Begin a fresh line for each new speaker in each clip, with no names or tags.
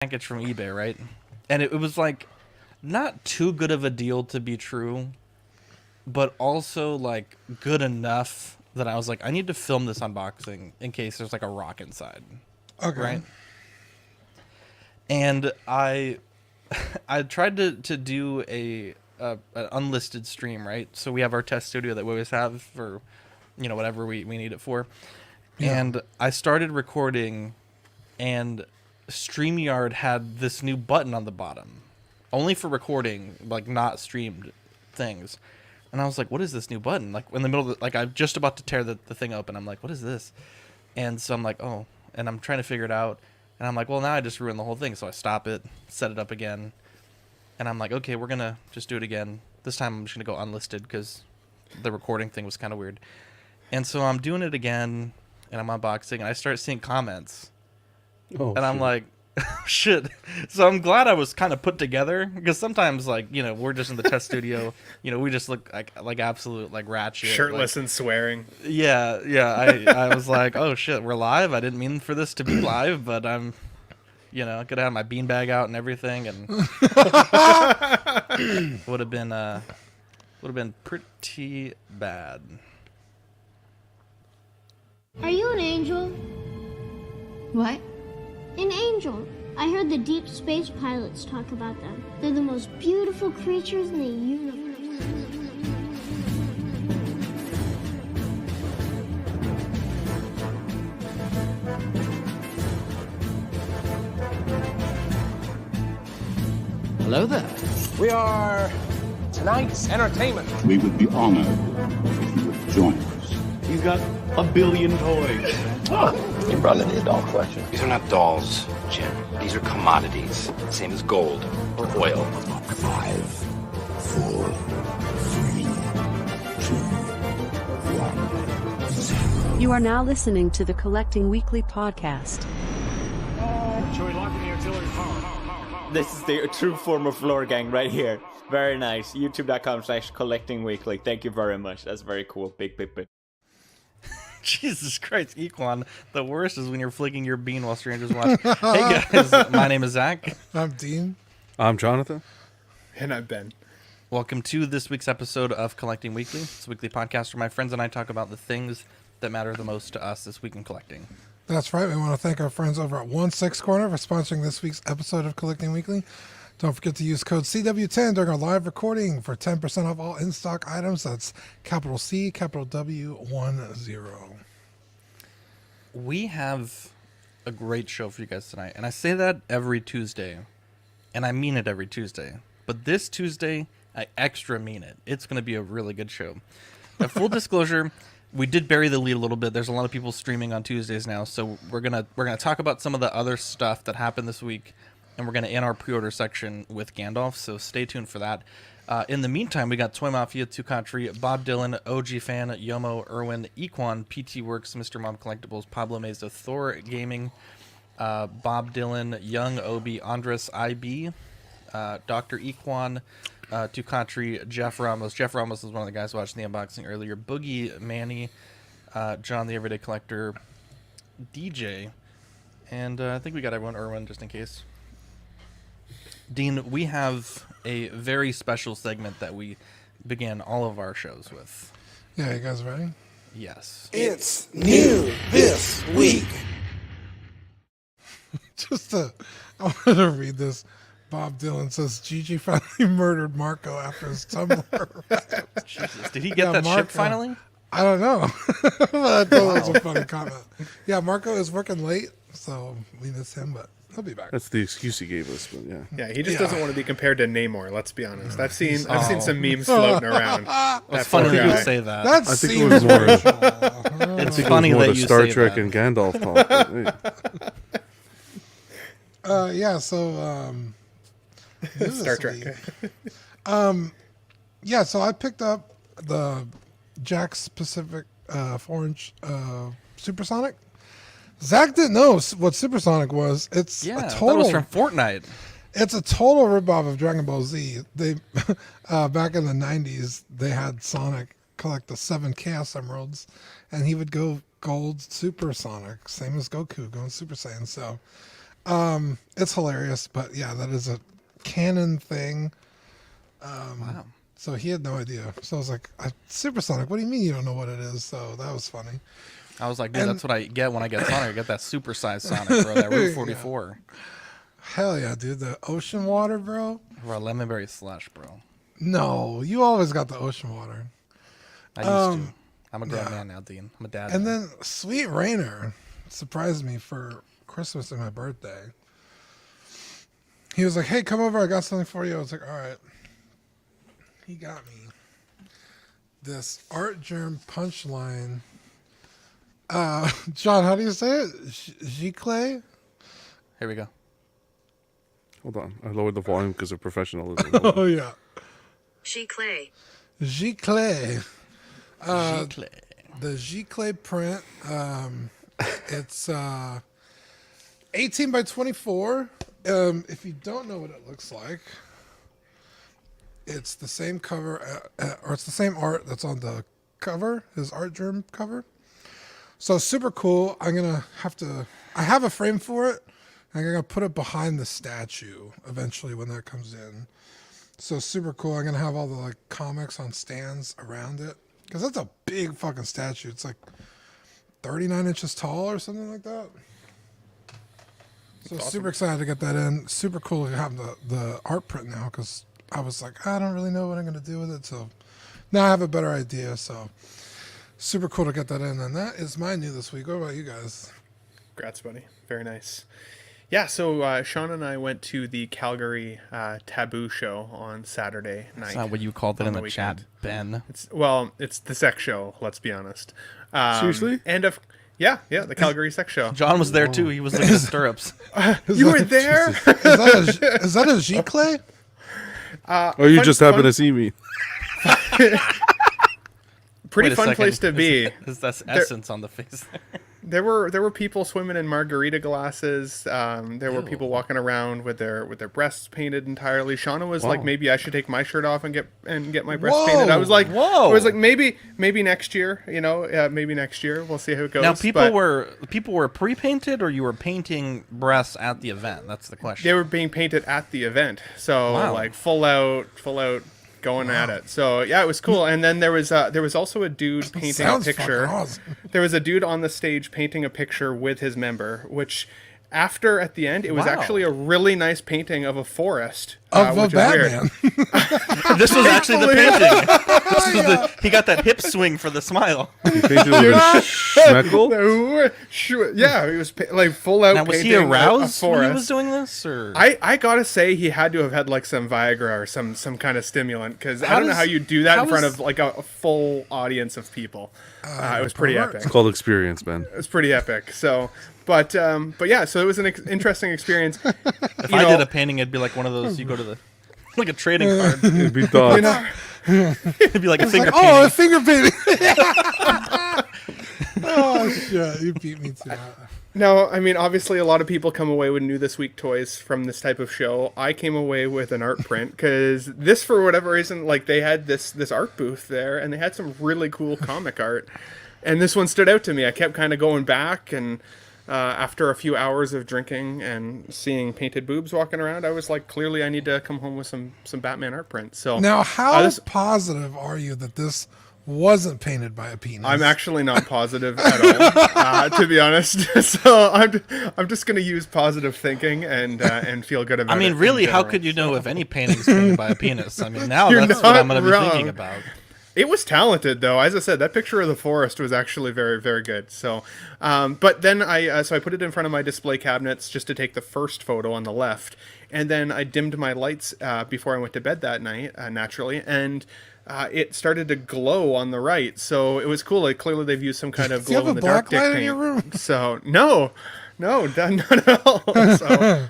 package from eBay, right? And it was like not too good of a deal to be true, but also like good enough that I was like, I need to film this unboxing in case there's like a rock inside.
Okay.
Right. And I tried to do an unlisted stream, right? So we have our test studio that we always have for, whatever we need it for. Yeah. And I started recording, and StreamYard had this new button on the bottom, only for recording, like not streamed things. And I was like, what is this new button? Like in the middle of I'm just about to tear the thing open. I'm like, what is this? And so I'm like, oh, and I'm trying to figure it out. And I'm like, well, now I just ruined the whole thing. So I stop it, set it up again. And I'm like, okay, we're going to just do it again. This time I'm just going to go unlisted because the recording thing was kind of weird. And so I'm doing it again, and I'm unboxing, and I start seeing comments. Oh, and I'm like, shit. So I'm glad I was kind of put together, because sometimes, we're just in the test studio. We just look like absolute, ratchet.
Shirtless and swearing.
Yeah. I was like, oh, shit, we're live? I didn't mean for this to be live, but I'm... I could have my beanbag out and everything, and would have been pretty bad.
Are you an angel?
What?
An angel. I heard the deep space pilots talk about them. They're the most beautiful creatures in the universe.
Hello there.
We are tonight's entertainment.
We would be honored if you would join us.
He's got a billion toys.
You brought in the doll collection.
These are not dolls, Jim. These are commodities. Same as gold or oil.
5, 4, 3, 2, 1, 0.
You are now listening to the Collecting Weekly podcast.
Shall we lock in the artillery power?
This is the true form of lore gang right here. Very nice. YouTube.com/collectingweekly. Thank you very much. That's very cool. Big.
Jesus Christ, Equan. The worst is when you're flicking your bean while strangers watch. Hey guys, my name is Zach.
I'm Dean.
I'm Jonathan.
And I'm Ben.
Welcome to this week's episode of Collecting Weekly. It's a weekly podcast where my friends and I talk about the things that matter the most to us this week in collecting.
That's right. We want to thank our friends over at 1/6 Corner for sponsoring this week's episode of Collecting Weekly. Don't forget to use code CW10 during our live recording for 10% off all in-stock items. That's capital C, capital W10.
We have a great show for you guys tonight. And I say that every Tuesday. And I mean it every Tuesday. But this Tuesday, I extra mean it. It's going to be a really good show. Full disclosure... We did bury the lead a little bit. There's a lot of people streaming on Tuesdays now, so we're gonna talk about some of the other stuff that happened this week, and we're gonna end our pre-order section with Gandalf. So stay tuned for that. In the meantime, we got Toy Mafia, Two Country, Bob Dylan, OG Fan, Yomo, Irwin, Equan, PT Works, Mr. Mom Collectibles, Pablo Meza, Thor Gaming, Bob Dylan, Young Obi, Andres IB, Dr. Equan. Two Country, Jeff Ramos. Jeff Ramos was one of the guys watching the unboxing earlier. Boogie, Manny, John the Everyday Collector, DJ, and I think we got everyone, Irwin, just in case. Dean, we have a very special segment that we begin all of our shows with.
Yeah, you guys ready?
Yes.
It's new this week.
I wanted to read this. Bob Dylan says Gigi finally murdered Marco after his Tumblr.
Jesus, did he get that
Marco,
ship finally?
I don't know. But I thought it was a funny comment. Yeah, Marco is working late, so we miss him, but he'll be back.
That's the excuse he gave us, but yeah.
Yeah, he just doesn't want to be compared to Namor, let's be honest. I've seen some memes floating around.
It's funny that you say that.
I
think it was more.
It's funny that you
Star
say
Trek
that.
and Gandalf talk.
Yeah, so
Star Trek.
Yeah, so I picked up the Jack's Pacific 4-inch Supersonic. Zach didn't know what Supersonic was. It's a total.
That was from Fortnite.
It's a total ripoff of Dragon Ball Z. They back in the 90s, they had Sonic collect the 7 Chaos Emeralds, and he would go gold Supersonic, same as Goku going Super Saiyan. So It's hilarious, but yeah, that is a canon thing.
Wow.
So he had no idea. So I was like, Supersonic, what do you mean you don't know what it is? So that was funny.
I was like, dude, that's what I get when I get Sonic. I get that supersized Sonic, bro. That Route 44.
Yeah. Hell yeah, dude. The ocean water, bro.
Or a lemon berry slush, bro.
No, you always got the ocean water.
I used to. I'm a grown man now, Dean. I'm a dad.
And
now.
then Sweet Rainer surprised me for Christmas and my birthday. He was like, hey, come over. I got something for you. I was like, all right. He got me this Art Germ punchline. John, how do you say it? Giclée?
Here we go.
Hold on. I lowered the volume because of professionalism.
Oh, yeah.
Giclée.
Giclée.
Giclée.
The Giclée print. It's 18 by 24. If you don't know what it looks like, it's the same cover, or it's the same art that's on the cover, his Art Germ cover. So super cool. I have a frame for it. I'm going to put it behind the statue eventually when that comes in. So super cool. I'm going to have all the like comics on stands around it. Because that's a big fucking statue. It's like 39 inches tall or something like that. So
That's
super
awesome.
excited to get that in. Super cool to have the art print now because I was like, I don't really know what I'm going to do with it. So now I have a better idea. So super cool to get that in. And that is my new this week. What about you guys?
Congrats, buddy. Very nice. Yeah, so Sean and I went to the Calgary Taboo show on Saturday night.
That's not what you called it in the
weekend.
chat, Ben.
It's the sex show, let's be honest.
Seriously?
Yeah, the Calgary sex show.
John was there too. He was in the stirrups.
You were there?
Is that a Giclée?
Oh, you just happened to see me.
Pretty
Wait a
fun
second.
place to be.
That's essence on the face.
There were people swimming in margarita glasses. There were people walking around with their breasts painted entirely. Shauna was like, maybe I should take my shirt off and get my breasts painted. I was like,
whoa.
I was like, maybe next year. Maybe next year we'll see how it goes.
Now people were pre-painted, or you were painting breasts at the event. That's the question.
They were being painted at the event, so
Wow.
like full out. Going at it. So yeah, it was cool. And then there was also a dude painting a
Sounds
picture.
fucking awesome.
There was a dude on the stage painting a picture with his member, which at the end, it was
Wow.
actually a really nice painting of a forest.
Of a
which is weird.
Batman.
This was actually the painting. He got that hip swing for the smile.
You painted with a schmeckle?
Yeah, he was like full out.
Now, was he
painting
aroused
a
when he
forest.
was doing this, or
I gotta say he had to have had like some Viagra or some kind of stimulant, because I don't know how you do that
how
in front
is-
of like a full audience of people. It was pretty
pervert.
epic.
It's called experience, man.
It was pretty epic. So, but yeah, so it was an interesting experience.
if I did a painting, it'd be like one of those. You go to the like a trading card.
It'd be dogs.
It'd be like a
It's
finger
like,
painting.
oh, a finger painting. Oh shit! You beat me to that.
Now, I mean, obviously, a lot of people come away with new This Week toys from this type of show. I came away with an art print because this, for whatever reason, like they had this art booth there, and they had some really cool comic art. And this one stood out to me. I kept kind of going back, and after a few hours of drinking and seeing painted boobs walking around, I was like, clearly, I need to come home with some Batman art prints. So
Now, how
this-
positive are you that this wasn't painted by a penis?
I'm actually not positive at all, to be honest. So I'm just gonna use positive thinking and feel good about it.
I mean,
in
really, how
general.
could you know if any painting's painted by a penis? I mean, now
You're
that's what
not
I'm going to be
wrong.
thinking about.
It was talented, though. As I said, that picture of the forest was actually very, very good. So, but then I put it in front of my display cabinets just to take the first photo on the left, and then I dimmed my lights before I went to bed that night, naturally, and it started to glow on the right. So it was cool. Like, clearly, they've used some kind of
Do you have
glow
a
in the dark
black light
dick
in
paint.
your room?
So not at all. So,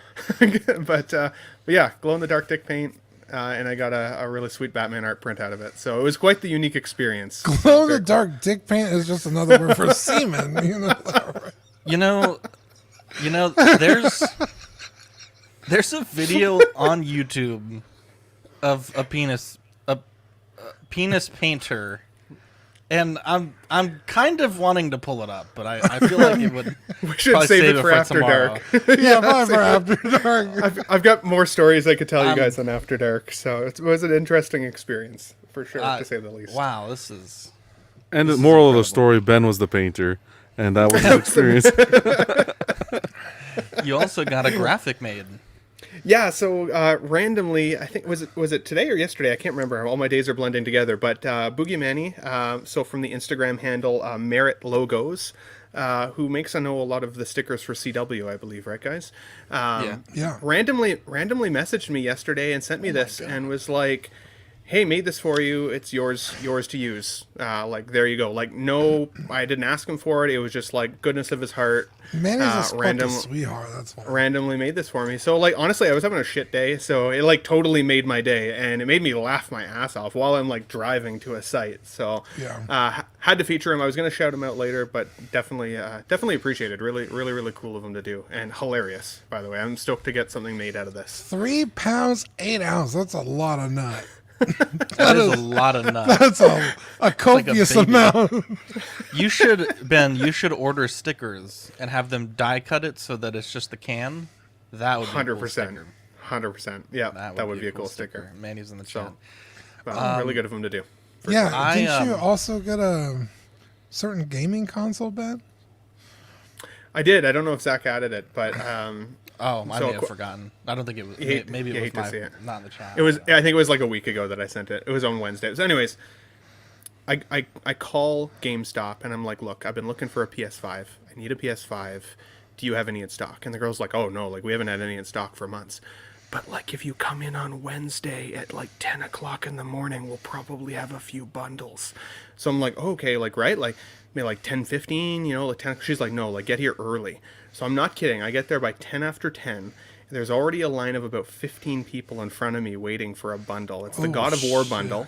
but yeah, glow in the dark dick paint. And I got a really sweet Batman art print out of it. So it was quite the unique experience.
Glow in the dark dick paint is just another word for semen.
You know, there's a video on YouTube of a penis painter And I'm kind of wanting to pull it up, but I feel like it would.
We should
probably
save it for after
tomorrow.
dark.
Yeah, probably for after dark.
I've got more stories I could tell you guys on after dark, so it was an interesting experience for sure, to say the least.
Wow, this is.
And the moral of the story: Ben was the painter, and that was his experience.
You also got a graphic made.
Yeah, so randomly, I think was it today or yesterday? I can't remember. All my days are blending together. But Boogie Manny, so from the Instagram handle Merit Logos, who makes I know a lot of the stickers for CW, I believe, right, guys?
Yeah.
Randomly messaged me yesterday and sent me this and was like, "Hey, made this for you. It's yours to use. Like, there you go." Like, no, I didn't ask him for it. It was just like goodness of his heart.
Man, he's a fucking sweetheart. That's why.
Randomly made this for me. So, like, honestly, I was having a shit day, so it like totally made my day, and it made me laugh my ass off while I'm like driving to a site. So, had to feature him. I was gonna shout him out later, but definitely appreciated. Really cool of him to do, and hilarious. By the way, I'm stoked to get something made out of this.
3 pounds 8 ounces. That's a lot of nut.
That is a lot of nuts.
That's a copious amount.
You should order stickers and have them die cut it so that it's just the can. That would be
100%. 100%. Yeah, that would be a cool sticker.
Manny's in the chat.
Really good of him to do.
Yeah,
sure.
didn't you also get a certain gaming console, Ben?
I did. I don't know if Zach added it, but
I may have forgotten. I don't think it was. Maybe it was not in the chat.
It was. I think it was like a week ago that I sent it. It was on Wednesday. So, anyways, I call GameStop and I'm like, "Look, I've been looking for a PS5. I need a PS5. Do you have any in stock?" And the girl's like, "Oh no, like we haven't had any in stock for months. But like if you come in on Wednesday at like 10 o'clock in the morning, we'll probably have a few bundles." So I'm like, oh, "Okay, like right, like maybe like 10:15, you know, like 10." She's like, "No, like get here early." So I'm not kidding. I get there by 10 after 10. There's already a line of about 15 people in front of me waiting for a bundle. It's the God of War bundle.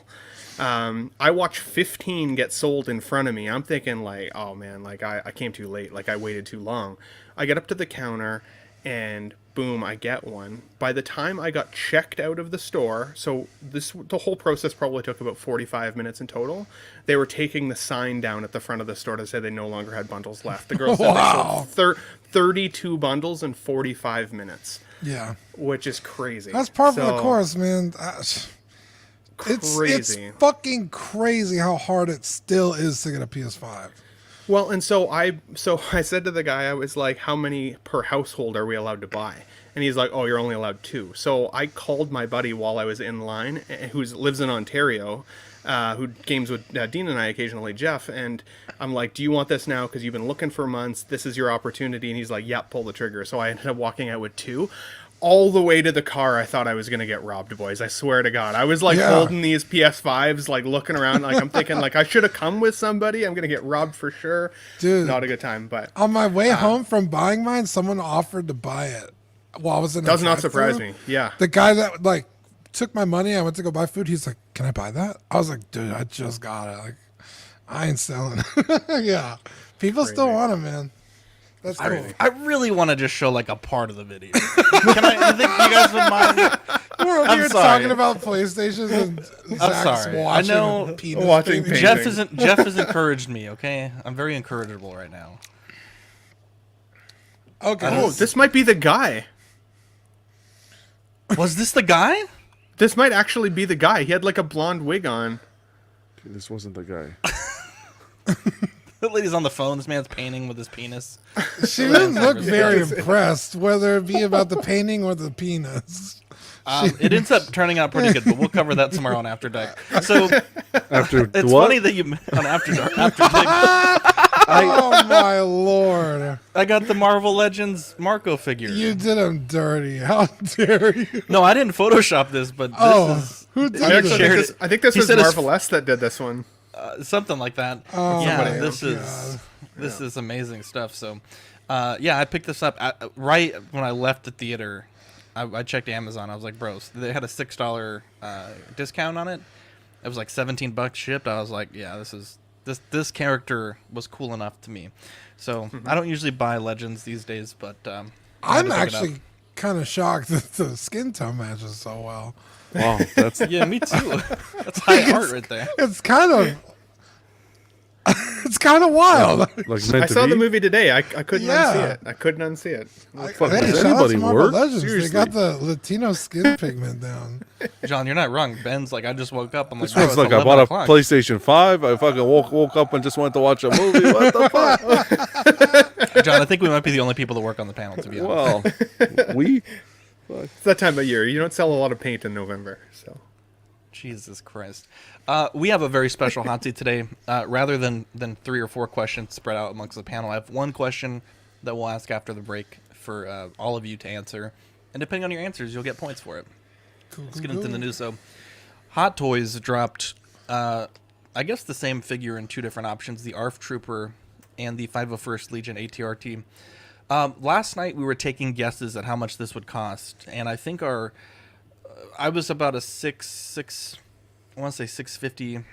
I watch 15 get sold in front of me. I'm thinking like, oh man, like I came too late. Like I waited too long. I get up to the counter and boom, I get one. By the time I got checked out of the store, so the whole process probably took about 45 minutes in total. They were taking the sign down at the front of the store to say they no longer had bundles left. The girl said they sold 32 bundles in 45 minutes.
Yeah.
Which is crazy.
That's part of the course, man.
Crazy.
It's fucking crazy how hard it still is to get a PS5.
Well, and so I said to the guy, I was like, "How many per household are we allowed to buy?" And he's like, "Oh, you're only allowed 2." So I called my buddy while I was in line, who lives in Ontario, who games with Dean and I occasionally, Jeff, and I'm like, "Do you want this now? Because you've been looking for months. This is your opportunity." And he's like, "Yeah, pull the trigger." So I ended up walking out with 2. All the way to the car, I thought I was gonna get robbed, boys. I swear to God, I was like holding these PS5s, like looking around, like I'm thinking, like I should have come with somebody. I'm gonna get robbed for sure.
Dude,
not a good time. But
on my way home from buying mine, someone offered to buy it while I was in.
Does not surprise me. Yeah,
the guy that like took my money, I went to go buy food. He's like, "Can I buy that?" I was like, "Dude, I just got it. Like, I ain't selling." Yeah, people still want them, man. That's cool.
I really want to just show like a part of the video. Can I? You think you guys would mind?
We're over here talking about PlayStations and Zach's
sorry.
watching
I know.
Watching
Jeff has encouraged me. Okay, I'm very encourageable right now.
Okay.
Oh, this might be the guy.
Was this the guy?
This might actually be the guy. He had like a blonde wig on.
Dude, this wasn't the guy.
The lady's on the phone. This man's painting with his penis.
She didn't look very impressed, whether it be about the painting or the penis.
It ends up turning out pretty good, but we'll cover that tomorrow on After Dark. So it's
what?
funny that you on After Dark.
Oh my lord!
I got the Marvel Legends Marco figure.
You did him dirty. How dare you?
No, I didn't Photoshop this, but this is.
Who did
it? I think this was Marvelous that did this one.
Something like that.
Oh,
yeah, this is amazing stuff. So, I picked this up right when I left the theater. I checked Amazon. I was like, bro, they had a $6 discount on it. It was like $17 shipped. I was like, yeah, this character was cool enough to me. So I don't usually buy Legends these days, but
I'm actually kind of shocked that the skin tone matches so well.
Wow, that's
yeah, me too. That's high art right there.
It's kind of It's kind of wild.
Like meant
I
to
saw
be?
the movie today. I couldn't
Yeah.
unsee it. I couldn't unsee it.
Fuck,
Hey,
does
shout out
anybody
to Marvel
work?
Legends.
Seriously.
They got the Latino skin pigment down.
John, you're not wrong. Ben's like, I just woke up. I'm like,
This
bro,
one's
it's
like, I
11
bought a
o'clock.
PlayStation 5. I fucking woke up and just went to watch a movie. What the fuck?
John, I think we might be the only people that work on the panel, to be honest.
Well, we.
It's that time of year. You don't sell a lot of paint in November, so.
Jesus Christ. We have a very special hot seat today. Rather than 3 or 4 questions spread out amongst the panel, I have one question that we'll ask after the break for all of you to answer. And depending on your answers, you'll get points for it. Let's get into the news. So, Hot Toys dropped, I guess, the same figure in 2 different options, the ARF Trooper and the 501st Legion ATRT. Last night, we were taking guesses at how much this would cost. And I think I was about a I want to say 650,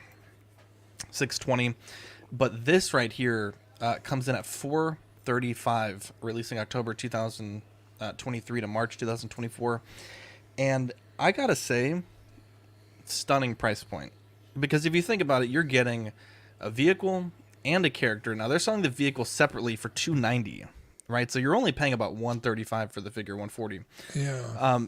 620, but this right here comes in at 435, releasing October 2023 to March 2024, and I gotta say, stunning price point, because if you think about it, you're getting a vehicle and a character. Now they're selling the vehicle separately for $290, right? So you're only paying about $135 for the figure, $140.
Yeah.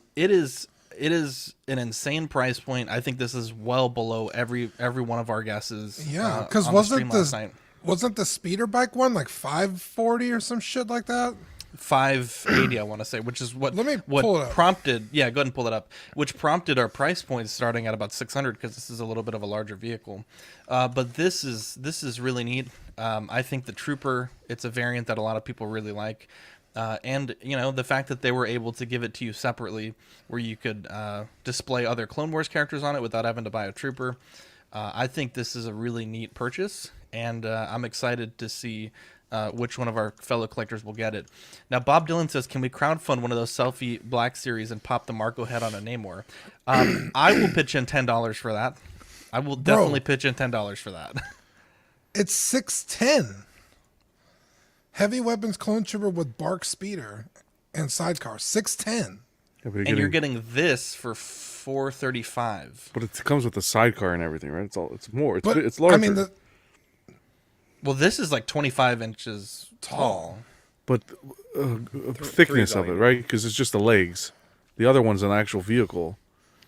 It is an insane price point. I think this is well below every one of our guesses.
Yeah, because wasn't the speeder bike one like 540 or some shit like that?
580, I want to say, which is what
Let me pull it up.
prompted. Yeah, go ahead and pull it up. Which prompted our price point starting at about 600 because this is a little bit of a larger vehicle. But this is really neat. I think the Trooper, it's a variant that a lot of people really like. And the fact that they were able to give it to you separately, where you could display other Clone Wars characters on it without having to buy a Trooper, I think this is a really neat purchase, and I'm excited to see which one of our fellow collectors will get it. Now, Bob Dylan says, "Can we crowdfund one of those selfie Black Series and pop the Marco head on a Namor?" I will pitch in $10 for that. I will definitely pitch in $10 for that.
It's 610. Heavy weapons clone trooper with bark speeder and sidecar. 610.
Yeah,
And you're getting this for $435.
But it comes with a sidecar and everything, right? It's more. It's larger.
I mean,
Well, this is like 25 inches tall.
But thickness of it, right? Because it's just the legs. The other one's an actual vehicle.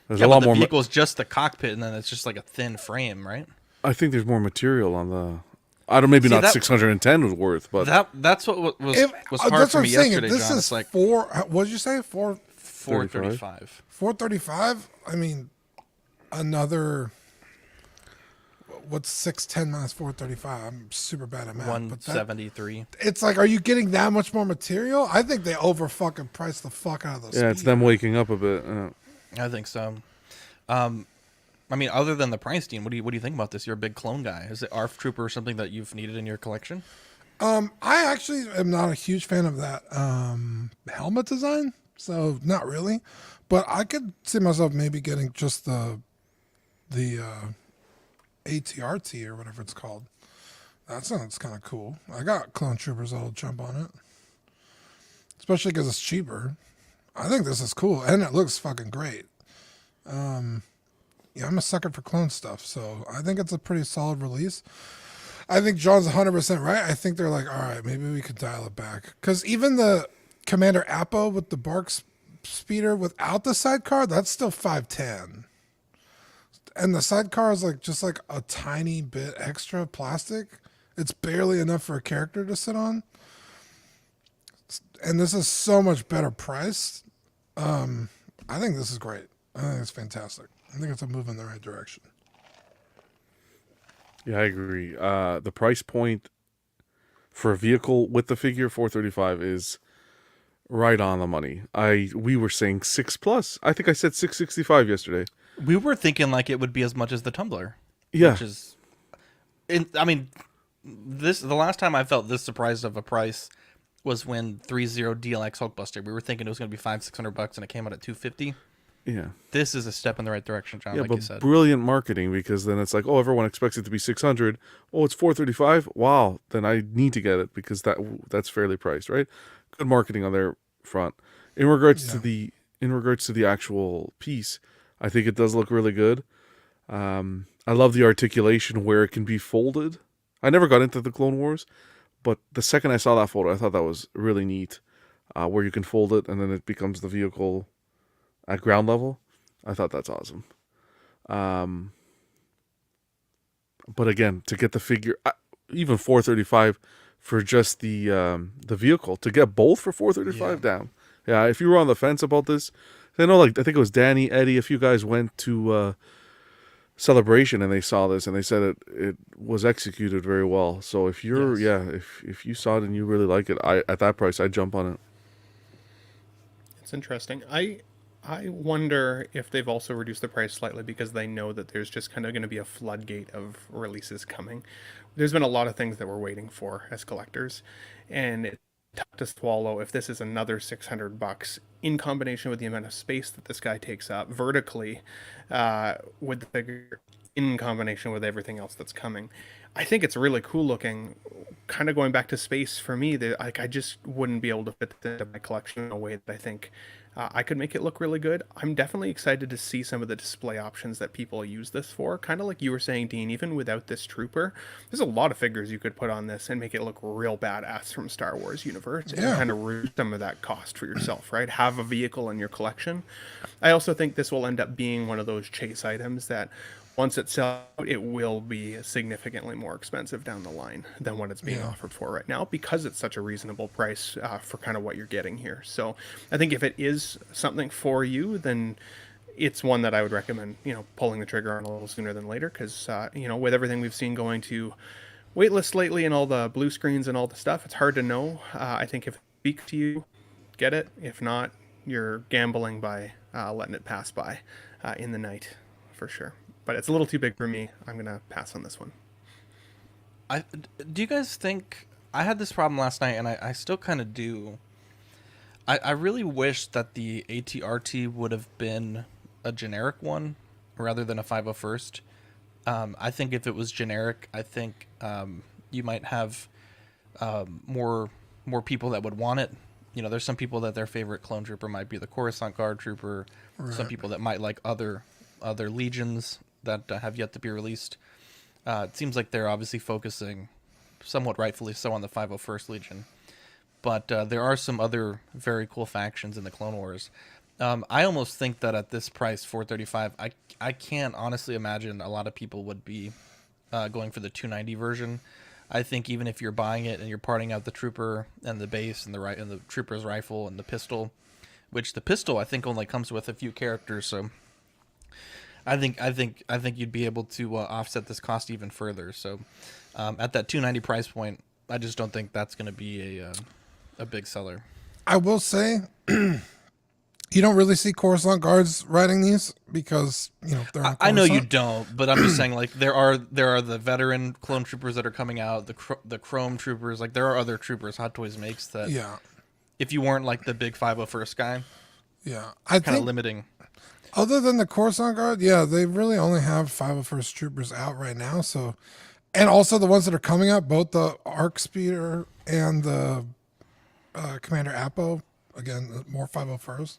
There's a lot more.
The vehicle's just the cockpit, and then it's just like a thin frame, right?
I think there's more material on the. I don't. Maybe not 610 was worth, but
that's what was hard for me yesterday,
this
John.
Is
it's like
what did you say?
435.
435. I mean, another. What's 610 minus 435? I'm super bad at math.
173.
It's like, are you getting that much more material? I think they over fucking priced the fuck out of those.
Yeah, it's them waking up a bit.
I think so. I mean, other than the price, Dean, what do you think about this? You're a big clone guy. Is it ARF Trooper or something that you've needed in your collection?
I actually am not a huge fan of that helmet design, so not really. But I could see myself maybe getting just the ATRT or whatever it's called. That sounds kind of cool. I got clone troopers that'll jump on it, especially because it's cheaper. I think this is cool, and it looks fucking great. Yeah, I'm a sucker for clone stuff, so I think it's a pretty solid release. I think John's 100% right. I think they're like, all right, maybe we could dial it back. Because even the Commander Appo with the bark speeder without the sidecar, that's still 510. And the sidecar is like just like a tiny bit extra plastic. It's barely enough for a character to sit on. And this is so much better priced. I think this is great. I think it's fantastic. I think it's a move in the right direction.
Yeah, I agree. The price point for a vehicle with the figure 435 is right on the money. We were saying 6+. I think I said 665 yesterday.
We were thinking like it would be as much as the Tumbler.
Yeah.
Which is, I mean, the last time I felt this surprised of a price was when 3.0 DLX Hulkbuster. We were thinking it was going to be $500-$600 and it came out at $250.
Yeah.
This is a step in the right direction, John,
Yeah,
like
but
you said.
brilliant marketing, because then it's like, oh, everyone expects it to be 600. Oh, it's 435. Wow, then I need to get it because that's fairly priced, right? Good marketing on their front. In regards to the actual piece, I think it does look really good. I love the articulation where it can be folded. I never got into the Clone Wars, but the second I saw that photo, I thought that was really neat, where you can fold it and then it becomes the vehicle at ground level. I thought that's awesome. But again, to get the figure, even $435 for just the vehicle, to get both for $435 down. Yeah, if you were on the fence about this, I know, like, I think it was Danny, Eddie, a few guys went to Celebration and they saw this and they said it was executed very well. So if you're if you saw it and you really like it, at that price I'd jump on it.
It's interesting. I wonder if they've also reduced the price slightly because they know that there's just kind of going to be a floodgate of releases coming. There's been a lot of things that we're waiting for as collectors, and it's tough to swallow if this is another $600 in combination with the amount of space that this guy takes up vertically, with the figure in combination with everything else that's coming. I think it's really cool looking. Kind of going back to space for me, I just wouldn't be able to fit this into my collection in a way that I think I could make it look really good. I'm definitely excited to see some of the display options that people use this for. Kind of like you were saying, Dean, even without this trooper, there's a lot of figures you could put on this and make it look real badass from Star Wars universe and kind of reduce some of that cost for yourself, right? Have a vehicle in your collection. I also think this will end up being one of those chase items that once it sells out, it will be significantly more expensive down the line than what it's being offered for right now because it's such a reasonable price for kind of what you're getting here. So I think if it is something for you, then it's one that I would recommend, pulling the trigger on a little sooner than later because, with everything we've seen going to Waitlist lately and all the blue screens and all the stuff, it's hard to know. I think if it speaks to you, get it. If not, you're gambling by letting it pass by in the night for sure. But it's a little too big for me. I'm going to pass on this one.
Do you guys think... I had this problem last night, and I still kind of do. I really wish that the ATRT would have been a generic one rather than a 501st. I think if it was generic, I think you might have more people that would want it. There's some people that their favorite clone trooper might be the Coruscant Guard trooper. Right. Some people that might like other legions that have yet to be released. It seems like they're obviously focusing, somewhat rightfully so, on the 501st Legion. But there are some other very cool factions in the Clone Wars. I almost think that at this price, $435, I can't honestly imagine a lot of people would be going for the 290 version. I think even if you're buying it and you're parting out the trooper and the base and the trooper's rifle and the pistol, which the pistol I think only comes with a few characters, so I think you'd be able to offset this cost even further. So at that $290 price point, I just don't think that's going to be a big seller.
I will say, you don't really see Coruscant Guards riding these because they're on Coruscant.
I know you don't, but I'm just saying, like, there are the veteran clone troopers that are coming out, the chrome troopers, like there are other troopers Hot Toys makes that.
Yeah.
If you weren't like the big 501st guy.
Yeah,
I kind of limiting.
Other than the Coruscant Guard, they really only have 501st troopers out right now. So, and also the ones that are coming up, both the Arc Speeder and the Commander Apo, again, more 501st.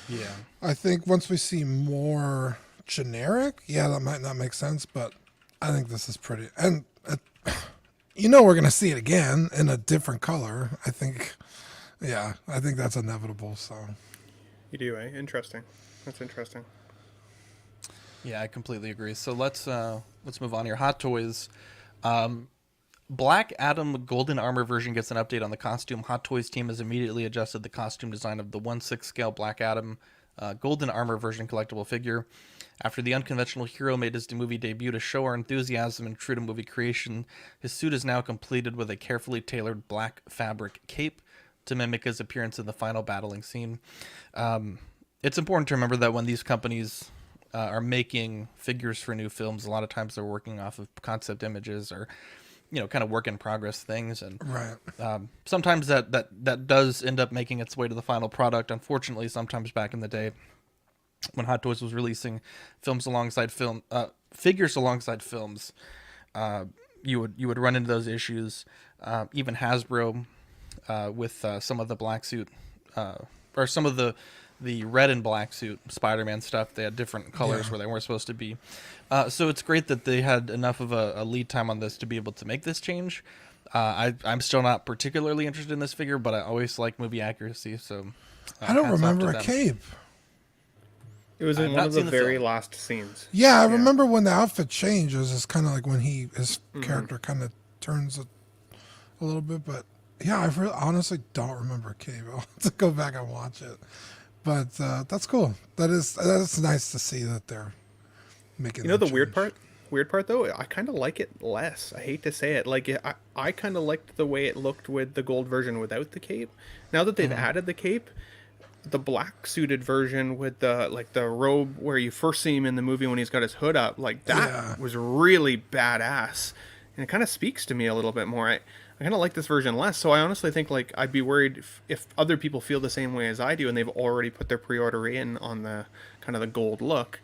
Yeah.
I think once we see more generic, that might not make sense, but I think this is pretty. And we're going to see it again in a different color. I think that's inevitable. So.
You do, eh? Interesting. That's interesting.
Yeah, I completely agree. So let's move on here. Hot Toys. Black Adam Golden Armor version gets an update on the costume. Hot Toys team has immediately adjusted the costume design of the 1/6 scale Black Adam Golden Armor version collectible figure. After the unconventional hero made his movie debut to show our enthusiasm and true to movie creation, his suit is now completed with a carefully tailored black fabric cape to mimic his appearance in the final battling scene. It's important to remember that when these companies are making figures for new films, a lot of times they're working off of concept images or, kind of work in progress things. And sometimes that does end up making its way to the final product. Unfortunately, sometimes back in the day when Hot Toys was releasing figures alongside films, you would run into those issues. Even Hasbro with some of the black suit or some of the the red and black suit Spider-Man stuff, they had different colors where they weren't supposed to be. So it's great that they had enough of a lead time on this to be able to make this change. I'm still not particularly interested in this figure, but I always like movie accuracy. So
I don't remember a cape.
It was in one of the very last scenes.
Yeah, I remember when the outfit changes. It's kind of like when his character kind of turns a little bit. But yeah, I honestly don't remember a cape. I'll have to go back and watch it. But that's cool. That's nice to see that they're making.
You know the
change.
weird part though, I kind of like it less. I hate to say it. Like I kind of liked the way it looked with the gold version without the cape. Now that they've added the cape, the black suited version with the robe where you first see him in the movie when he's got his hood up, like that was really badass, and it kind of speaks to me a little bit more. I kind of like this version less, so I honestly think like I'd be worried if other people feel the same way as I do and they've already put their pre-order in on the kind of the gold look.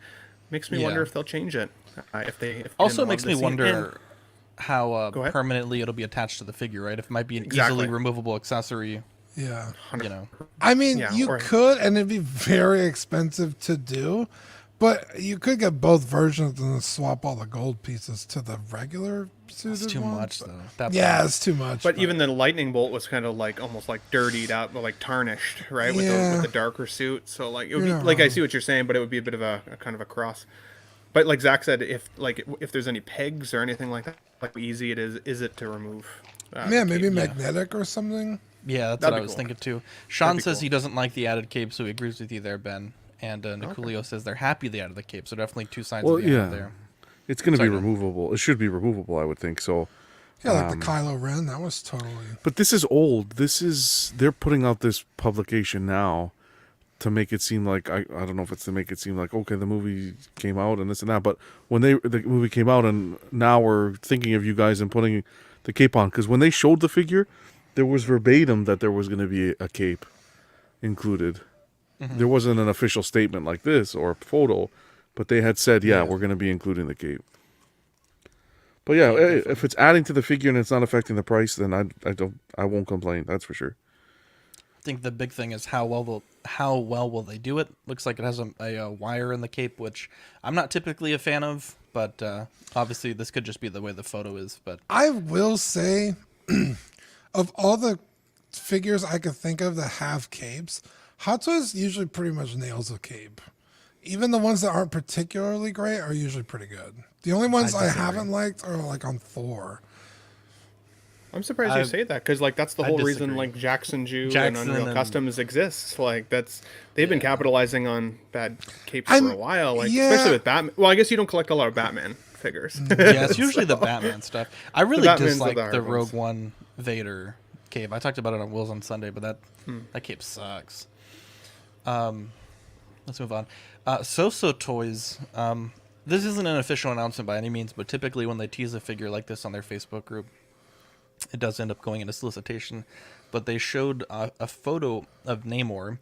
Makes me wonder if they'll change it. If they
also makes me wonder how permanently it'll be attached to the figure, right? If it might be an easily removable accessory.
Yeah.
100%.
I mean, you could, and it'd be very expensive to do, but you could get both versions and then swap all the gold pieces to the regular suited
It's too
one.
much, though.
It's too much.
But even the lightning bolt was kind of like almost like dirtied up, but like tarnished, right? With the darker suit. So like it would be like I see what you're saying, but it would be a bit of a kind of a cross. But like Zach said, if there's any pegs or anything like that, like how easy it is it to remove?
Maybe magnetic or something.
Yeah, that's what I was thinking too. Sean says he doesn't like the added cape, so he agrees with you there, Ben. And Niculio says they're happy they added the cape, so definitely two signs of the end there.
It's going to be removable. It should be removable, I would think. So.
Yeah, like the Kylo Ren, that was totally.
But this is old. They're putting out this publication now to make it seem like I don't know if it's to make it seem like okay, the movie came out and this and that. But when the movie came out and now we're thinking of you guys and putting the cape on, because when they showed the figure, there was verbatim that there was going to be a cape included. Mm-hmm. There wasn't an official statement like this or a photo, but they had said, we're going to be including the cape. But yeah, if it's adding to the figure and it's not affecting the price, then I won't complain. That's for sure.
I think the big thing is how well will they do it? Looks like it has a wire in the cape, which I'm not typically a fan of, but obviously this could just be the way the photo is. But
I will say, of all the figures I could think of that have capes, Hot Toys usually pretty much nails a cape. Even the ones that aren't particularly great are usually pretty good. The only ones I haven't liked are like on Thor.
I'm surprised you say that because like that's the whole reason like Jackson Jew and Unreal Customs exists. Like they've been capitalizing on bad capes for a while. Like especially with Batman. Well, I guess you don't collect a lot of Batman figures.
Yeah, it's usually the Batman stuff. I really dislike the Rogue One Vader cape. I talked about it on Wills on Sunday, but that cape sucks. Let's move on. So Toys. This isn't an official announcement by any means, but typically when they tease a figure like this on their Facebook group, it does end up going into solicitation. But they showed a photo of Namor.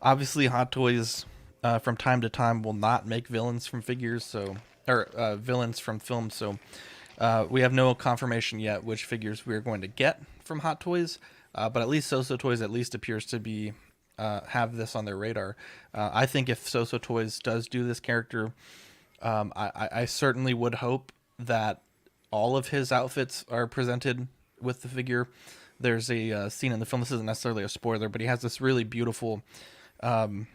Obviously, Hot Toys from time to time will not make villains from figures, or villains from films. So we have no confirmation yet which figures we are going to get from Hot Toys. But at least So Toys at least appears to be have this on their radar. I think if So Toys does do this character, I certainly would hope that all of his outfits are presented with the figure. There's a scene in the film, this isn't necessarily a spoiler, but he has this really beautiful Aztec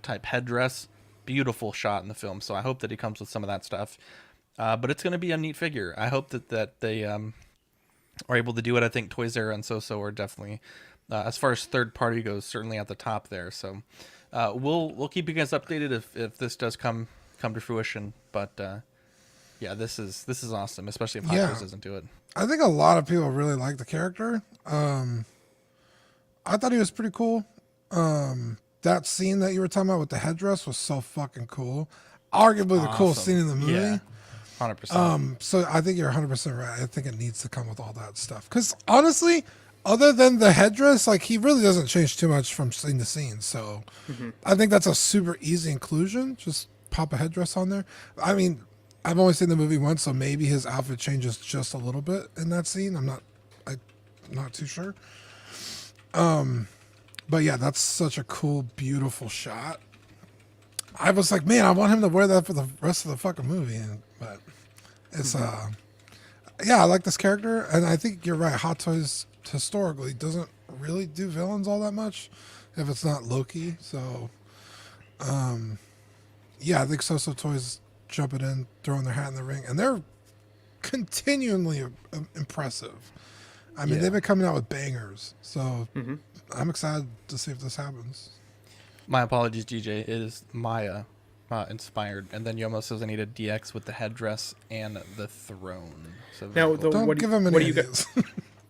type headdress. Beautiful shot in the film, so I hope that he comes with some of that stuff. But it's going to be a neat figure. I hope that they are able to do it. I think Toys R Us and So are definitely, as far as third party goes, certainly at the top there. So we'll keep you guys updated if this does come to fruition. But yeah, this is awesome, especially if Hot Toys doesn't do it.
I think a lot of people really like the character. I thought he was pretty cool. That scene that you were talking about with the headdress was so fucking cool. Arguably the coolest scene in the movie.
Yeah, 100%.
So I think you're 100% right. I think it needs to come with all that stuff. Because honestly, other than the headdress, like he really doesn't change too much from scene to scene. So I think that's a super easy inclusion. Just pop a headdress on there. I mean, I've only seen the movie once, so maybe his outfit changes just a little bit in that scene. I'm not too sure. But yeah, that's such a cool, beautiful shot. I was like, man, I want him to wear that for the rest of the fucking movie. But it's yeah, I like this character, and I think you're right. Hot Toys historically doesn't really do villains all that much, if it's not Loki. So, yeah, I think So Toys jumping in, throwing their hat in the ring, and they're continually impressive. I mean, they've been coming out with bangers, so I'm excited to see if this happens.
My apologies, GJ. It is Maya inspired, and then Yomo says I need a DX with the headdress and the throne. So
Now,
Don't give him any ideas.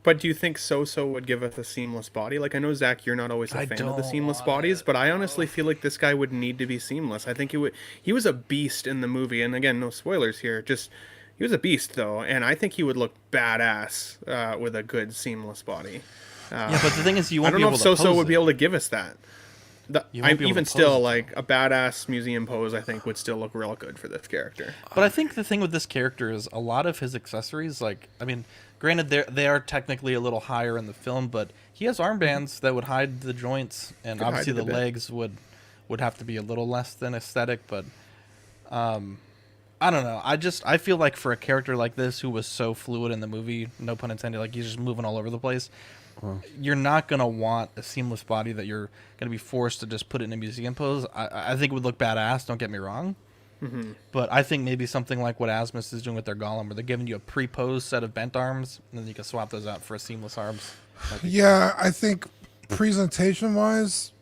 But do you think So would give us a seamless body? Like, I know, Zach, you're not always a fan of the seamless bodies, but I honestly feel like this guy would need to be seamless. I think he was a beast in the movie, and again, no spoilers here, just he was a beast, though, and I think he would look badass with a good seamless body.
Yeah, but the thing is, you won't
I don't
be
know
able
if
to
So
pose
would be
it.
able to give us that.
You won't be able
Even
to pose
still,
it,
like, a badass museum pose, I think, would still look real good for this character.
But I think the thing with this character is a lot of his accessories, like, I mean, granted, they are technically a little higher in the film, but he has armbands that would hide the joints, and
Could
obviously
hide it
the
a bit.
legs would have to be a little less than aesthetic, but I don't know. I feel like for a character like this who was so fluid in the movie, no pun intended, like he's just moving all over the place, you're not going to want a seamless body that you're going to be forced to just put it in a museum pose. I think it would look badass, don't get me wrong. But I think maybe something like what Asmus is doing with their golem, where they're giving you a pre-posed set of bent arms, and then you can swap those out for a seamless arms.
Yeah, I think presentation-wise,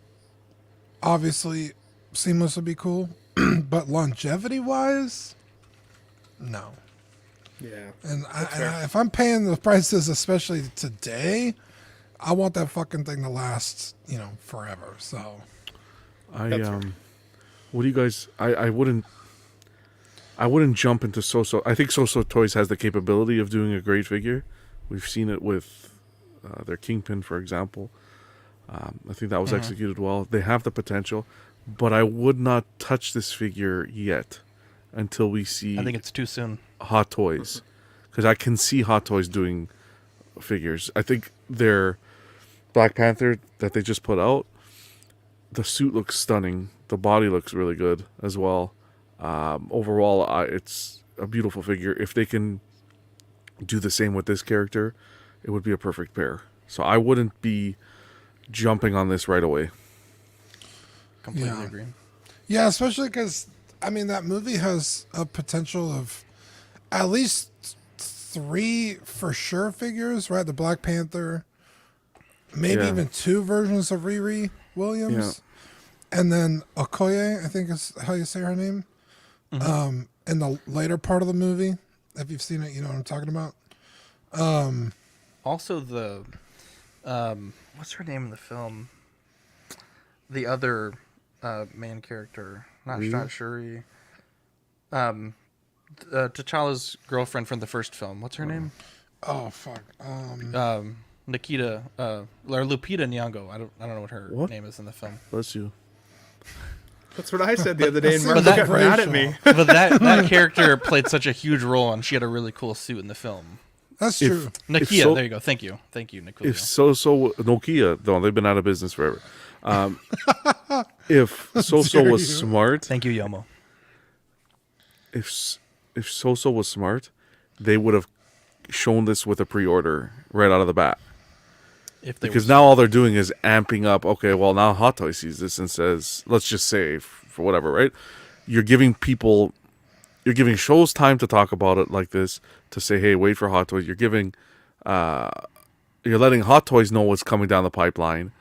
obviously, seamless would be cool. But longevity-wise, no.
Yeah.
And if I'm paying the prices, especially today, I want that fucking thing to last, forever. So,
what do you guys? I wouldn't jump into So. I think So Toys has the capability of doing a great figure. We've seen it with their Kingpin, for example. I think that was executed well. They have the potential, but I would not touch this figure yet until we see.
I think it's too soon.
Hot Toys, because I can see Hot Toys doing figures. I think their Black Panther that they just put out, the suit looks stunning. The body looks really good as well. Overall, it's a beautiful figure. If they can do the same with this character, it would be a perfect pair. So I wouldn't be jumping on this right away.
Completely agree.
Yeah, especially because, that movie has a potential of at least 3 for sure figures, right? The Black Panther, maybe even 2 versions of Riri Williams, and then Okoye, I think is how you say her name, in the later part of the movie. If you've seen it, you know what I'm talking about.
Also, the what's her name in the film? The other main character, not Shuri. T'Challa's girlfriend from the first film. What's her name?
Oh fuck.
Nikita or Lupita Nyong'o. I don't know what her name is in the film.
Bless you.
That's what I said the other day, and Mark
But that-
got mad at me.
But that character played such a huge role, and she had a really cool suit in the film.
That's true.
Nakia, there you go. Thank you, Nicolia.
If Nokia, though, they've been out of business forever. If So was smart,
thank you, Yomo.
If So was smart, they would have shown this with a pre-order right out of the bat. Because now all they're doing is amping up. Okay, well now Hot Toy sees this and says, let's just say for whatever, right? You're giving shows time to talk about it like this, to say, hey, wait for Hot Toys. You're letting Hot Toys know what's coming down the pipeline,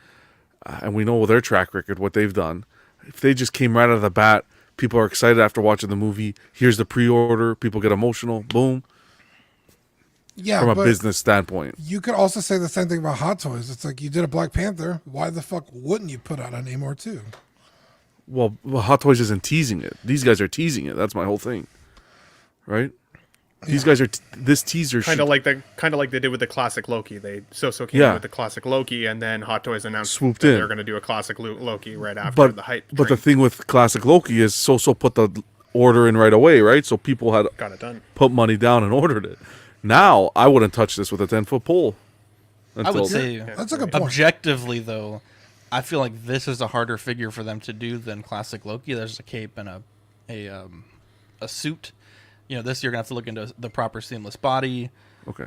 and we know their track record, what they've done. If they just came right out of the bat, people are excited after watching the movie. Here's the pre-order. People get emotional. Boom.
Yeah,
from a
but
business standpoint.
You could also say the same thing about Hot Toys. It's like you did a Black Panther. Why the fuck wouldn't you put out a Namor too?
Well, Hot Toys isn't teasing it. These guys are teasing it. That's my whole thing, right? These guys are this teaser
kind of like they did with the classic Loki. They so came in with the classic Loki, and then Hot Toys announced
swooped
that
in.
they're going to do a classic Loki right after the hype.
But the thing with classic Loki is So put the order in right away, right? So people had
got it done,
put money down and ordered it. Now I wouldn't touch this with a 10-foot pole.
I would say
that's a good point.
Objectively, though, I feel like this is a harder figure for them to do than classic Loki. There's a cape and a suit. This you're gonna have to look into the proper seamless body.
Okay.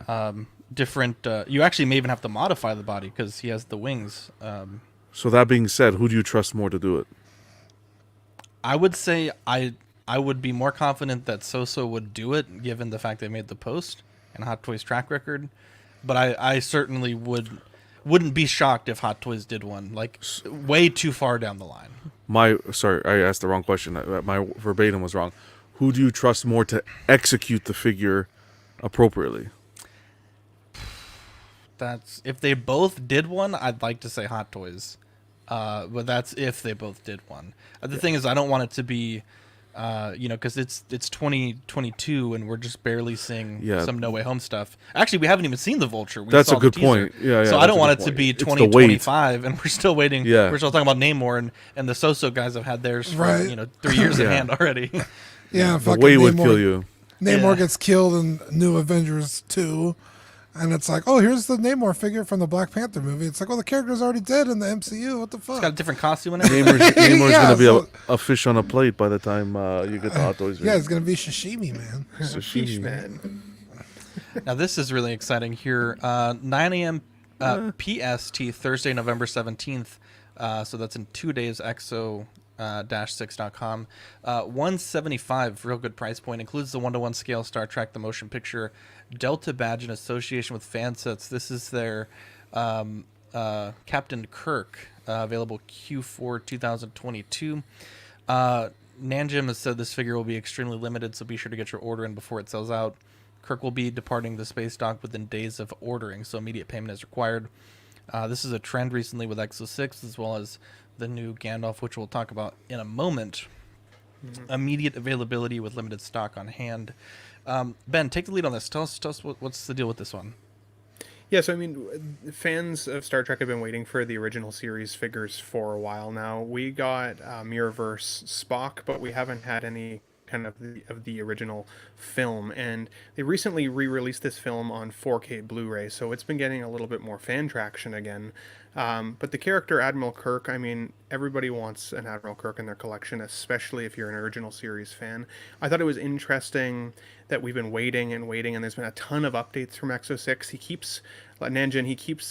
Different. You actually may even have to modify the body because he has the wings.
So that being said, who do you trust more to do it?
I would say I would be more confident that Soso would do it, given the fact they made the post and Hot Toys track record. But I certainly wouldn't be shocked if Hot Toys did one, like way too far down the line.
Sorry, I asked the wrong question. My verbatim was wrong. Who do you trust more to execute the figure appropriately?
That's if they both did one, I'd like to say Hot Toys, but that's if they both did one. The thing is, I don't want it to be, because it's 2022 and we're just barely seeing some No Way Home stuff. Actually, we haven't even seen the Vulture.
That's a good point. Yeah.
So I don't want it to be 2025 and we're still waiting.
Yeah.
We're still talking about Namor and the Soso guys have had theirs for 3 years in hand already.
Yeah,
the way would kill you.
Namor gets killed in New Avengers 2. And it's like, oh, here's the Namor figure from the Black Panther movie. It's like, well, the character's already dead in the MCU. What the fuck?
It's got a different costume and everything.
Namor's going to be a fish on a plate by the time you get the Hot Toys.
Yeah, it's going to be sashimi, man.
Sashimi, man.
Now, this is really exciting here. 9 a.m. PST, Thursday, November 17th. So that's in 2 days, exo-6.com. 175, real good price point. Includes the 1-to-1 scale Star Trek, the motion picture, Delta badge in association with Fansets. This is their Captain Kirk, available Q4 2022. Nanjim has said this figure will be extremely limited, so be sure to get your order in before it sells out. Kirk will be departing the space dock within days of ordering, so immediate payment is required. This is a trend recently with Exo 6, as well as the new Gandalf, which we'll talk about in a moment. Immediate availability with limited stock on hand. Ben, take the lead on this. Tell us what's the deal with this one.
Yeah, so I mean, fans of Star Trek have been waiting for the original series figures for a while now. We got Mirrorverse Spock, but we haven't had any kind of the original film, and they recently re-released this film on 4K Blu-ray, so it's been getting a little bit more fan traction again. But the character Admiral Kirk, I mean, everybody wants an Admiral Kirk in their collection, especially if you're an original series fan. I thought it was interesting that we've been waiting and waiting, and there's been a ton of updates from Exo 6. He keeps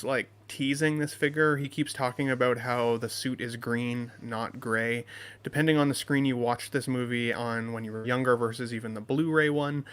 like teasing this figure. He keeps talking about how the suit is green, not gray. Depending on the screen you watched this movie on when you were younger versus even the Blu-ray one,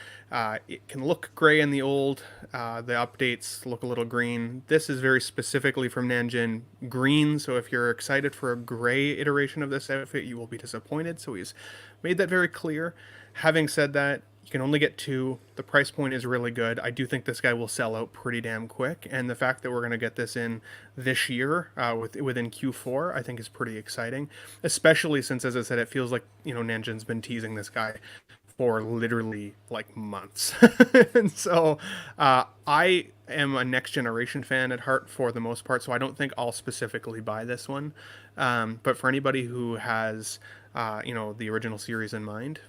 it can look gray in the old. The updates look a little green. This is very specifically from Nanjin green, so if you're excited for a gray iteration of this outfit, you will be disappointed. So he's made that very clear. Having said that, you can only get 2. The price point is really good. I do think this guy will sell out pretty damn quick, and the fact that we're going to get this in this year within Q4, I think is pretty exciting, especially since, as I said, it feels like, Nanjin's been teasing this guy for literally like months. And so I am a Next Generation fan at heart for the most part, so I don't think I'll specifically buy this one. But for anybody who has, the original series in mind,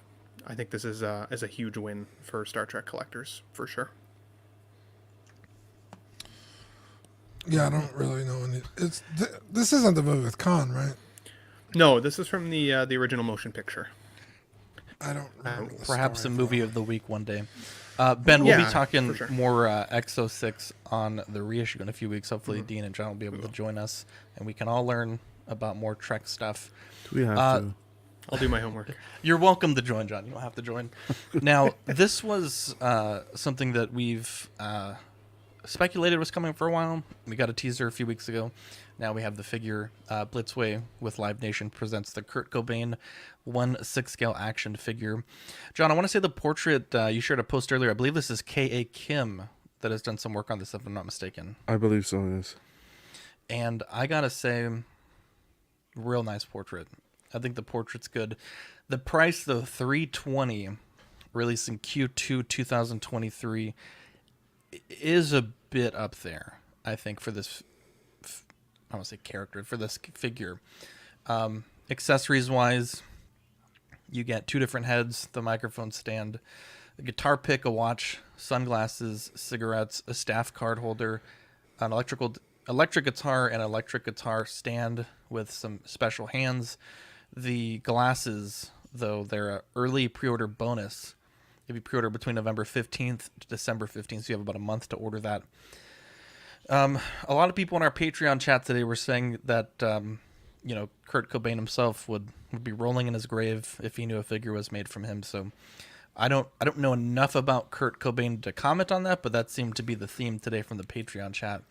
I think this is a huge win for Star Trek collectors, for sure.
Yeah, I don't really know any. This isn't the movie with Khan, right?
No, this is from the original motion picture.
I don't remember
perhaps a movie of the week one day. Ben, we'll be talking more Exo 6 on the reissue in a few weeks. Hopefully Dean and John will be able to join us, and we can all learn about more Trek stuff.
Do we have to?
I'll do my homework.
You're welcome to join, John. You don't have to join. Now, this was something that we've speculated was coming for a while. We got a teaser a few weeks ago. Now we have the figure. Blitzway with Live Nation presents the Kurt Cobain 1/6 scale action figure. John, I want to say the portrait, you shared a post earlier. I believe this is K.A. Kim that has done some work on this, if I'm not mistaken.
I believe so, yes.
And I got to say, real nice portrait. I think the portrait's good. The price, though, $320, releasing Q2 2023, is a bit up there, I think, for this, I don't want to say character, for this figure. Accessories-wise, you get 2 different heads, the microphone stand, a guitar pick, a watch, sunglasses, cigarettes, a staff card holder, an electrical electric guitar and electric guitar stand with some special hands. The glasses, though, they're an early pre-order bonus. If you pre-order between November 15th to December 15th, so you have about a month to order that. A lot of people in our Patreon chat today were saying that, Kurt Cobain himself would be rolling in his grave if he knew a figure was made from him. So I don't know enough about Kurt Cobain to comment on that, but that seemed to be the theme today from the Patreon chat.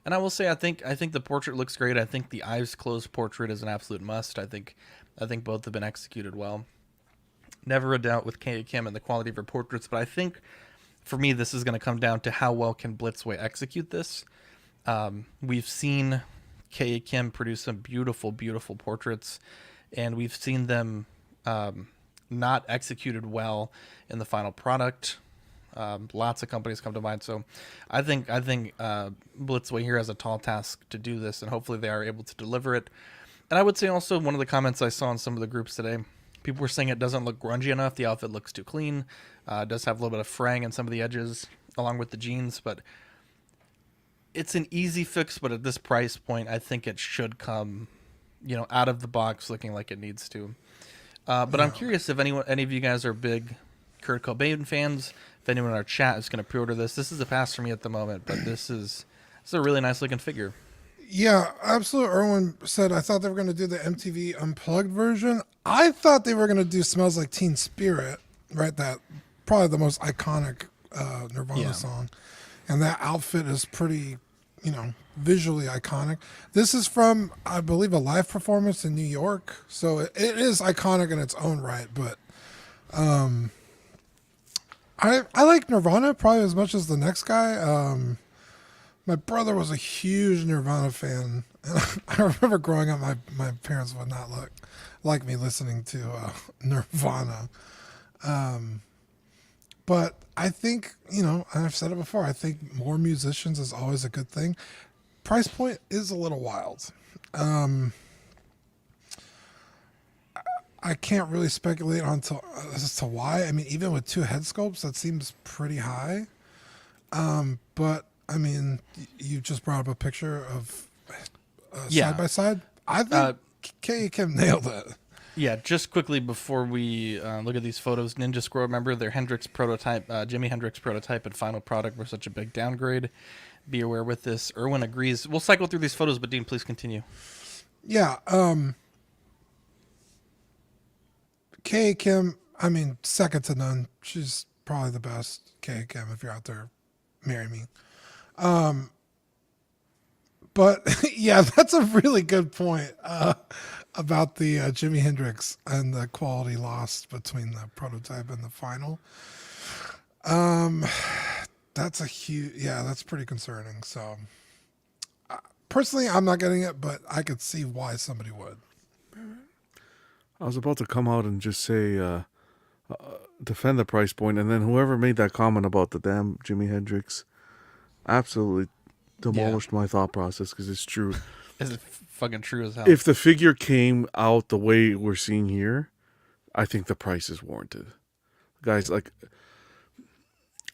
And I will say, I think the portrait looks great. I think the eyes closed portrait is an absolute must. I think both have been executed well. Never a doubt with Kay Kim and the quality of her portraits, but I think for me this is going to come down to how well can Blitzway execute this. We've seen Kay Kim produce some beautiful, beautiful portraits, and we've seen them not executed well in the final product. Lots of companies come to mind, so I think Blitzway here has a tall task to do this, and hopefully they are able to deliver it. And I would say also, one of the comments I saw in some of the groups today, people were saying it doesn't look grungy enough. The outfit looks too clean. It does have a little bit of fraying in some of the edges, along with the jeans, but it's an easy fix. But at this price point, I think it should come, out of the box looking like it needs to. But I'm curious if any of you guys are big Kurt Cobain fans. If anyone in our chat is going to pre-order this, this is a pass for me at the moment. But this is a really nice looking figure.
Yeah, Absolute Irwin said, I thought they were going to do the MTV Unplugged version. I thought they were going to do Smells Like Teen Spirit, right? That probably the most iconic Nirvana song. And that outfit is pretty, visually iconic. This is from, I believe, a live performance in New York. So it is iconic in its own right. But I like Nirvana probably as much as the next guy. My brother was a huge Nirvana fan. And I remember growing up, my parents would not like me listening to Nirvana. But I think, I've said it before, I think more musicians is always a good thing. Price point is a little wild. I can't really speculate as to why. I mean, even with 2 head sculpts, that seems pretty high. But I mean, you just brought up a picture of side by side. I think Kay Kim nailed it.
Yeah, just quickly before we look at these photos, Ninja Squirrel, remember their Hendrix prototype, Jimi Hendrix prototype and final product were such a big downgrade. Be aware with this. Irwin agrees. We'll cycle through these photos, but Dean, please continue.
Yeah. Kay Kim, I mean, second to none. She's probably the best. Kay Kim, if you're out there, marry me. But yeah, that's a really good point about the Jimi Hendrix and the quality lost between the prototype and the final. That's that's pretty concerning. So personally, I'm not getting it, but I could see why somebody would.
I was about to come out and just say, defend the price point, and then whoever made that comment about the damn Jimi Hendrix absolutely demolished my thought process, because it's true.
Is it fucking true as hell?
If the figure came out the way we're seeing here, I think the price is warranted. Guys,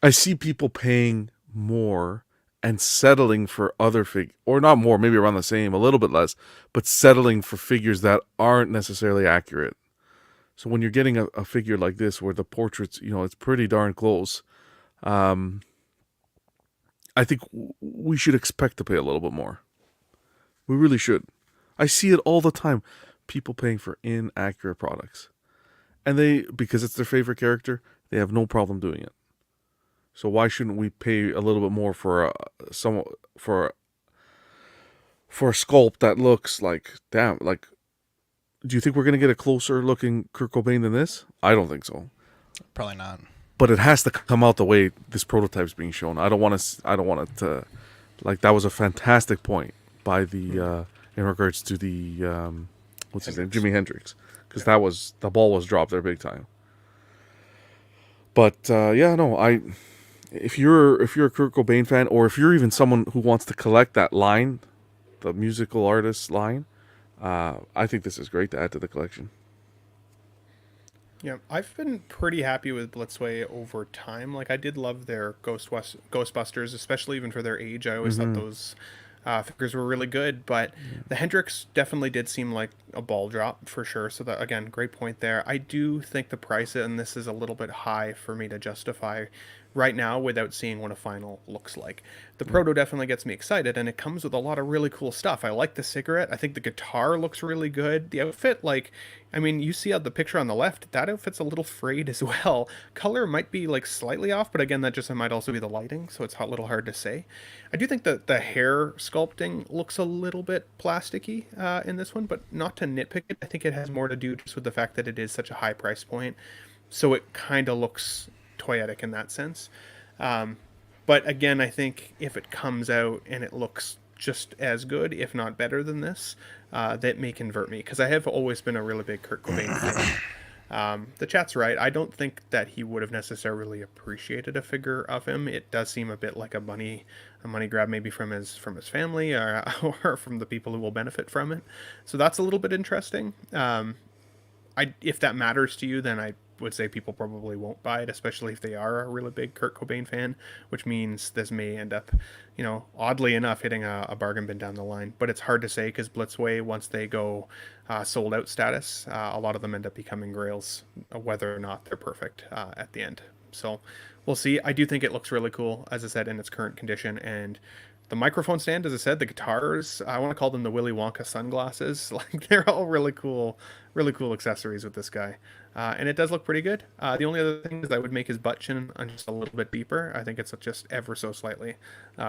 I see people paying more and settling for other or not more, maybe around the same, a little bit less, but settling for figures that aren't necessarily accurate. So when you're getting a figure like this, where the portrait's, it's pretty darn close, I think we should expect to pay a little bit more. We really should. I see it all the time. People paying for inaccurate products. And because it's their favorite character, they have no problem doing it. So why shouldn't we pay a little bit more for a sculpt that looks like, damn, do you think we're going to get a closer looking Kurt Cobain than this? I don't think so.
Probably not.
But it has to come out the way this prototype is being shown. I don't want it to, that was a fantastic point by the, in regards to the, what's his name? Jimi Hendrix. Because the ball was dropped there big time. But, if you're a Kurt Cobain fan, or if you're even someone who wants to collect that line, the musical artist line, I think this is great to add to the collection.
Yeah, I've been pretty happy with Blitzway over time. I did love their Ghostbusters, especially even for their age. I always thought those Figures were really good, but the Hendrix definitely did seem like a ball drop for sure. So that, again, great point there. I do think the price and this is a little bit high for me to justify right now without seeing what a final looks like. The proto definitely gets me excited, and it comes with a lot of really cool stuff. I like the cigarette. I think the guitar looks really good. The outfit, like, I mean, you see the picture on the left, that outfit's a little frayed as well. Color might be like slightly off, but again, that just might also be the lighting, so it's a little hard to say. I do think that the hair sculpting looks a little bit plasticky in this one, but not to nitpick it. I think it has more to do just with the fact that it is such a high price point, so it kind of looks toyetic in that sense. But again, I think if it comes out and it looks just as good, if not better than this, that may convert me, because I have always been a really big Kurt Cobain fan. The chat's right. I don't think that he would have necessarily appreciated a figure of him. It does seem a bit like a money grab, maybe from his family or from the people who will benefit from it. So that's a little bit interesting. If that matters to you, then I would say people probably won't buy it, especially if they are a really big Kurt Cobain fan, which means this may end up, oddly enough, hitting a bargain bin down the line. But it's hard to say, because Blitzway, once they go sold out status, a lot of them end up becoming grails, whether or not they're perfect at the end. So we'll see. I do think it looks really cool, as I said, in its current condition. And the microphone stand, as I said, the guitars, I want to call them the Willy Wonka sunglasses. Like, they're all really cool accessories with this guy. And it does look pretty good. The only other thing is I would make his butt chin just a little bit deeper. I think it's just ever so slightly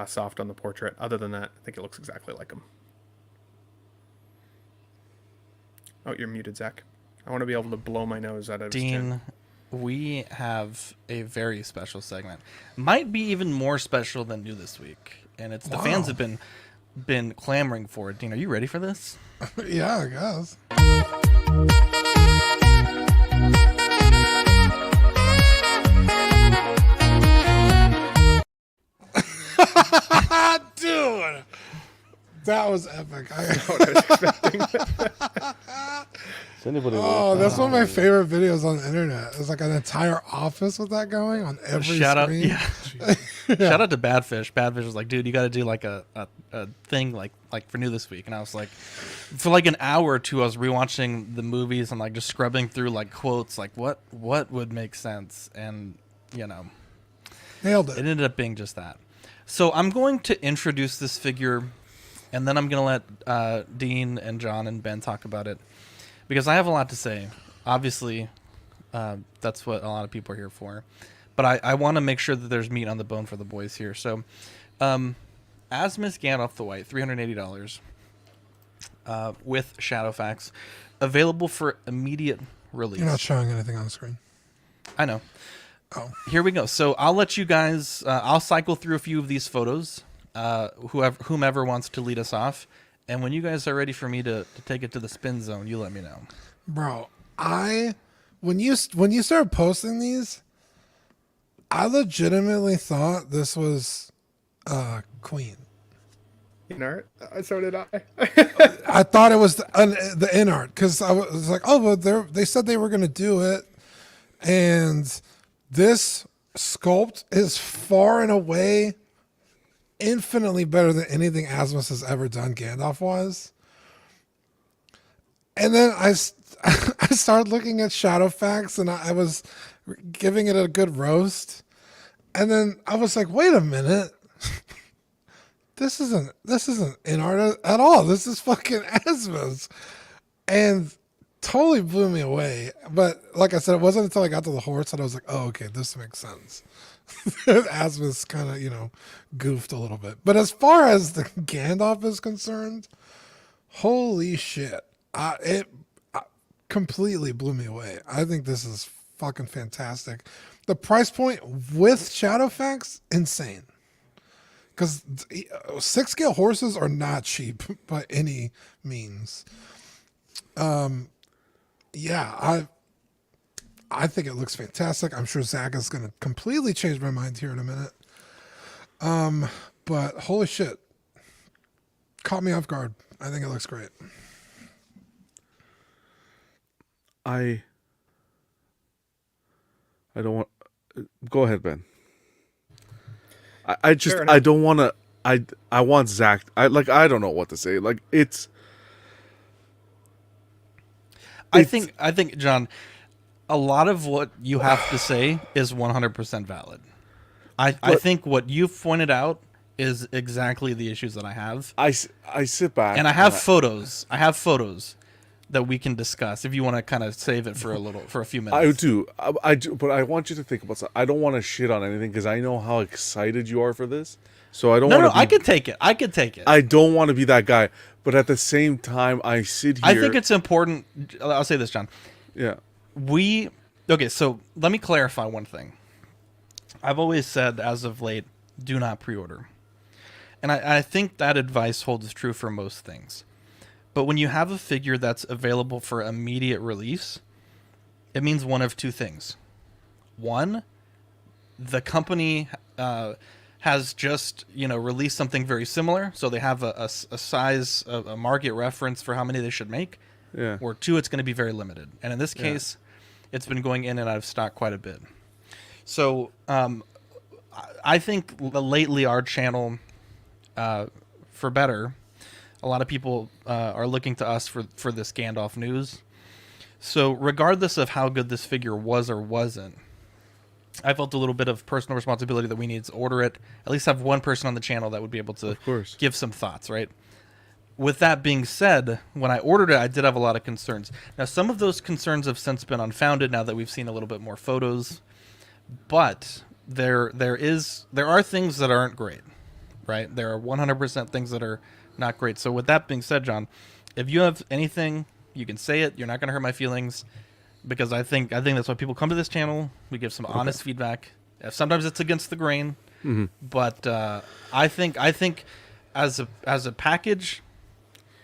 soft on the portrait. Other than that, I think it looks exactly like him. Oh, you're muted, Zach. I want to be able to blow my nose out of his chin.
Dean, we have a very special segment. Might be even more special than new this week. And it's the fans have been clamoring for it. Dean, are you ready for this?
Yeah, I guess. Dude, that was epic. I was expecting. That's one of my favorite videos on the internet. It's like an entire office with that going on every screen.
Yeah. Shout out to Badfish. Badfish was like, dude, you got to do like a thing like for new this week. And I was like, for like an hour or two, I was rewatching the movies and like just scrubbing through like quotes, like what would make sense, and
nailed it.
It ended up being just that. So I'm going to introduce this figure, and then I'm going to let Dean and John and Ben talk about it, because I have a lot to say. Obviously, that's what a lot of people are here for. But I want to make sure that there's meat on the bone for the boys here. So, Asmus Gandalf the White, $380 with Shadowfax, available for immediate release.
You're not showing anything on the screen.
I know.
Oh.
Here we go. So I'll let you guys, I'll cycle through a few of these photos, whomever wants to lead us off. And when you guys are ready for me to take it to the spin zone, you let me know.
Bro, when you started posting these, I legitimately thought this was Queen.
In art? So did I.
I thought it was the in art, because I was like, oh, well, they said they were going to do it. And this sculpt is far and away infinitely better than anything Asmus has ever done Gandalf was. And then I started looking at Shadowfax, and I was giving it a good roast. And then I was like, wait a minute. This isn't in art at all. This is fucking Asmus. And totally blew me away. But like I said, it wasn't until I got to the horse that I was like, oh, okay, this makes sense. Asmus kind of, goofed a little bit. But as far as the Gandalf is concerned, holy shit. It completely blew me away. I think this is fucking fantastic. The price point with Shadowfax, insane. Because 6-scale horses are not cheap by any means. Yeah, I think it looks fantastic. I'm sure Zach is going to completely change my mind here in a minute. But holy shit. Caught me off guard. I think it looks great.
I don't want. Go ahead, Ben. I don't want to. I want Zach. I don't know what to say. Like
I think, John, a lot of what you have to say is 100% valid. I think what you've pointed out is exactly the issues that I have.
I sit back
and I have photos. I have photos that we can discuss if you want to kind of save it for a few minutes.
I do. I do, but I want you to think about something. I don't want to shit on anything because I know how excited you are for this. So I don't want to.
I could take it. I could take it.
I don't want to be that guy, but at the same time, I sit here.
I think it's important. I'll say this, John.
Yeah.
Okay. So let me clarify one thing. I've always said, as of late, do not pre-order, and I think that advice holds true for most things. But when you have a figure that's available for immediate release, it means one of two things. One, the company has just released something very similar, so they have a size, a market reference for how many they should make.
Yeah.
Or two, it's going to be very limited, and in this case, it's been going in and out of stock quite a bit. So I think lately our channel, for better, a lot of people are looking to us for this Gandalf news. So regardless of how good this figure was or wasn't, I felt a little bit of personal responsibility that we need to order it. At least have one person on the channel that would be able to give some thoughts, right? With that being said, when I ordered it, I did have a lot of concerns. Now, some of those concerns have since been unfounded now that we've seen a little bit more photos. But there are things that aren't great, right? There are 100% things that are not great. So with that being said, John, if you have anything, you can say it. You're not going to hurt my feelings, because I think that's why people come to this channel. We give some honest feedback. Sometimes it's against the grain, but I think as a package,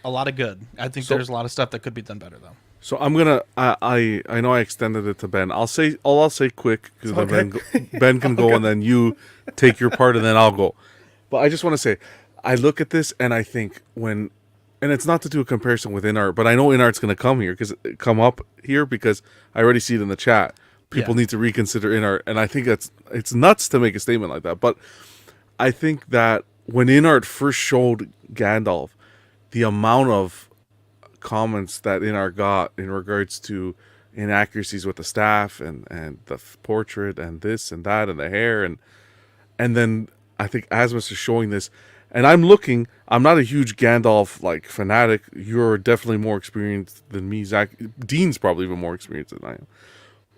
a lot of good. I think there's a lot of stuff that could be done better though.
So I'm gonna. I know I extended it to Ben. I'll say quick because then Ben can go and then you take your part and then I'll go. But I just want to say, I look at this and I think and it's not to do a comparison with InArt, but I know InArt's going to come up here because I already see it in the chat. People need to reconsider InArt, and I think it's nuts to make a statement like that. But I think that when InArt first showed Gandalf, the amount of comments that InArt got in regards to inaccuracies with the staff and the portrait and this and that and the hair and then I think Asmus is showing this. And I'm not a huge Gandalf fanatic. You're definitely more experienced than me, Zach. Dean's probably even more experienced than I am.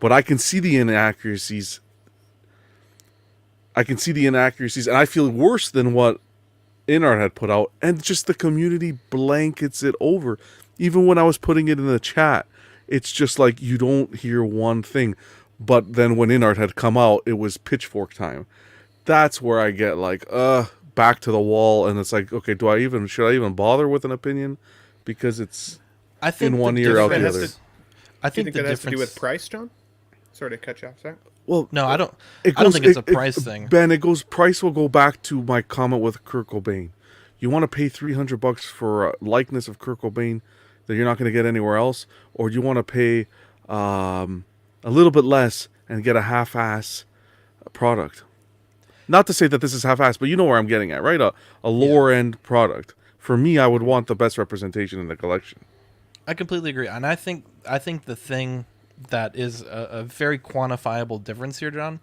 But I can see the inaccuracies. And I feel worse than what InArt had put out. And just the community blankets it over. Even when I was putting it in the chat, it's just like you don't hear one thing. But then when InArt had come out, it was pitchfork time. That's where I get back to the wall, and it's like, okay, should I even bother with an opinion? Because it's in one ear out the other.
I think that has to do with price, John. Sorry to cut you off, sorry.
Well,
no, I don't think it's a price thing.
Ben, price will go back to my comment with Kurt Cobain. You want to pay $300 for a likeness of Kurt Cobain that you're not going to get anywhere else, or do you want to pay a little bit less and get a half-ass product? Not to say that this is half-assed, but you know where I'm getting at, right? A lower-end product. For me, I would want the best representation in the collection.
I completely agree. And I think the thing that is a very quantifiable difference here, John,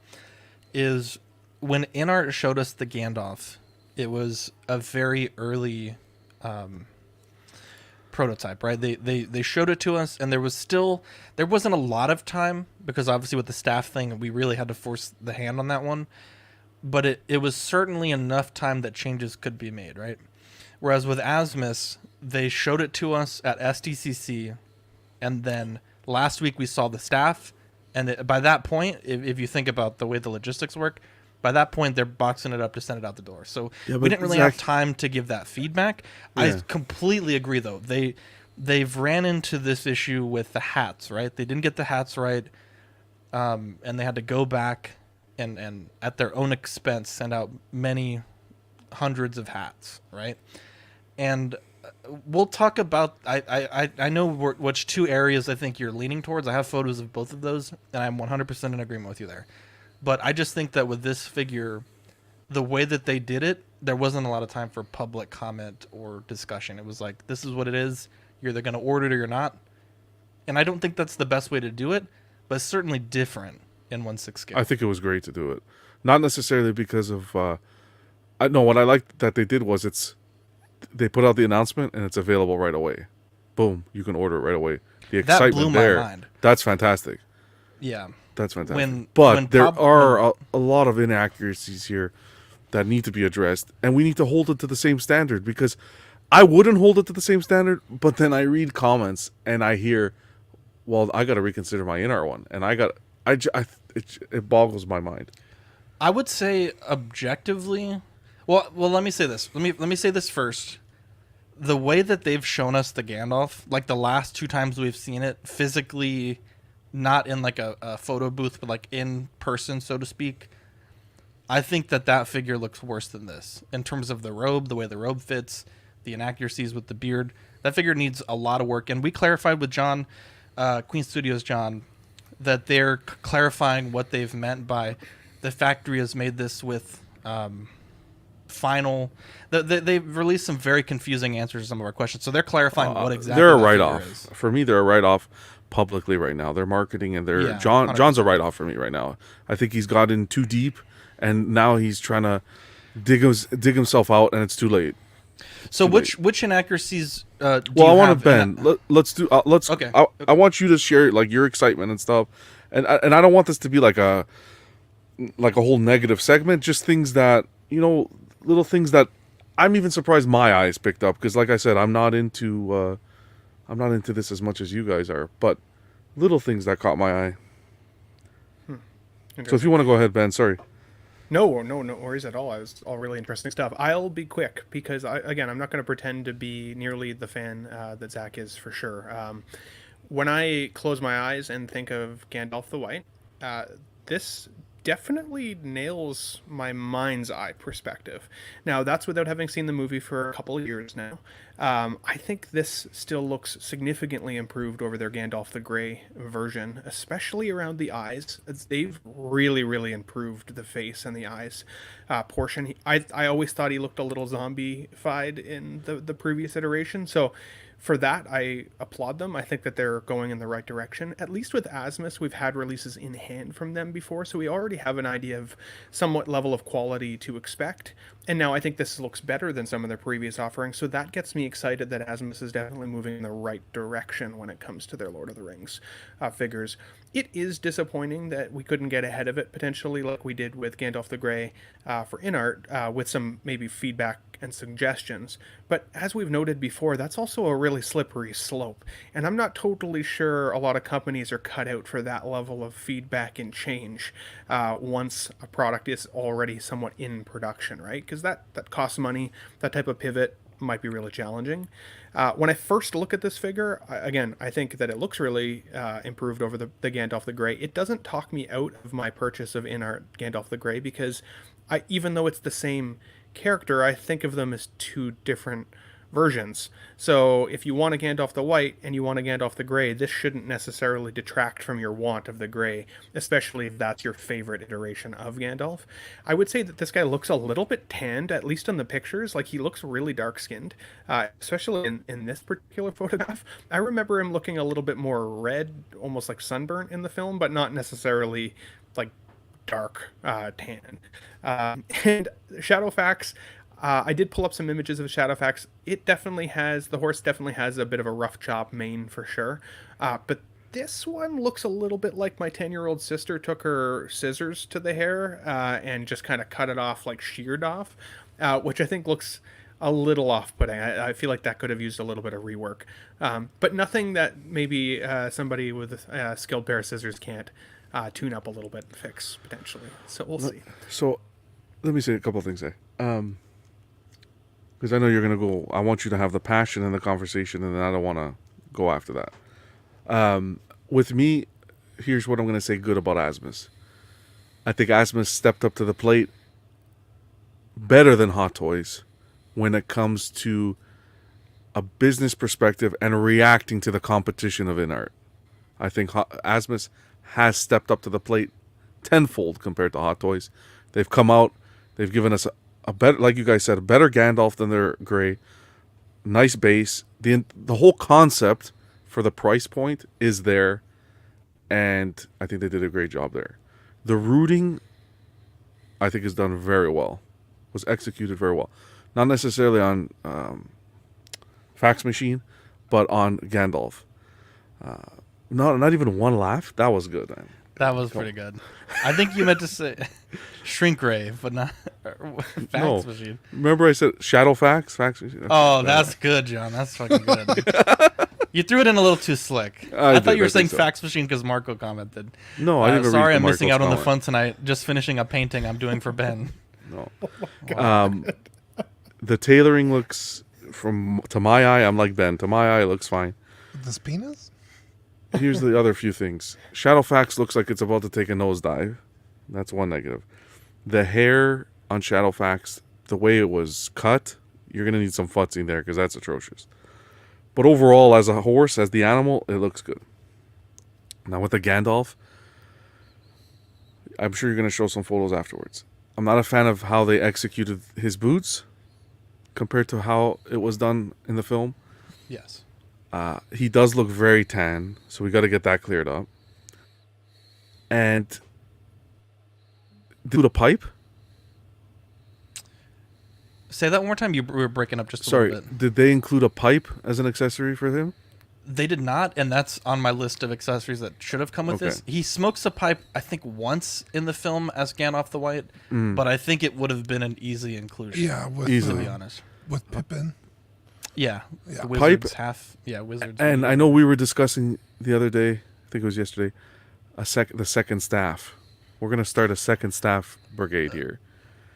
is when InArt showed us the Gandalf, it was a very early prototype, right? They showed it to us, and there wasn't a lot of time, because obviously with the staff thing, we really had to force the hand on that one. But it was certainly enough time that changes could be made, right? Whereas with Asmus, they showed it to us at SDCC, and then last week we saw the staff, and by that point, if you think about the way the logistics work, by that point they're boxing it up to send it out the door. So we didn't really have time to give that feedback. Yeah. I completely agree, though. They've ran into this issue with the hats, right? They didn't get the hats right, and they had to go back and at their own expense send out many hundreds of hats, right? And we'll talk about, I know which two areas I think you're leaning towards. I have photos of both of those, and I'm 100% in agreement with you there. But I just think that with this figure, the way that they did it, there wasn't a lot of time for public comment or discussion. It was like, this is what it is. You're either going to order it or you're not. And I don't think that's the best way to do it, but it's certainly different in 1/6 scale.
I think it was great to do it. Not necessarily because of... I know what I liked that they did was they put out the announcement and it's available right away. Boom, you can order it right away. The excitement
blew my
there,
mind.
that's fantastic.
Yeah.
That's fantastic.
When
there are a lot of inaccuracies here that need to be addressed, and we need to hold it to the same standard, because I wouldn't hold it to the same standard, but then I read comments and I hear, well, I got to reconsider my InArt one, and it boggles my mind.
I would say objectively, well, let me say this. Let me say this first. The way that they've shown us the Gandalf, like the last 2 times we've seen it physically, not in like a photo booth, but like in person, so to speak, I think that figure looks worse than this in terms of the robe, the way the robe fits, the inaccuracies with the beard. That figure needs a lot of work, and we clarified with John, Queen Studios John, that they're clarifying what they've meant by the factory has made this with final. They've released some very confusing answers to some of our questions, so they're clarifying what exactly.
They're a
that
write-off
figure is.
for me. They're a write-off publicly right now. They're marketing and they're
Yeah,
John's a write-off for me right now. I think he's gotten too deep, and now he's trying to dig himself out, and it's too late.
So which inaccuracies?
I want to Ben. Let's do. Let's.
Okay.
I want you to share like your excitement and stuff, and I don't want this to be like a whole negative segment. Just things that little things that I'm even surprised my eyes picked up, because, like I said, I'm not into this as much as you guys are, but little things that caught my eye. So if you want to go ahead, Ben. Sorry.
No worries at all. It was all really interesting stuff. I'll be quick because, I'm not going to pretend to be nearly the fan that Zach is, for sure. When I close my eyes and think of Gandalf the White, this definitely nails my mind's eye perspective. Now, that's without having seen the movie for a couple of years now. I think this still looks significantly improved over their Gandalf the Grey version, especially around the eyes. They've really, really improved the face and the eyes portion. I always thought he looked a little zombie-fied in the previous iteration, so for that, I applaud them. I think that they're going in the right direction. At least with Asmus, we've had releases in hand from them before, so we already have an idea of somewhat level of quality to expect. And now I think this looks better than some of their previous offerings, so that gets me excited that Asmus is definitely moving in the right direction when it comes to their Lord of the Rings figures. It is disappointing that we couldn't get ahead of it, potentially, like we did with Gandalf the Grey for InArt, with some maybe feedback and suggestions. But as we've noted before, that's also a really slippery slope, and I'm not totally sure a lot of companies are cut out for that level of feedback and change once a product is already somewhat in production, right? Because that costs money. That type of pivot might be really challenging. When I first look at this figure, I think that it looks really improved over the Gandalf the Grey. It doesn't talk me out of my purchase of InArt Gandalf the Grey, because even though it's the same character, I think of them as 2 different versions. So if you want a Gandalf the White and you want a Gandalf the Grey, this shouldn't necessarily detract from your want of the Grey, especially if that's your favorite iteration of Gandalf. I would say that this guy looks a little bit tanned, at least in the pictures. Like, he looks really dark-skinned, especially in this particular photograph. I remember him looking a little bit more red, almost like sunburnt in the film, but not necessarily like dark tan. And Shadowfax, I did pull up some images of Shadowfax. The horse definitely has a bit of a rough chop mane for sure. But this one looks a little bit like my 10-year-old sister took her scissors to the hair and just kind of cut it off, like sheared off, which I think looks a little off-putting. I feel like that could have used a little bit of rework. But nothing that maybe somebody with a skilled pair of scissors can't tune up a little bit and fix, potentially. So we'll see.
So let me say a couple of things there. Because I know you're going to go, I want you to have the passion in the conversation, and then I don't want to go after that. With me, here's what I'm going to say good about Asmus. I think Asmus stepped up to the plate better than Hot Toys when it comes to a business perspective and reacting to the competition of InArt. I think Asmus has stepped up to the plate tenfold compared to Hot Toys. They've come out, they've given us a better, like you guys said, a better Gandalf than their gray. Nice base. The whole concept for the price point is there, and I think they did a great job there. The rooting, I think, is done very well. Was executed very well. Not necessarily on Fax Machine, but on Gandalf. Not even one laugh. That was good, man.
That was pretty good. I think you meant to say Shrink Ray, but not Fax Machine.
Remember I said Shadow Fax? Fax Machine?
That's good, John. That's fucking good. You threw it in a little too slick. I thought you were saying Fax Machine because Marco commented.
No, I didn't.
Sorry, I'm missing out on the fun tonight. Just finishing a painting I'm doing for Ben.
No. The tailoring looks, to my eye, I'm like Ben. To my eye, it looks fine.
This penis?
Here's the other few things. Shadowfax looks like it's about to take a nosedive. That's one negative. The hair on Shadowfax, the way it was cut, you're going to need some futzing there because that's atrocious. But overall, as a horse, as the animal, it looks good. Now with the Gandalf, I'm sure you're going to show some photos afterwards. I'm not a fan of how they executed his boots compared to how it was done in the film.
Yes.
He does look very tan, so we got to get that cleared up. And do the pipe.
Say that one more time. You were breaking up just a
Sorry,
little bit.
did they include a pipe as an accessory for him?
They did not, and that's on my list of accessories that should have come with this. He smokes a pipe, I think, once in the film as Gandalf the White, but I think it would have been an easy inclusion.
Yeah,
to be honest.
With Pippin.
Yeah.
Yeah.
Wizards
Pipe,
Wizards.
And I know we were discussing the other day, I think it was yesterday, the second staff. We're going to start a second staff brigade here.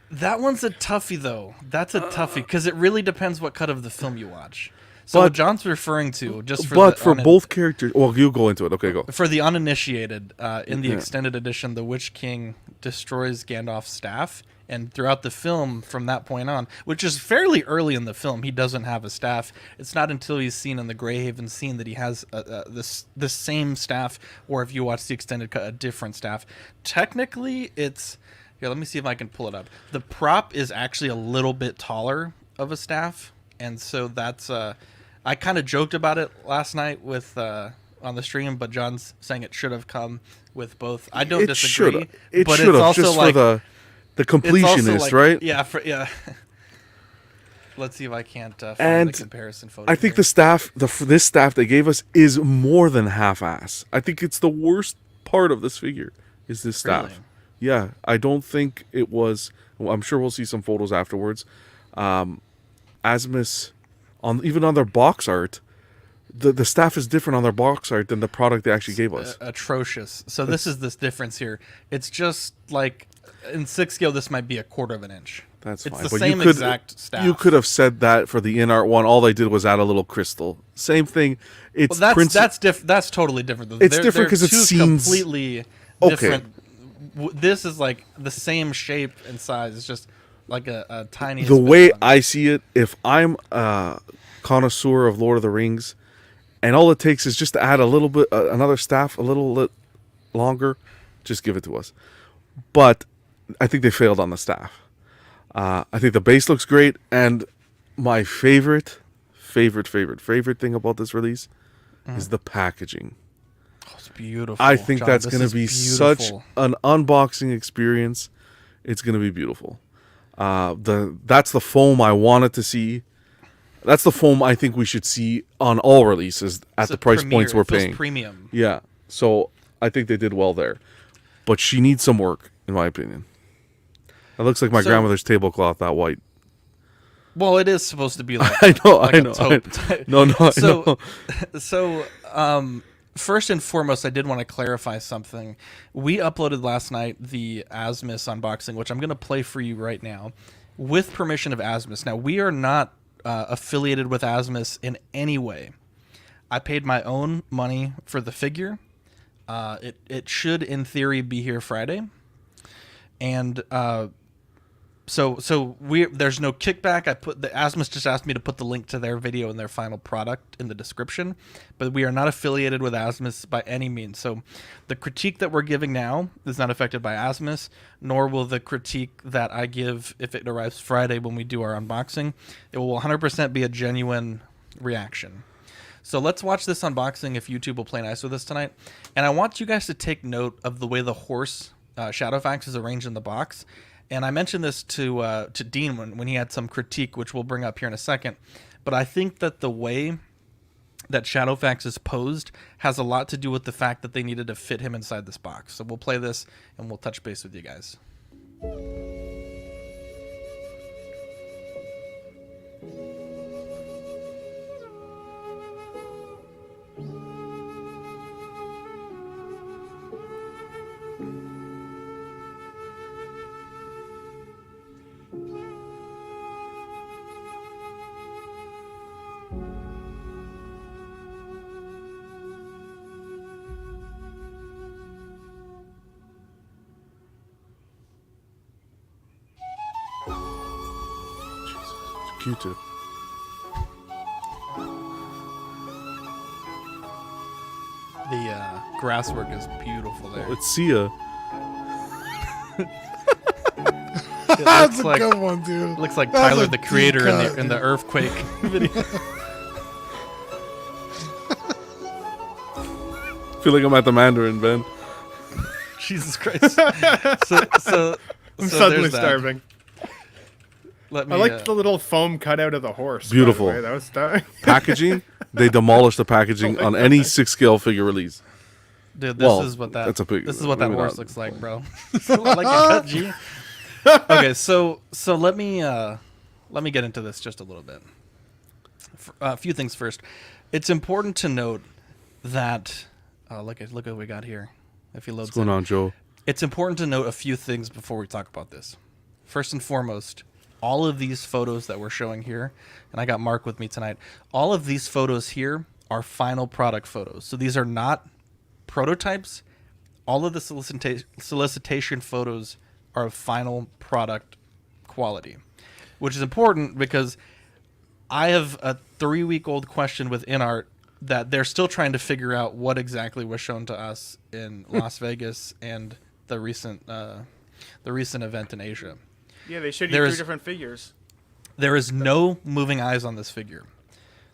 That one's a toughie, though. That's a toughie, because it really depends what cut of the film you watch. So what John's referring to, just for
both characters, well, you go into it. Okay, go.
For the uninitiated, in the extended edition, the Witch King destroys Gandalf's staff, and throughout the film, from that point on, which is fairly early in the film, he doesn't have a staff. It's not until he's seen in the Greyhaven scene that he has the same staff, or if you watch the extended cut, a different staff. Technically, it's... Here, let me see if I can pull it up. The prop is actually a little bit taller of a staff, and so that's... I kind of joked about it last night with on the stream, but John's saying it should have come with both. I don't disagree.
It
but
should
it's
have,
also
just
like
for the completionist,
like,
right?
Yeah, yeah. Let's see if I can't find the comparison photo.
I think the staff, this staff they gave us is more than half-ass. I think it's the worst part of this figure is this staff.
Really?
Yeah, I don't think it was. Well, I'm sure we'll see some photos afterwards. Asmus, even on their box art, the staff is different on their box art than the product they actually gave us.
Atrocious. So this is this difference here. It's just like in 6 scale, this might be a quarter of an inch.
That's
it's
fine.
the
But
same exact staff.
You could have said that for the in art one. All they did was add a little crystal. Same thing. It's
that's totally different.
It's different because it seems
completely different. This is like the same shape and size. It's just like a tiny.
The way I see it, if I'm a connoisseur of Lord of the Rings, and all it takes is just to add a little bit, another staff, a little longer, just give it to us. But I think they failed on the staff. I think the base looks great, and my favorite thing about this release is the packaging.
Oh, it's beautiful.
I think that's going to be
beautiful.
such an unboxing experience. It's going to be beautiful. That's the foam I wanted to see. That's the foam I think we should see on all releases at the price points we're paying.
Premium.
Yeah. So I think they did well there. But she needs some work, in my opinion. It looks like my grandmother's tablecloth, that white.
Well, it is supposed to be like
I know.
I know. So, first and foremost, I did want to clarify something. We uploaded last night the Asmus unboxing, which I'm going to play for you right now, with permission of Asmus. Now, we are not affiliated with Asmus in any way. I paid my own money for the figure. It should, in theory, be here Friday. And there's no kickback. Asmus just asked me to put the link to their video and their final product in the description, but we are not affiliated with Asmus by any means. So the critique that we're giving now is not affected by Asmus, nor will the critique that I give if it arrives Friday when we do our unboxing. It will 100% be a genuine reaction. So let's watch this unboxing if YouTube will play nice with us tonight. And I want you guys to take note of the way the horse Shadowfax is arranged in the box. And I mentioned this to Dean when he had some critique, which we'll bring up here in a second. But I think that the way that Shadowfax is posed has a lot to do with the fact that they needed to fit him inside this box. So we'll play this and we'll touch base with you guys.
Q2.
The grass work is beautiful there.
Let's see ya.
That's a good one, dude.
Looks like
That's
Tyler,
a
the creator,
deep cut,
in the earthquake video.
Feel like I'm at the Mandarin, Ben.
Jesus Christ. So
I'm suddenly
there's that.
starving.
Let me,
I like the little foam cutout of the horse.
Beautiful.
By the way. That was stunning.
Packaging, they demolished the packaging on any 6-scale figure release.
Dude, this
Well,
is what that
this
is what that
maybe
horse
not.
looks like, bro. Like a cut G. Okay, so let me get into this just a little bit. A few things first. It's important to note that look at what we got here. If he loads
What's going on, Joe?
It's important to note a few things before we talk about this. First and foremost, all of these photos that we're showing here, and I got Mark with me tonight, all of these photos here are final product photos. So these are not prototypes. All of the solicitation photos are of final product quality, which is important because I have a 3-week-old question with InArt that they're still trying to figure out what exactly was shown to us in Las Vegas and the recent event in Asia.
Yeah, they showed you 3 different figures.
There is no moving eyes on this figure.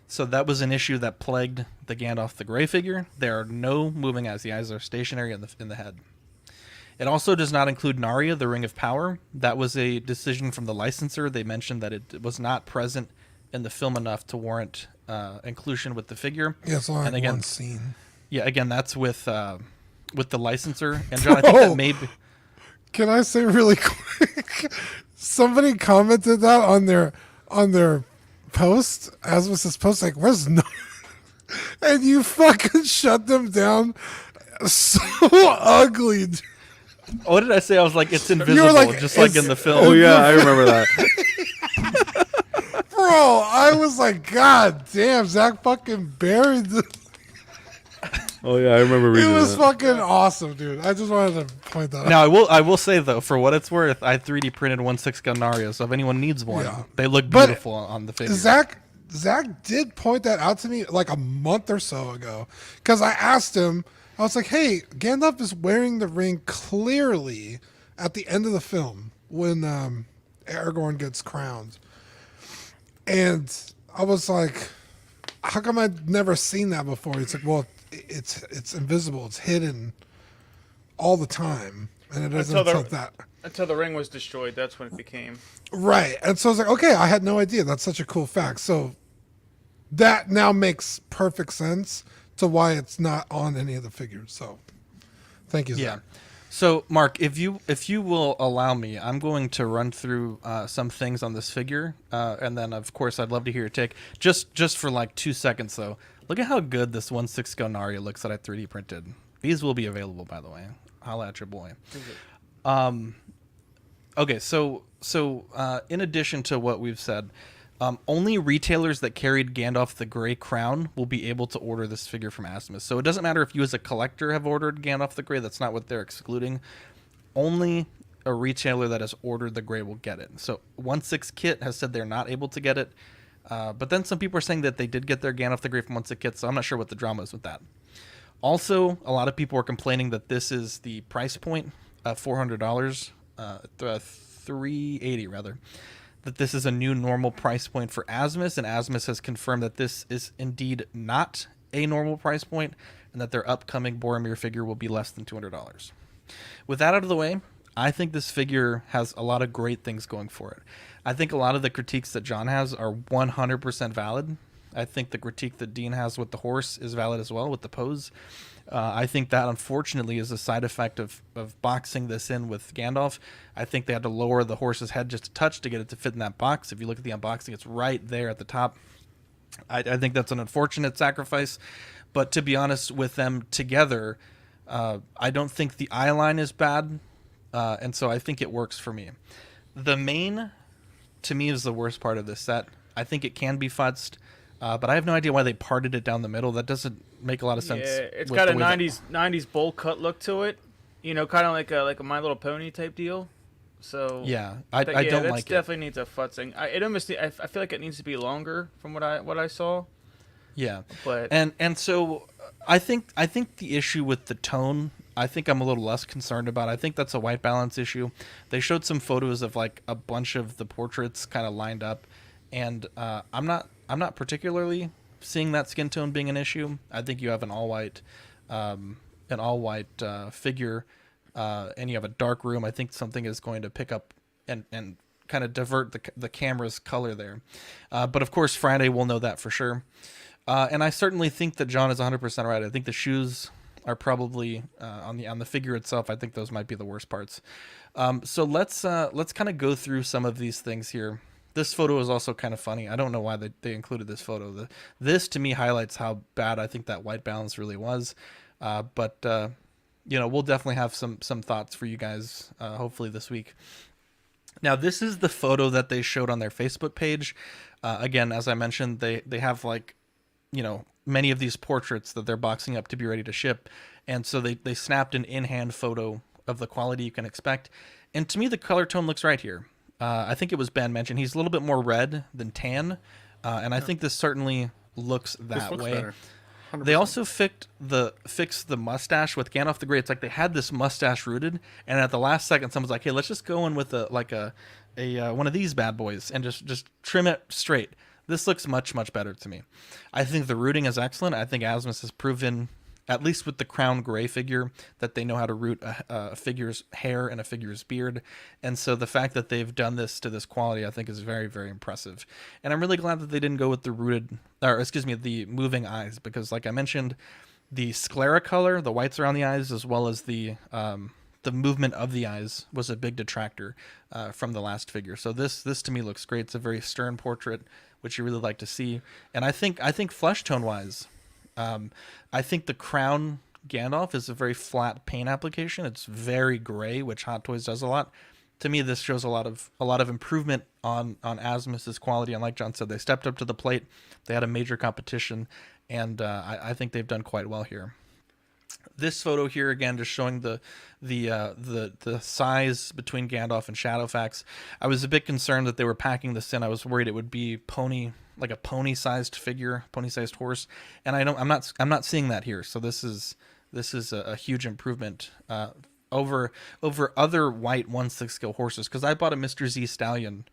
So that was an issue that plagued the Gandalf the Grey figure. There are no moving eyes. The eyes are stationary in the head. It also does not include Narya, the Ring of Power. That was a decision from the licensor. They mentioned that it was not present in the film enough to warrant inclusion with the figure.
Yeah, it's only
and again,
one scene.
Yeah, again, that's with the licensor. And John, I think that may be...
Can I say really quick? Somebody commented that on their post, Asmus's post, like, where's no? And you fucking shut them down so ugly. Dude.
What did I say? I was like, it's invisible,
like,
just like in the film.
Oh yeah, I remember that.
Bro, I was like, God damn, Zach fucking buried the...
Oh yeah, I remember reading
It was
that.
fucking awesome, dude. I just wanted to point that out.
Now, I will say, though, for what it's worth, I 3D printed 1/6 Gunnaria, so if anyone needs one, they look beautiful on the figure.
Zach did point that out to me like a month or so ago. Because I asked him, I was like, hey, Gandalf is wearing the ring clearly at the end of the film when Aragorn gets crowned. And I was like, how come I'd never seen that before? He's like, well, it's invisible. It's hidden all the time. And it doesn't
until the ring was destroyed. That's when it became.
Right. And so I was like, okay, I had no idea. That's such a cool fact. So that now makes perfect sense to why it's not on any of the figures. So thank you, Zach.
Yeah. So, Mark, if you will allow me, I'm going to run through some things on this figure, and then, of course, I'd love to hear your take. Just for like 2 seconds, though. Look at how good this 1/6 Gunnaria looks that I 3D printed. These will be available, by the way. Holla at your boy. Okay, so in addition to what we've said, only retailers that carried Gandalf the Grey Crown will be able to order this figure from Asmus. So it doesn't matter if you as a collector have ordered Gandalf the Grey. That's not what they're excluding. Only a retailer that has ordered the gray will get it. So 1/6 Kit has said they're not able to get it, but then some people are saying that they did get their Gandalf the Grey from 1/6 Kit, so I'm not sure what the drama is with that. Also, a lot of people are complaining that this is the price point of $400, $380 rather, that this is a new normal price point for Asmus, and Asmus has confirmed that this is indeed not a normal price point, and that their upcoming Boromir figure will be less than $200. With that out of the way, I think this figure has a lot of great things going for it. I think a lot of the critiques that John has are 100% valid. I think the critique that Dean has with the horse is valid as well, with the pose. I think that, unfortunately, is a side effect of boxing this in with Gandalf. I think they had to lower the horse's head just a touch to get it to fit in that box. If you look at the unboxing, it's right there at the top. I think that's an unfortunate sacrifice. But to be honest, with them together, I don't think the eye line is bad. And so I think it works for me. The mane, to me, is the worst part of this set. I think it can be futzed. But I have no idea why they parted it down the middle. That doesn't make a lot of sense.
Yeah, it's got a 90s bowl cut look to it. You know, kind of like a My Little Pony type deal. So
yeah, I don't like it.
Definitely needs a futzing. I feel like it needs to be longer from what I saw.
Yeah,
but
and so I think the issue with the tone, I think I'm a little less concerned about. I think that's a white balance issue. They showed some photos of like a bunch of the portraits kind of lined up, and I'm not particularly seeing that skin tone being an issue. I think you have an all white figure, and you have a dark room. I think something is going to pick up and kind of divert the camera's color there. But of course, Friday we'll know that for sure. And I certainly think that John is 100% right. I think the shoes are probably on the figure itself. I think those might be the worst parts. So let's kind of go through some of these things here. This photo is also kind of funny. I don't know why they included this photo. This to me highlights how bad I think that white balance really was. But we'll definitely have some thoughts for you guys hopefully this week. Now, this is the photo that they showed on their Facebook page. Again, as I mentioned, they have many of these portraits that they're boxing up to be ready to ship. And so they snapped an in-hand photo of the quality you can expect. And to me, the color tone looks right here. I think it was Ben mentioned he's a little bit more red than tan. And I think this certainly looks that way.
Better. 100%.
They also fixed the mustache with Gandalf the Grey. It's like they had this mustache rooted, and at the last second, someone's like, "Hey, let's just go in with a one of these bad boys and just trim it straight." This looks much better to me. I think the rooting is excellent. I think Asmus has proven, at least with the Crown Grey figure, that they know how to root a figure's hair and a figure's beard. And so the fact that they've done this to this quality, I think, is very, very impressive. And I'm really glad that they didn't go with the moving eyes, because like I mentioned, the sclera color, the whites around the eyes, as well as the movement of the eyes was a big detractor from the last figure. So this to me looks great. It's a very stern portrait, which you really like to see. And I think flesh tone wise, I think the Crown Gandalf is a very flat paint application. It's very gray, which Hot Toys does a lot. To me, this shows a lot of improvement on Asmus's quality. And like John said, they stepped up to the plate. They had a major competition, and I think they've done quite well here. This photo here again, just showing the size between Gandalf and Shadowfax. I was a bit concerned that they were packing this in. I was worried it would be like a pony-sized figure, pony-sized horse, and I'm not seeing that here. So this is a huge improvement over other white 1/6 scale horses, because I bought a Mr. Z Stallion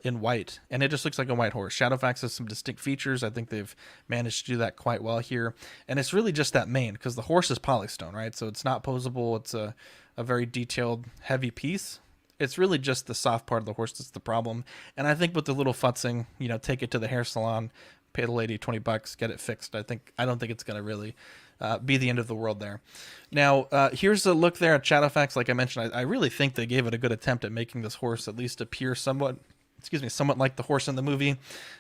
in white, and it just looks like a white horse. Shadowfax has some distinct features. I think they've managed to do that quite well here, and it's really just that mane, because the horse is polystone, right? So it's not posable. It's a very detailed, heavy piece. It's really just the soft part of the horse that's the problem. And I think with the little futzing, take it to the hair salon, pay the lady $20, get it fixed. I don't think it's going to really be the end of the world there. Now, here's a look there at Shadowfax. Like I mentioned, I really think they gave it a good attempt at making this horse at least appear somewhat like the horse in the movie.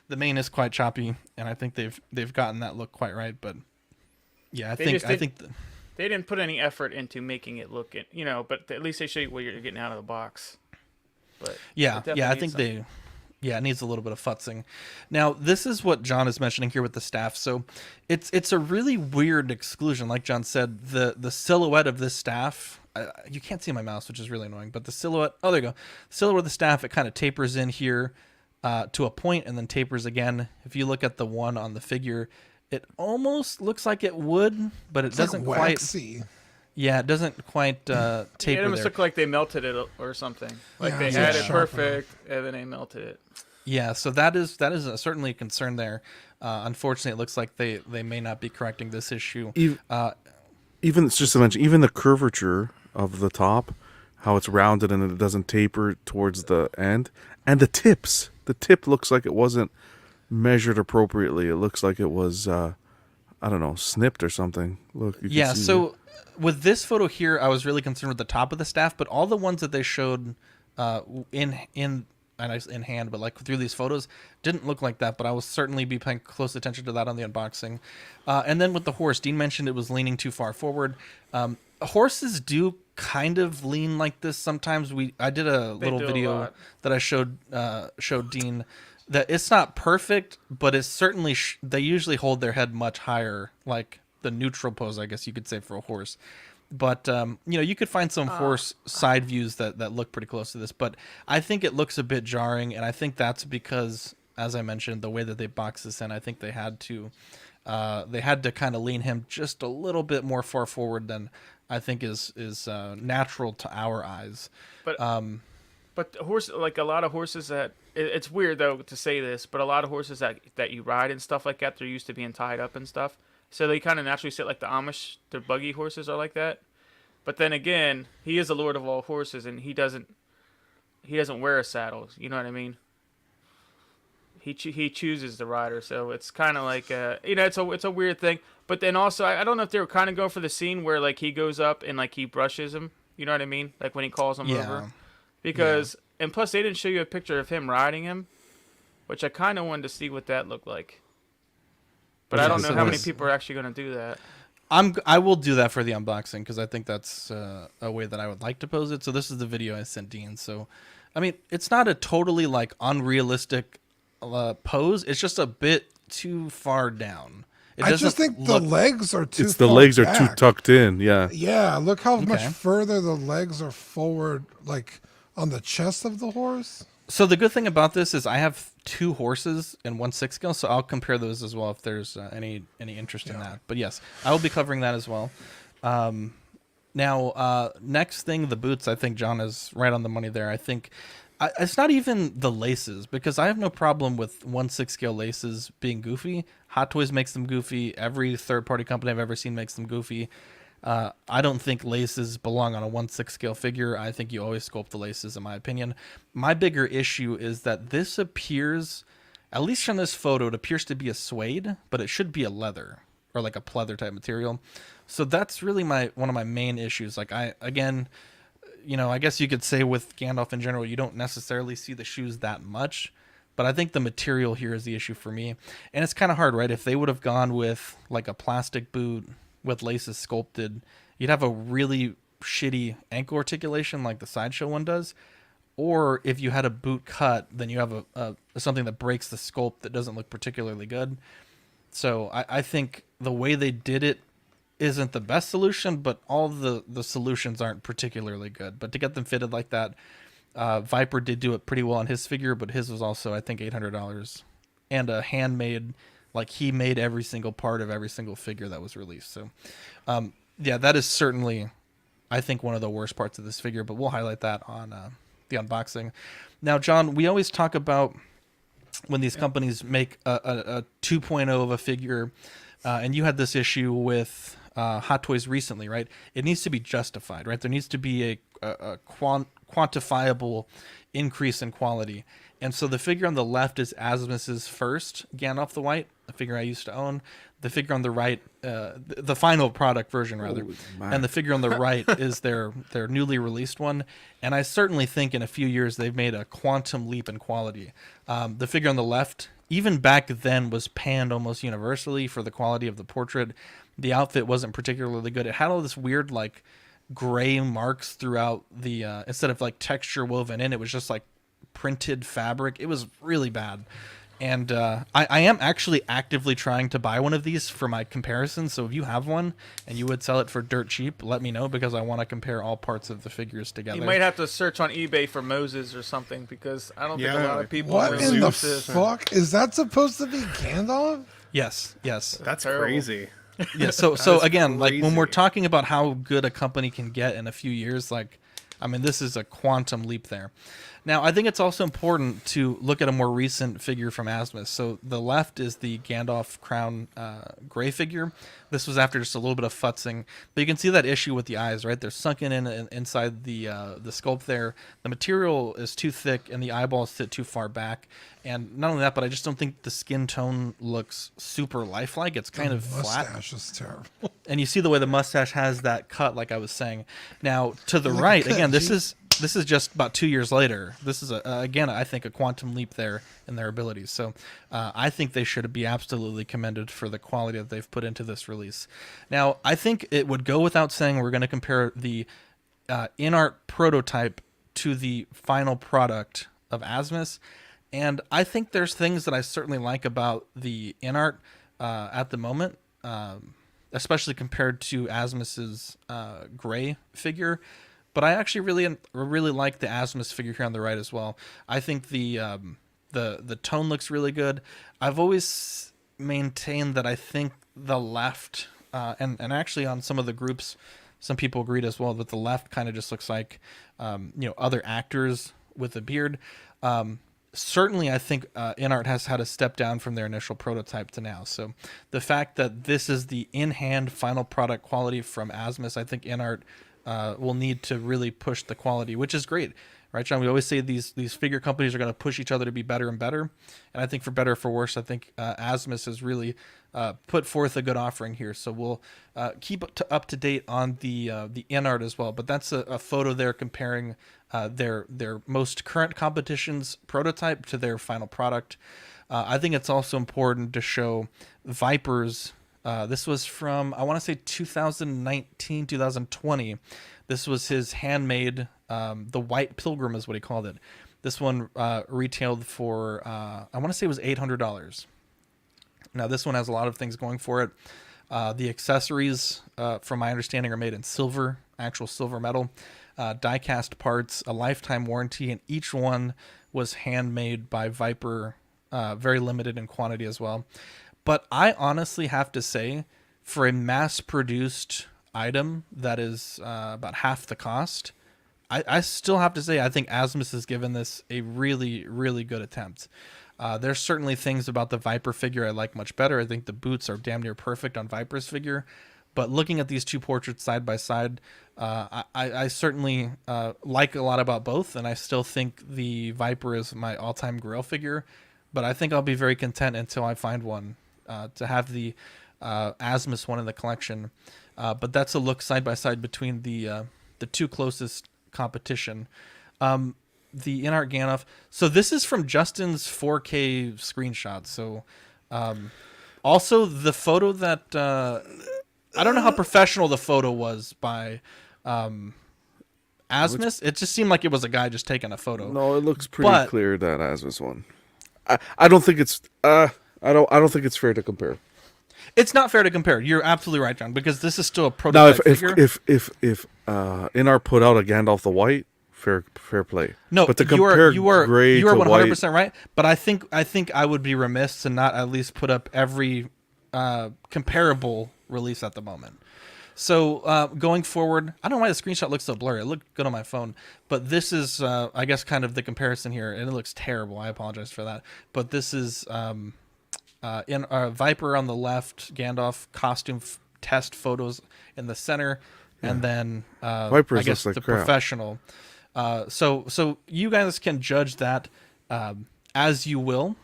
The mane is quite choppy, and I think they've gotten that look quite right. But yeah, I think
they didn't put any effort into making it look but at least they show you what you're getting out of the box. But
yeah, I think Yeah, it needs a little bit of futzing. Now, this is what John is mentioning here with the staff. So it's a really weird exclusion. Like John said, the silhouette of this staff, you can't see my mouse, which is really annoying, but the silhouette, oh, there you go. Silhouette of the staff, it kind of tapers in here to a point and then tapers again. If you look at the one on the figure, it almost looks like it would, but it doesn't
like
quite.
waxy.
Yeah, it doesn't quite taper
It almost
there.
looked like they melted it or something. Like
Yeah,
they
it's
had
like
it
sharper.
perfect and then they melted it.
Yeah, so that is certainly a concern there. Unfortunately, it looks like they may not be correcting this issue.
Even it's just to mention, even the curvature of the top, how it's rounded and it doesn't taper towards the end, and the tips. The tip looks like it wasn't measured appropriately. It looks like it was, I don't know, snipped or something. Look, you can
Yeah,
see
so with this photo here, I was really concerned with the top of the staff, but all the ones that they showed in hand, but like through these photos, didn't look like that. But I will certainly be paying close attention to that on the unboxing. And then with the horse, Dean mentioned it was leaning too far forward. Horses do kind of lean like this sometimes. I did a little video that I showed Dean that it's not perfect, but it's certainly they usually hold their head much higher, like the neutral pose, I guess you could say, for a horse. But you could find some horse side views that look pretty close to this, but I think it looks a bit jarring, and I think that's because, as I mentioned, the way that they boxed this in, I think they had to kind of lean him just a little bit more far forward than I think is natural to our eyes.
But horse, like a lot of horses that it's weird though to say this, but a lot of horses that you ride and stuff like that, they're used to being tied up and stuff. So they kind of naturally sit like the Amish, their buggy horses are like that. But then again, he is the lord of all horses, and he doesn't wear a saddle. You know what I mean? He chooses the rider, so it's kind of like it's a weird thing. But then also, I don't know if they were kind of going for the scene where like he goes up and like he brushes him. You know what I mean? Like when he calls him over. Because and plus they didn't show you a picture of him riding him, which I kind of wanted to see what that looked like. But I don't know how many people are actually going to do that.
I will do that for the unboxing because I think that's a way that I would like to pose it. So this is the video I sent Dean. So, I mean, it's not a totally like unrealistic pose. It's just a bit too far down.
I just think the legs are too.
The legs are too tucked in. Yeah.
Yeah. Look how much further the legs are forward, like on the chest of the horse.
So the good thing about this is I have 2 horses and 1 6 scale, so I'll compare those as well if there's any interest in that. But yes, I will be covering that as well. Now, next thing, the boots. I think John is right on the money there. I think it's not even the laces, because I have no problem with 1 6 scale laces being goofy. Hot Toys makes them goofy. Every third-party company I've ever seen makes them goofy. I don't think laces belong on a 1 6 scale figure. I think you always sculpt the laces, in my opinion. My bigger issue is that this appears, at least from this photo, it appears to be a suede, but it should be a leather or like a pleather type material. So that's really one of my main issues. Like I guess you could say with Gandalf in general, you don't necessarily see the shoes that much, but I think the material here is the issue for me. And it's kind of hard, right? If they would have gone with like a plastic boot with laces sculpted, you'd have a really shitty ankle articulation like the Sideshow one does. Or if you had a boot cut, then you have something that breaks the sculpt that doesn't look particularly good. So I think the way they did it isn't the best solution, but all the solutions aren't particularly good. But to get them fitted like that, Viper did do it pretty well on his figure, but his was also, I think, $800 and a handmade. Like he made every single part of every single figure that was released. So, that is certainly, I think, one of the worst parts of this figure. But we'll highlight that on the unboxing. Now, John, we always talk about when these companies make a 2.0 of a figure, and you had this issue with Hot Toys recently, right? It needs to be justified, right? There needs to be a quantifiable increase in quality. And so the figure on the left is Asmus's first Gandalf the White, the figure I used to own. The figure on the right, the final product version rather, and the figure on the right is their newly released one. And I certainly think in a few years they've made a quantum leap in quality. The figure on the left, even back then, was panned almost universally for the quality of the portrait. The outfit wasn't particularly good. It had all this weird like gray marks throughout the instead of like texture woven in, it was just like printed fabric. It was really bad. And I am actually actively trying to buy one of these for my comparison. So if you have one and you would sell it for dirt cheap, let me know, because I want to compare all parts of the figures together.
You might have to search on eBay for Moses or something, because I don't think a lot of people.
What
know
in the
Moses.
fuck is that supposed to be, Gandalf?
Yes.
That's crazy.
Yeah. So again, like when we're talking about how good a company can get in a few years, like, I mean, this is a quantum leap there. Now, I think it's also important to look at a more recent figure from Asmus. So the left is the Gandalf Crown gray figure. This was after just a little bit of futzing, but you can see that issue with the eyes, right? They're sunken in inside the sculpt there. The material is too thick, and the eyeballs sit too far back. And not only that, but I just don't think the skin tone looks super lifelike. It's kind of flat.
Mustache is terrible.
And you see the way the mustache has that cut, like I was saying. Now, to the right, again, this is just about 2 years later. This is, again, I think a quantum leap there in their abilities. So I think they should be absolutely commended for the quality that they've put into this release. Now, I think it would go without saying we're going to compare the in-art prototype to the final product of Asmus. And I think there's things that I certainly like about the in-art at the moment, especially compared to Asmus's gray figure. But I actually really like the Asmus figure here on the right as well. I think the tone looks really good. I've always maintained that I think the left, and actually on some of the groups, some people agreed as well, that the left kind of just looks like other actors with a beard. Certainly, I think InArt has had a step down from their initial prototype to now. So the fact that this is the in-hand final product quality from Asmus, I think InArt will need to really push the quality, which is great, right, John? We always say these figure companies are going to push each other to be better and better, and I think for better or for worse, I think Asmus has really put forth a good offering here. So we'll keep up to date on the in-art as well. But that's a photo there comparing their most current competition's prototype to their final product. I think it's also important to show Viper's. This was from, I want to say 2019, 2020. This was his handmade, the White Pilgrim is what he called it. This one retailed for, I want to say it was $800. Now this one has a lot of things going for it. The accessories, from my understanding, are made in silver, actual silver metal, die-cast parts, a lifetime warranty, and each one was handmade by Viper, very limited in quantity as well. But I honestly have to say, for a mass-produced item that is about half the cost, I still have to say I think Asmus has given this a really, really good attempt. There's certainly things about the Viper figure I like much better. I think the boots are damn near perfect on Viper's figure. But looking at these two portraits side by side, I certainly like a lot about both, and I still think the Viper is my all-time Grail figure. But I think I'll be very content until I find one to have the Asmus one in the collection. But that's a look side by side between the two closest competition. The InArt Gandalf. So this is from Justin's 4K screenshot. So also the photo that I don't know how professional the photo was by Asmus. It just seemed like it was a guy just taking a photo.
No, it looks pretty clear, that Asmus one. I don't think it's I don't think it's fair to compare.
It's not fair to compare. You're absolutely right, John, because this is still a prototype figure.
If InArt put out a Gandalf the White, fair play.
No,
but to compare gray
you are
to
100%
white,
right. But I think I would be remiss to not at least put up every comparable release at the moment. So going forward, I don't know why the screenshot looks so blurry. It looked good on my phone, but this is I guess kind of the comparison here, and it looks terrible. I apologize for that. But this is in Viper on the left, Gandalf costume test photos in the center, and then
Viper's
I guess
looks like
the
crap.
professional. So you guys can judge that as you will.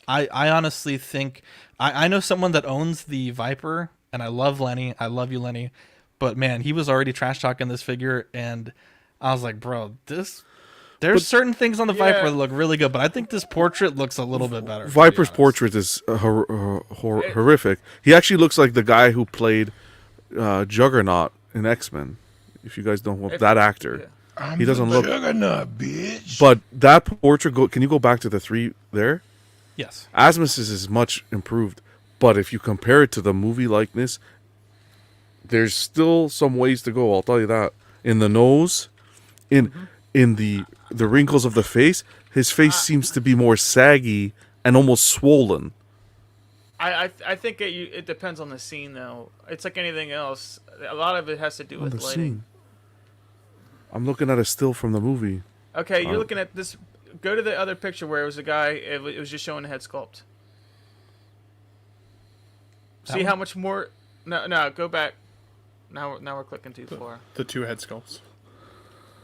I honestly think I know someone that owns the Viper, and I love Lenny. I love you, Lenny. But man, he was already trash talking this figure, and I was like, bro, there's certain things on the Viper that look really good, but I think this portrait looks a little bit better.
Viper's portrait is horrific. He actually looks like the guy who played Juggernaut in X-Men. If you guys don't know that actor, he doesn't look.
Juggernaut, bitch.
But that portrait, can you go back to the 3 there?
Yes.
Asmus's is much improved, but if you compare it to the movie likeness, there's still some ways to go. I'll tell you that. In the nose, in the wrinkles of the face, his face seems to be more saggy and almost swollen.
I think it depends on the scene, though. It's like anything else. A lot of it has to do with lighting.
Scene. I'm looking at a still from the movie.
Okay, you're looking at this. Go to the other picture where it was a guy. It was just showing the head sculpt. See how much more? No, go back. Now we're clicking too far.
The 2 head sculpts.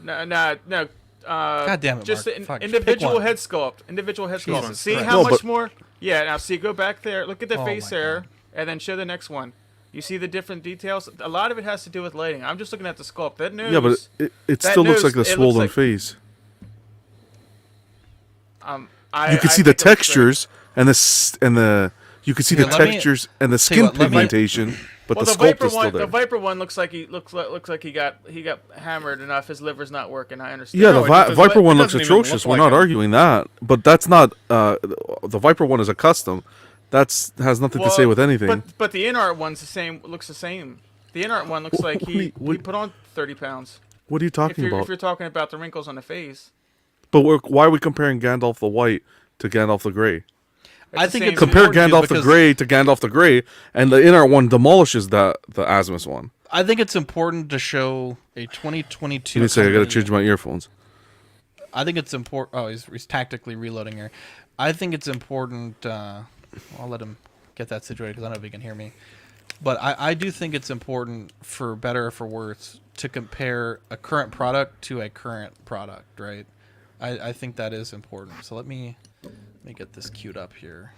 No.
God damn it,
just
Mark.
the individual head sculpt. Individual head sculpt.
Jesus
See
Christ.
how much more? Yeah. Now see, go back there. Look at the face
my
there,
God.
and then show the next one. You see the different details. A lot of it has to do with lighting. I'm just looking at the sculpt. That nose.
Yeah, but it
that
still looks
nose,
like the
it looks
swollen
like-
face.
You
You can see the textures and the you can see the
let me-
textures and the
tell you
skin
what, let me-
pigmentation, but
Well,
the
the
sculpt
Viper
is still
one,
there.
the Viper one looks like he got hammered enough. His liver's not working. I understand.
Yeah,
No,
the
it doesn't
Viper
look-
one
it
looks
doesn't even look
atrocious.
like
We're not
him.
arguing that, but that's not the Viper one is a custom. That's has nothing to say with anything.
But the in-art one's the same. Looks the same. The in-art one looks like he put on 30 pounds.
What are you talking
If
about?
you're talking about the wrinkles on the face.
But why are we comparing Gandalf the White to Gandalf the Grey?
I think it's
Compare
important to
Gandalf the
because
Grey to Gandalf the Grey, and the inner one demolishes the Asmus one.
I think it's important to show a 2022.
Give me a second, I gotta
company-
change my earphones.
I think it's important. Oh, he's tactically reloading here. I think it's important. I'll let him get that situated because I don't know if he can hear me. But I do think it's important, for better or for worse, to compare a current product to a current product, right? I think that is important. So let me get this queued up here.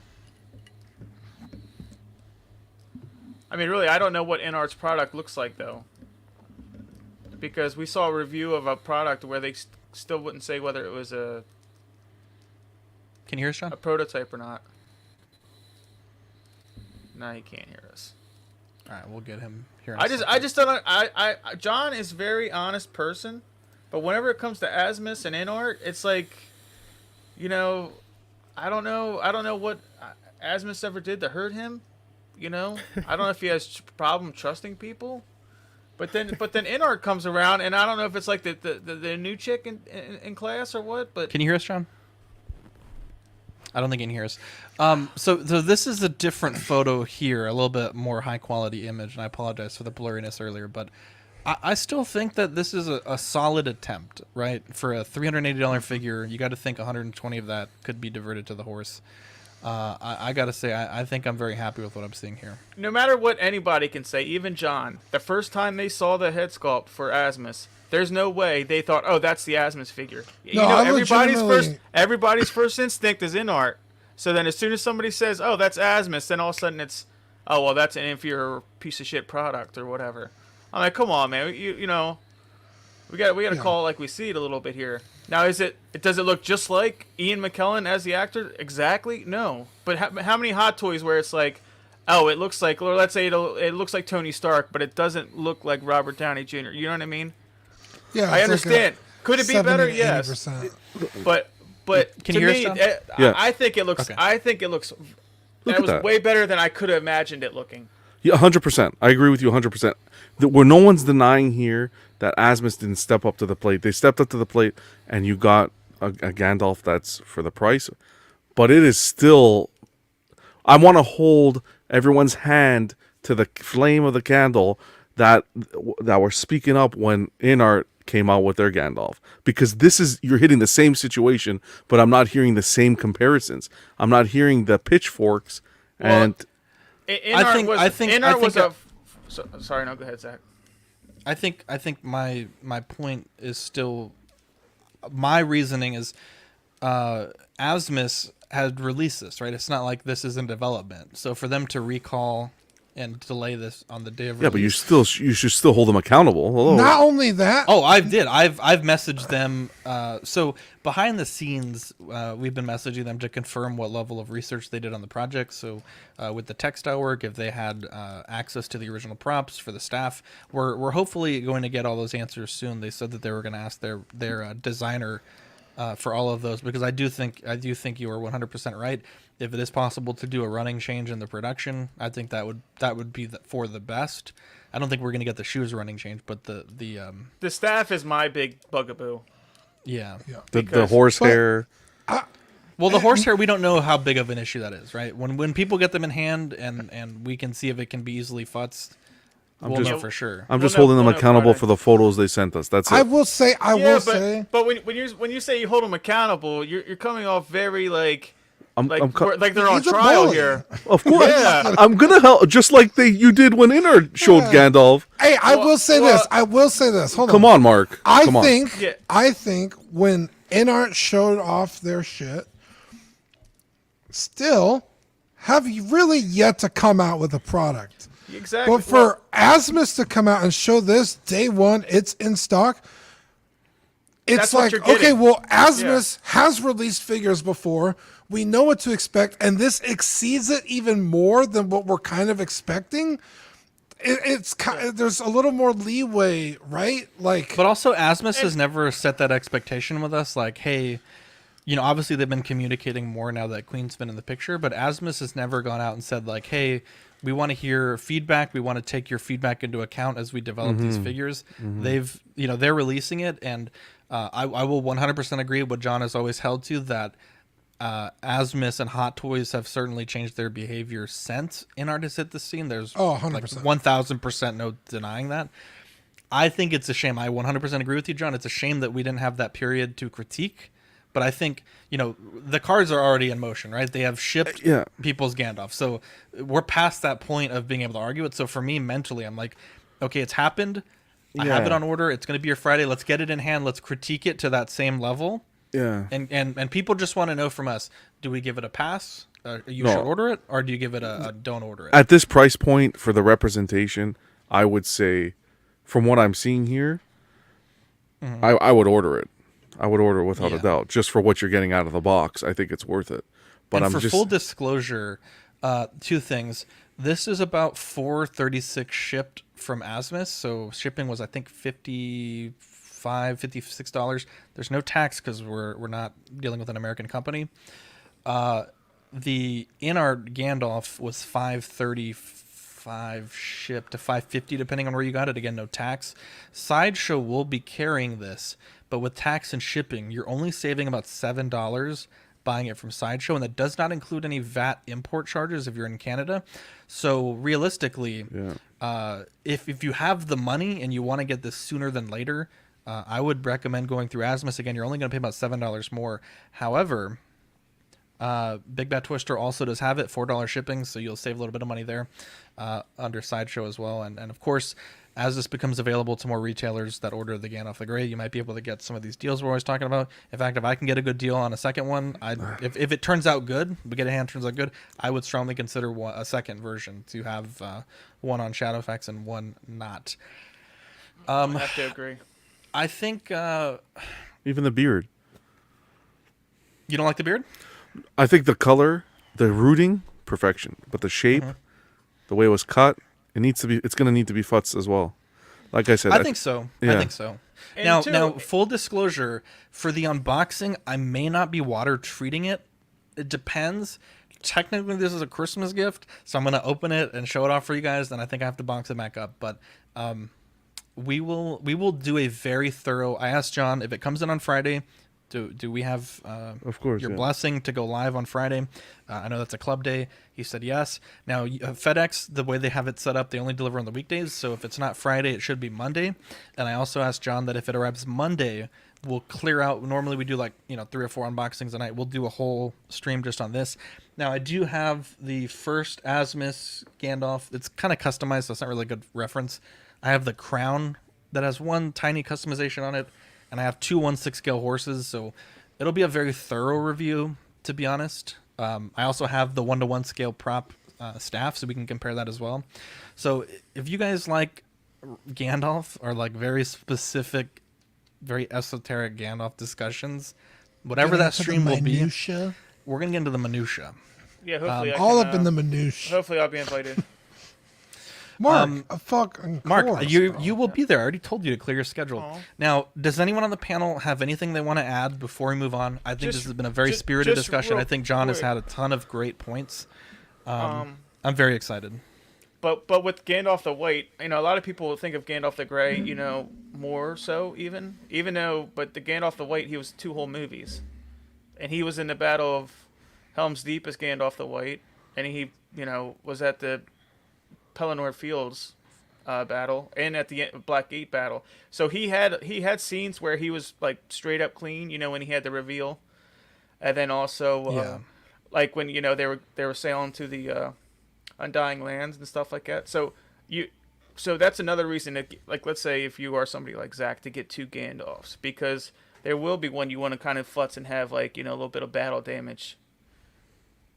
I mean, really, I don't know what InArt's product looks like, though. Because we saw a review of a product where they still wouldn't say whether it was a
Can you hear us, John?
prototype or not. No, he can't hear us.
All right, we'll get him here.
I just don't. John is a very honest person, but whenever it comes to Asmus and InArt, it's like, you know, I don't know what Asmus ever did to hurt him. You know, I don't know if he has problem trusting people. But then InArt comes around, and I don't know if it's like the new chick in class or what. But
can you hear us, John? I don't think you can hear us. So this is a different photo here, a little bit more high quality image, and I apologize for the blurriness earlier, but I still think that this is a solid attempt, right? For a $380 figure, you got to think 120 of that could be diverted to the horse. I got to say, I think I'm very happy with what I'm seeing here.
No matter what anybody can say, even John, the first time they saw the head sculpt for Asmus, there's no way they thought, "Oh, that's the Asmus figure." You know, everybody's first instinct is InArt. So then, as soon as somebody says, "Oh, that's Asmus," then all of a sudden it's, "Oh, well, that's an inferior piece of shit product or whatever." I'm like, "Come on, man! You know, we got to call it like we see it a little bit here." Now, does it look just like Ian McKellen as the actor? Exactly, no. But how many Hot Toys where it's like, oh, it looks like, or let's say it looks like Tony Stark, but it doesn't look like Robert Downey Jr. You know what I mean?
Yeah,
I understand. Could it be better? Yes.
80%.
But
Can
to
you hear
me,
us,
Yeah.
I think it looks.
Okay.
I think it looks.
Look
That
at
was
that.
way better than I could have imagined it looking.
Yeah, 100%. I agree with you 100%. Where no one's denying here that Asmus didn't step up to the plate. They stepped up to the plate, and you got a Gandalf that's for the price. But it is still... I want to hold everyone's hand to the flame of the candle that were speaking up when InArt came out with their Gandalf. Because you're hitting the same situation, but I'm not hearing the same comparisons. I'm not hearing the pitchforks and...
Sorry, no, go ahead, Zach.
I think my point is still, my reasoning is, Asmus had released this, right? It's not like this is in development. So for them to recall and delay this on the day of release,
but you should still hold them accountable. Hello.
Not only that.
Oh, I've messaged them. So behind the scenes, we've been messaging them to confirm what level of research they did on the project. So with the textile work, if they had access to the original props for the staff, we're hopefully going to get all those answers soon. They said that they were going to ask their designer for all of those, because I do think you are 100% right. If it is possible to do a running change in the production, I think that would be for the best. I don't think we're going to get the shoes running change, but
the staff is my big bugaboo.
Yeah.
The horsehair.
Well, the horsehair, we don't know how big of an issue that is, right? When people get them in hand and we can see if it can be easily futzed, we'll know for sure.
I'm just holding them accountable for the photos they sent us. That's it.
I will say.
But when you say you hold them accountable, you're coming off very like they're on
He's a
trial
bully.
here.
Of course,
Yeah.
I'm gonna help, just like you did when Inner showed Gandalf.
Hey, I will say this. Hold on.
Come on, Mark.
I
Come on.
think when InArt showed off their shit, still have you really yet to come out with a product.
Exactly.
But for Asmus to come out and show this day one, it's in stock. It's
That's what
like,
you're getting.
okay, well, Asmus has released figures before. We know what to expect, and this exceeds it even more than what we're kind of expecting. There's a little more leeway, right?
But also, Asmus has never set that expectation with us. Like, hey, obviously they've been communicating more now that Queen's been in the picture, but Asmus has never gone out and said like, hey, we want to hear feedback. We want to take your feedback into account as we develop these figures. They've, they're releasing it, and I will 100% agree with what John has always held to, that Asmus and Hot Toys have certainly changed their behavior since InArt has hit the scene. There's
100%.
like 1,000% no denying that. I think it's a shame. I 100% agree with you, John. It's a shame that we didn't have that period to critique. But I think, the cards are already in motion, right? They have shipped people's Gandalf. So we're past that point of being able to argue it. So for me, mentally, I'm like, okay, it's happened. I have it on order. It's going to be your Friday. Let's get it in hand. Let's critique it to that same level.
Yeah.
And people just want to know from us, do we give it a pass? Should order it, or do you give it a don't order it?
At this price point for the representation, I would say, from what I'm seeing here, I would order it. I would order it without a doubt, just for what you're getting out of the box. I think it's worth it. But
and full disclosure, two things. This is about $4.36 shipped from Asmus, so shipping was I think $56. There's no tax because we're not dealing with an American company. The InArt Gandalf was $5.35 shipped to $5.50 depending on where you got it. Again, no tax. Sideshow will be carrying this, but with tax and shipping, you're only saving about $7 buying it from Sideshow, and that does not include any VAT import charges if you're in Canada. So realistically, if you have the money and you want to get this sooner than later, I would recommend going through Asmus. Again, you're only going to pay about $7 more. However, Big Bad Twister also does have it, $4 shipping, so you'll save a little bit of money there under Sideshow as well. And of course, as this becomes available to more retailers that order the Gandalf the Grey, you might be able to get some of these deals we're always talking about. In fact, if I can get a good deal on a second one, if it turns out good, we get a hand turns out good, I would strongly consider a second version to have one on Shadowfax and one not.
I have to agree.
I think
even the beard.
You don't like the beard?
I think the color, the rooting, perfection. But the shape, the way it was cut, it's going to need to be futz as well. Like I said,
I think so.
Yeah.
I think so. Now, full disclosure, for the unboxing, I may not be water treating it. It depends. Technically, this is a Christmas gift, so I'm going to open it and show it off for you guys. Then I think I have to box it back up. But we will do a very thorough. I asked John if it comes in on Friday. Do we have
of course
your blessing to go live on Friday? I know that's a club day. He said yes. Now FedEx, the way they have it set up, they only deliver on the weekdays. So if it's not Friday, it should be Monday. And I also asked John that if it arrives Monday, we'll clear out. Normally we do 3 or 4 unboxings a night. We'll do a whole stream just on this. Now I do have the first Asmus Gandalf. It's kind of customized, so it's not really a good reference. I have the crown that has one tiny customization on it. And I have 2 1/6 scale horses, so it'll be a very thorough review, to be honest. I also have the 1-to-1 scale prop staff, so we can compare that as well. So if you guys like Gandalf or like very specific, very esoteric Gandalf discussions, whatever that stream will be, we're going to get into the minutia.
Yeah, hopefully
all up in the minutia.
Hopefully I'll be invited.
Mark, a fucking
Mark,
course,
you
bro.
you will be there. I already told you to clear your schedule.
Aw.
Now, does anyone on the panel have anything they want to add before we move on? I think this has been a very spirited discussion. I think John has had a ton of great points. I'm very excited.
But with Gandalf the White, a lot of people think of Gandalf the Grey, more so even though, but the Gandalf the White, he was 2 whole movies, and he was in the Battle of Helm's Deep as Gandalf the White, and he, was at the Pelennor Fields battle and at the Black Gate battle. So he had scenes where he was like straight up clean, when he had the reveal, and then also like when they were sailing to the Undying Lands and stuff like that. So that's another reason that, like, let's say if you are somebody like Zach, to get 2 Gandalfs, because there will be one you want to kind of futz and have, like, a little bit of battle damage.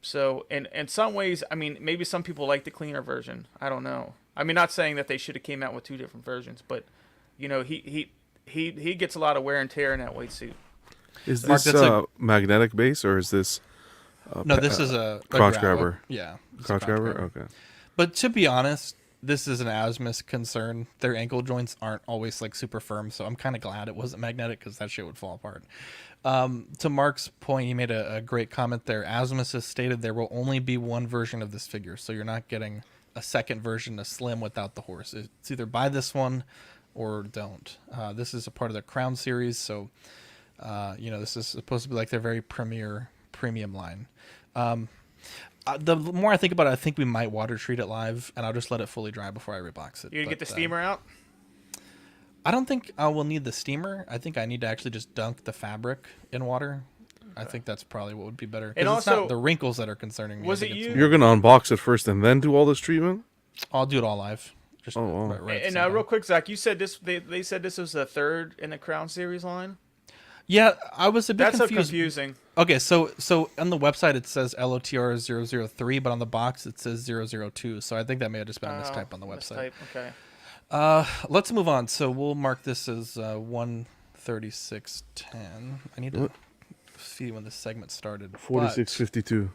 So in some ways, I mean, maybe some people like the cleaner version. I don't know. I mean, not saying that they should have came out with 2 different versions, but he gets a lot of wear and tear in that white suit.
Is
Mark,
this a magnetic base, or is this
no, this is a
crotch
grabber.
grabber?
Yeah,
crotch grabber. Okay.
But to be honest, this is an Asmus concern. Their ankle joints aren't always like super firm, so I'm kind of glad it wasn't magnetic, because that shit would fall apart. To Mark's point, he made a great comment there. Asmus has stated there will only be one version of this figure, so you're not getting a second version, a slim without the horse. It's either buy this one or don't. This is a part of the Crown series, so this is supposed to be like their very premium line. The more I think about it, I think we might water treat it live, and I'll just let it fully dry before I rebox it.
You gonna get the steamer out?
I don't think I will need the steamer. I think I need to actually just dunk the fabric in water. I think that's probably what would be better.
And
it's
also,
not the wrinkles that are concerning me.
Was it you?
You're gonna unbox it first and then do all this treatment?
I'll do it all live. Just
wow.
right
And real quick, Zach, you said this. They said this was the 3rd in the Crown series line.
Yeah, I was a bit
That's
confused.
so confusing.
Okay, so on the website it says LOTR 003, but on the box it says 002. So I think that may have just been a mistype on the website.
Okay.
Let's move on. So we'll mark this as 136.10. I need to see when this segment started.
46.52.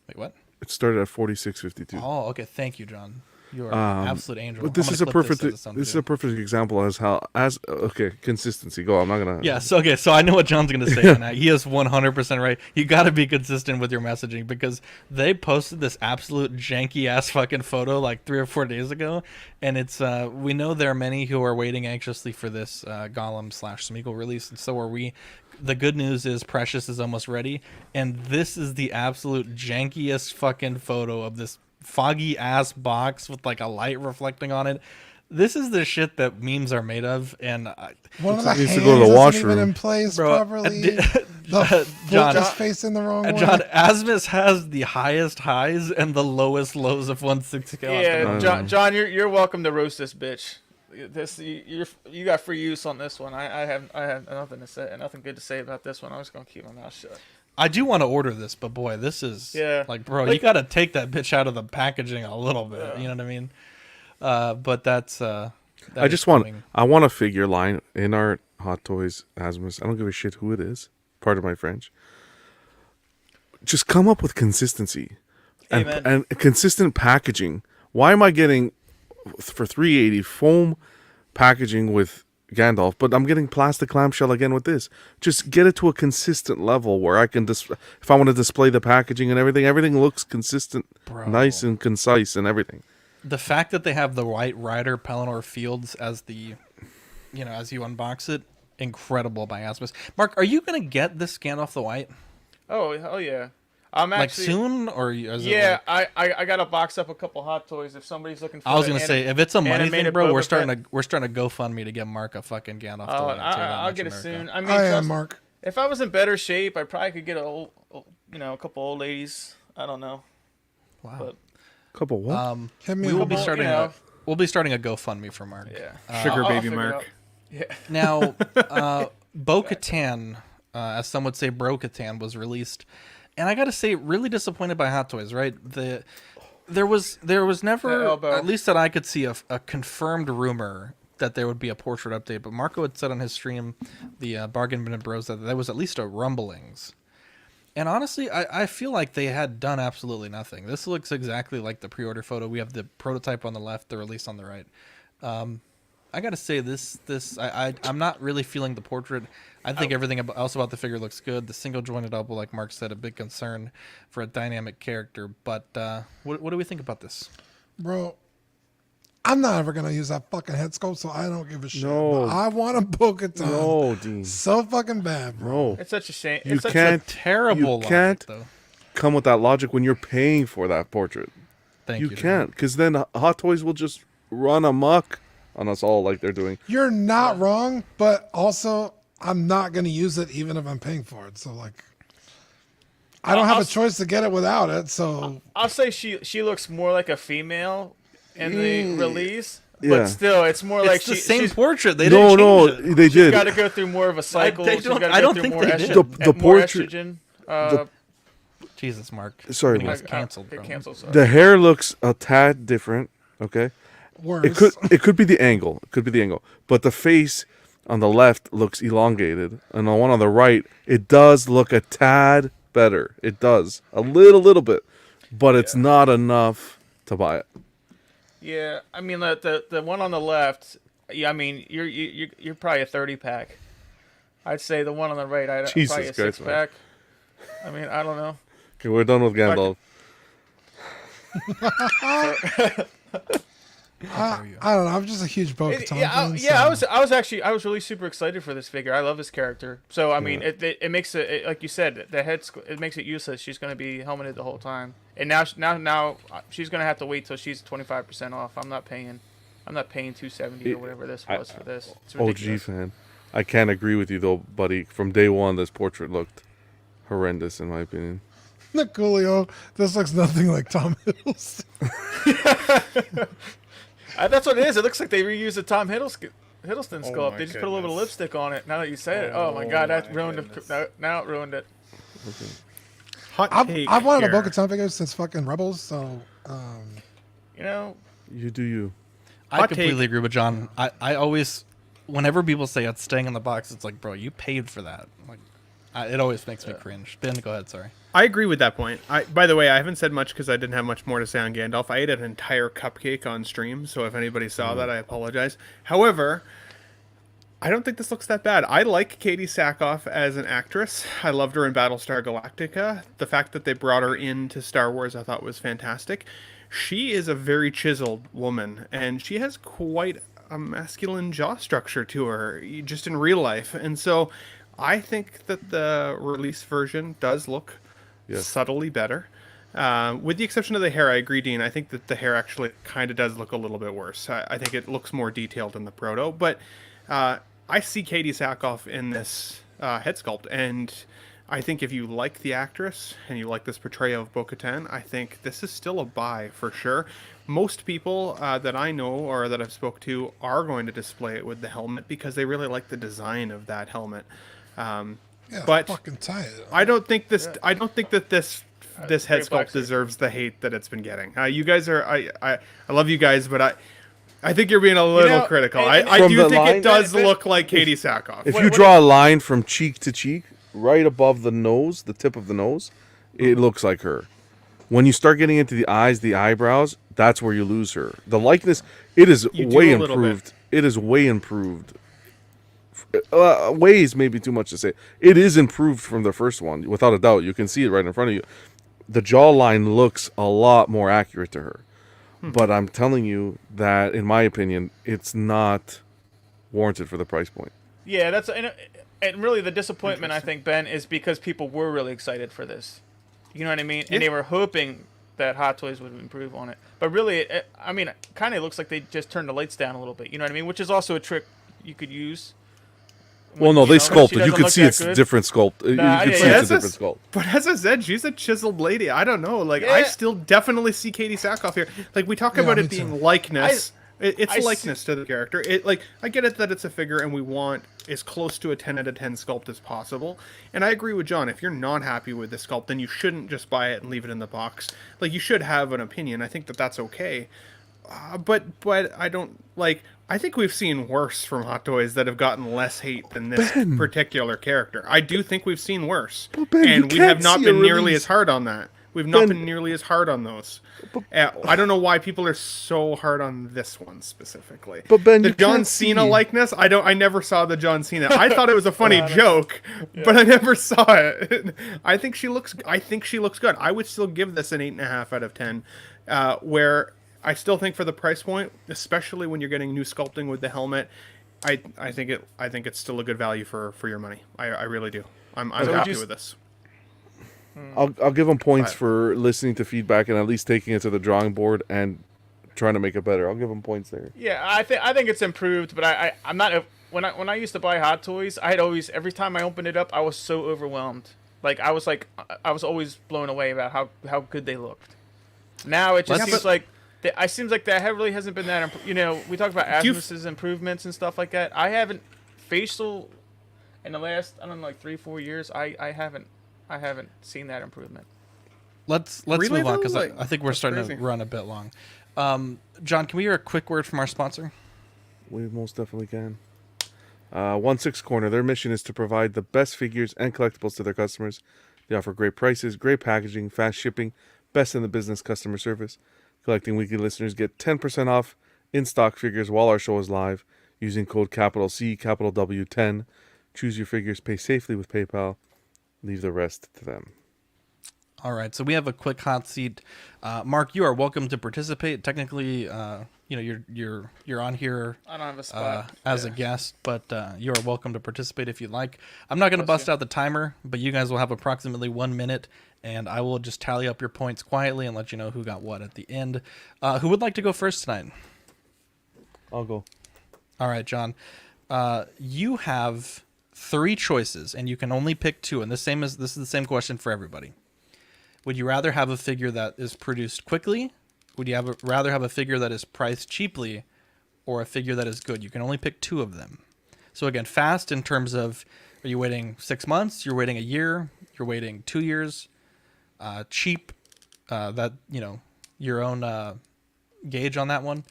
Wait, what?
It started at 46.52.
Oh, okay. Thank you, John. You are an absolute angel.
But this is a perfect. This is a perfect example okay, consistency. Go. I'm not gonna.
Yeah. So I know what John's gonna say. Now he is 100% right. You got to be consistent with your messaging, because they posted this absolute janky ass fucking photo like 3 or 4 days ago, and it's we know there are many who are waiting anxiously for this Gollum/Smeagol release, and so are we. The good news is Precious is almost ready, and this is the absolute jankiest fucking photo of this foggy ass box with like a light reflecting on it. This is the shit that memes are made of, and
one of the
needs
hands
to go to the
isn't
washroom.
even in place properly. The foot
John
is facing the wrong way.
John, Asmus has the highest highs and the lowest lows of 160.
Yeah, John, you're welcome to roast this bitch. This you got free use on this one. I have nothing to say, nothing good to say about this one. I'm just gonna keep my mouth shut.
I do want to order this, but boy, this is like, bro, you got to take that bitch out of the packaging a little bit. You know what I mean? But that's. I
want a figure line in our Hot Toys Asmus. I don't give a shit who it is. Pardon my French. Just come up with consistency and consistent packaging. Why am I getting for $380 foam packaging with Gandalf, but I'm getting plastic clamshell again with this? Just get it to a consistent level where I can if I want to display the packaging and everything looks consistent, nice and concise and everything.
The fact that they have the White Rider Pelennor Fields as the, as you unbox it, incredible by Asmus. Mark, are you gonna get this Gandalf the White?
Oh yeah. I'm actually,
like soon, or
I got to box up a couple Hot Toys if somebody's looking for.
I was gonna say, if it's a money thing, bro, we're starting
Fett.
to GoFundMe to get Mark a fucking Gandalf.
I'll get it soon. I mean,
am Mark.
If I was in better shape, I probably could get a couple old ladies. I don't know.
Wow.
But,
couple what?
We will be starting. We'll be starting a GoFundMe for Mark.
Yeah.
Sugar baby Mark.
Yeah.
Now, Bo-Katan, as some would say, Bro-Katan, was released. And I gotta say, really disappointed by Hot Toys, right? There was never, at least that I could see, a confirmed rumor that there would be a portrait update. But Marco had said on his stream, the Bargain Bin Bros, that there was at least a rumblings. And honestly, I feel like they had done absolutely nothing. This looks exactly like the pre-order photo. We have the prototype on the left, the release on the right. I gotta say I'm not really feeling the portrait. I think everything else about the figure looks good. The single jointed elbow, like Mark said, a big concern for a dynamic character. But what do we think about this,
bro? I'm not ever gonna use that fucking head sculpt, so I don't give a shit.
No.
But I want a Bo-Katan.
No, Dean.
So fucking bad, bro.
No.
It's such a shame.
You
It's such
can't.
a
terrible
You can't
logic, though.
come with that logic when you're paying for that portrait.
Thank you.
You can't, because then Hot Toys will just run amok on us all like they're doing.
You're not wrong, but also I'm not gonna use it even if I'm paying for it. So like, I don't have a choice to get it without it. So
I'll say she looks more like a female in the release.
Yeah.
But still, it's more like
the same portrait. They
No,
didn't
no,
change it.
they
She's
did.
got to go through more of a cycle.
They
She's
don't-
gotta
I
go
don't
through
think
more
they
estro-
did.
The
more
portrait-
estrogen.
Jesus, Mark.
Sorry,
Getting us
Mark.
canceled, bro.
Get canceled. Sorry.
The hair looks a tad different. Okay.
worse.
It could be the angle. It could be the angle. But the face on the left looks elongated, and the one on the right, it does look a tad better. It does a little bit, but it's not enough to buy it.
Yeah, I mean the one on the left. Yeah, I mean you're probably a 30-pack. I'd say the one on the right.
Jesus
probably a
Christ,
6-pack. I mean, I don't know.
Okay, we're done with Gandalf.
I don't know. I'm just a huge Bo-Katan fan.
I was really super excited for this figure. I love his character. So I mean, it makes it like you said, it makes it useless. She's going to be helmeted the whole time, and now she's going to have to wait till she's 25% off. I'm not paying $270 or whatever this was for this. It's
OG
ridiculous.
fan. I can't agree with you though, buddy. From day one, this portrait looked horrendous in my opinion.
Nicolio, this looks nothing like Tom Hiddleston.
That's what it is. It looks like they reused the Tom Hiddleston sculpt.
my
They just put a little bit of
goodness.
lipstick on it. Now that you say it, oh my god, that ruined it. Now it ruined it.
Hot take
I've wanted a
here.
Bo-Katan figure since fucking Rebels, so
You know,
You do you.
I
Hot
completely
take.
agree with John. I always, whenever people say it's staying in the box, it's like, bro, you paid for that. Like, it always makes me cringe. Ben, go ahead. Sorry.
I agree with that point. By the way, I haven't said much because I didn't have much more to say on Gandalf. I ate an entire cupcake on stream, so if anybody saw that, I apologize. However, I don't think this looks that bad. I like Katie Sackhoff as an actress. I loved her in Battlestar Galactica. The fact that they brought her into Star Wars I thought was fantastic. She is a very chiseled woman, and she has quite a masculine jaw structure to her, just in real life. And so I think that the release version does look subtly better. With the exception of the hair, I agree, Dean. I think that the hair actually kind of does look a little bit worse. I think it looks more detailed in the proto. But I see Katie Sackhoff in this head sculpt, and I think if you like the actress and you like this portrayal of Bo-Katan, I think this is still a buy for sure. Most people that I know or that I've spoke to are going to display it with the helmet because they really like the design of that helmet. But
fucking tight.
I don't think this. I don't think that this head
great black
sculpt
suit.
deserves the hate that it's been getting. You guys are. I love you guys, but I think you're being a little critical. I
From
do
the
think
line-
it does look like Katie Sackhoff.
If you draw a line from cheek to cheek, right above the nose, the tip of the nose, it looks like her. When you start getting into the eyes, the eyebrows, that's where you lose her. The likeness, it is
You do
way
a little bit.
improved. It is way improved. Way is maybe too much to say. It is improved from the first one, without a doubt. You can see it right in front of you. The jawline looks a lot more accurate to her. But I'm telling you that, in my opinion, it's not warranted for the price point.
Yeah, that's and really the disappointment I think, Ben, is because people were really excited for this. You know what I mean? And they were hoping that Hot Toys would improve on it. But really, I mean, it kind of looks like they just turned the lights down a little bit. You know what I mean? Which is also a trick you could use.
Well, no,
You
they
know, she
sculpted. You
doesn't
could
look
see
that
it's
good.
different sculpt. You
Nah,
could
yeah,
see
yeah.
it's a different sculpt.
But as I said, she's a chiseled lady. I don't know. Like I
Yeah.
still definitely see Katie Sackhoff here. Like we talk
Yeah,
about
me
it being
too.
likeness. It's
I
likeness to the character. It like I get it that it's a figure and we want as close to a 10 out of 10 sculpt as possible. And I agree with John. If you're not happy with the sculpt, then you shouldn't just buy it and leave it in the box. Like you should have an opinion. I think that that's okay. But I don't like. I think we've seen worse from Hot Toys that have gotten less hate than this particular character. I do think we've seen worse, and we have not been nearly as hard on that. We've not been nearly as hard on those. I don't know why people are so hard on this one specifically.
But Ben,
the John Cena likeness, I never saw the John Cena. I thought it was a funny joke, but I never saw it. I think she looks good. I would still give this an 8.5 out of 10. Where I still think for the price point, especially when you're getting new sculpting with the helmet, I think it's still a good value for your money. I really do. I'm happy with this.
I'll give them points for listening to feedback and at least taking it to the drawing board and trying to make it better. I'll give them points there.
Yeah, I think it's improved, but I'm not. When I used to buy Hot Toys, I'd always, every time I opened it up, I was so overwhelmed. I was always blown away about how good they looked. Now it just seems like that really hasn't been that. We talked about Asmus's improvements and stuff like that. I haven't facial in the last 3-4 years. I haven't seen that improvement.
Let's
really
move on because
though?
I think we're starting to run a bit long. John, can we hear a quick word from our sponsor?
We most definitely can. 1/6 Corner. Their mission is to provide the best figures and collectibles to their customers. They offer great prices, great packaging, fast shipping, best in the business customer service. Collecting Weekly listeners get 10% off in-stock figures while our show is live using code capital C, capital W 10. Choose your figures, pay safely with PayPal. Leave the rest to them.
All right, so we have a quick hot seat. Mark, you are welcome to participate. Technically, you're on here.
I don't have a spot
as a guest, but you are welcome to participate if you'd like. I'm not going to bust out the timer, but you guys will have approximately 1 minute, and I will just tally up your points quietly and let you know who got what at the end. Who would like to go first tonight?
I'll go.
All right, John. You have 3 choices, and you can only pick 2. And this is the same question for everybody. Would you rather have a figure that is produced quickly? Would you rather have a figure that is priced cheaply, or a figure that is good? You can only pick 2 of them. So again, fast in terms of, are you waiting 6 months? You're waiting a year? You're waiting 2 years? Cheap, your own gauge on that one.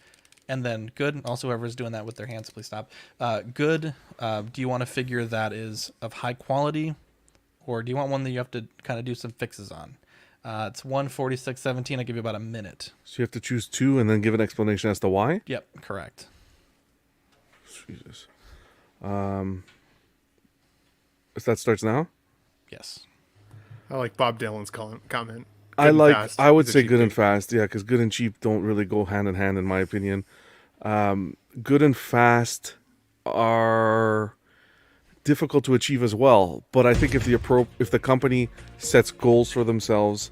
And then good, also whoever's doing that with their hands, please stop. Good, do you want a figure that is of high quality, or do you want one that you have to kind of do some fixes on? It's 1:46:17. I give you about a minute.
So you have to choose 2 and then give an explanation as to why?
Yep, correct.
Jesus. If that starts now?
Yes.
I like Bob Dylan's comment.
I would say good and fast, yeah, because good and cheap don't really go hand in hand, in my opinion. Good and fast are difficult to achieve as well, but I think if the company sets goals for themselves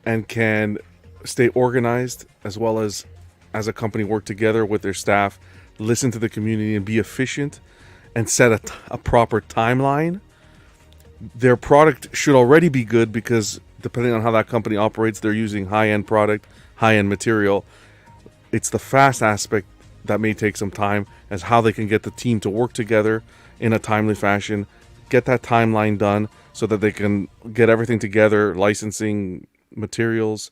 and can stay organized, as well as a company work together with their staff, listen to the community and be efficient, and set a proper timeline, their product should already be good, because depending on how that company operates, they're using high-end product, high-end material. It's the fast aspect that may take some time, as how they can get the team to work together in a timely fashion, get that timeline done so that they can get everything together, licensing, materials,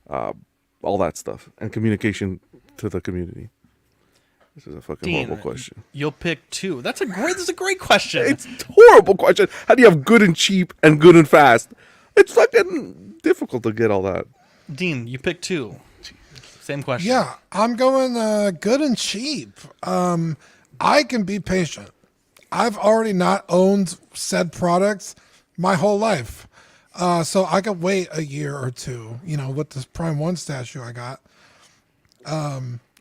all that stuff, and communication to the community. This is a fucking horrible question.
You'll pick 2. This is a great question.
It's a horrible question. How do you have good and cheap and good and fast? It's fucking difficult to get all that.
Dean, you pick 2. Same question.
Yeah, I'm going good and cheap. I can be patient. I've already not owned said products my whole life. So I could wait a year or 2, with this Prime 1 statue I got.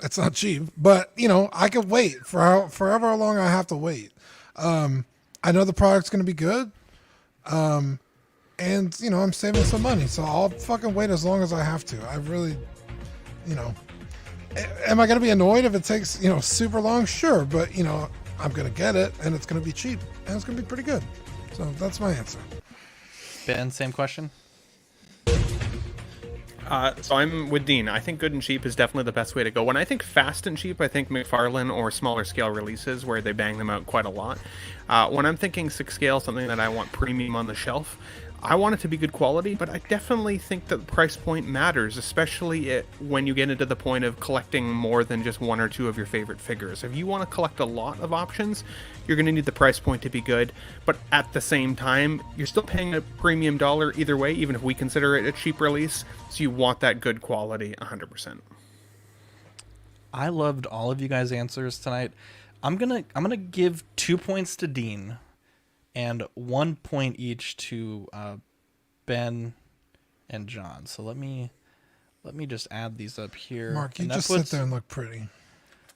It's not cheap, but, I could wait for however long I have to wait. I know the product's going to be good. And, I'm saving some money, so I'll fucking wait as long as I have to. I really, am I going to be annoyed if it takes, super long? Sure. But, I'm going to get it, and it's going to be cheap, and it's going to be pretty good. So that's my answer.
Ben, same question?
So I'm with Dean. I think good and cheap is definitely the best way to go. When I think fast and cheap, I think McFarlane or smaller scale releases where they bang them out quite a lot. When I'm thinking 6 scale, something that I want premium on the shelf, I want it to be good quality, but I definitely think that the price point matters, especially when you get into the point of collecting more than just one or two of your favorite figures. If you want to collect a lot of options, you're going to need the price point to be good, but at the same time, you're still paying a premium dollar either way, even if we consider it a cheap release, so you want that good quality 100%.
I loved all of you guys' answers tonight. I'm gonna give 2 points to Dean and 1 point each to Ben and John. So let me just add these up here.
Mark, you just sit there and look pretty.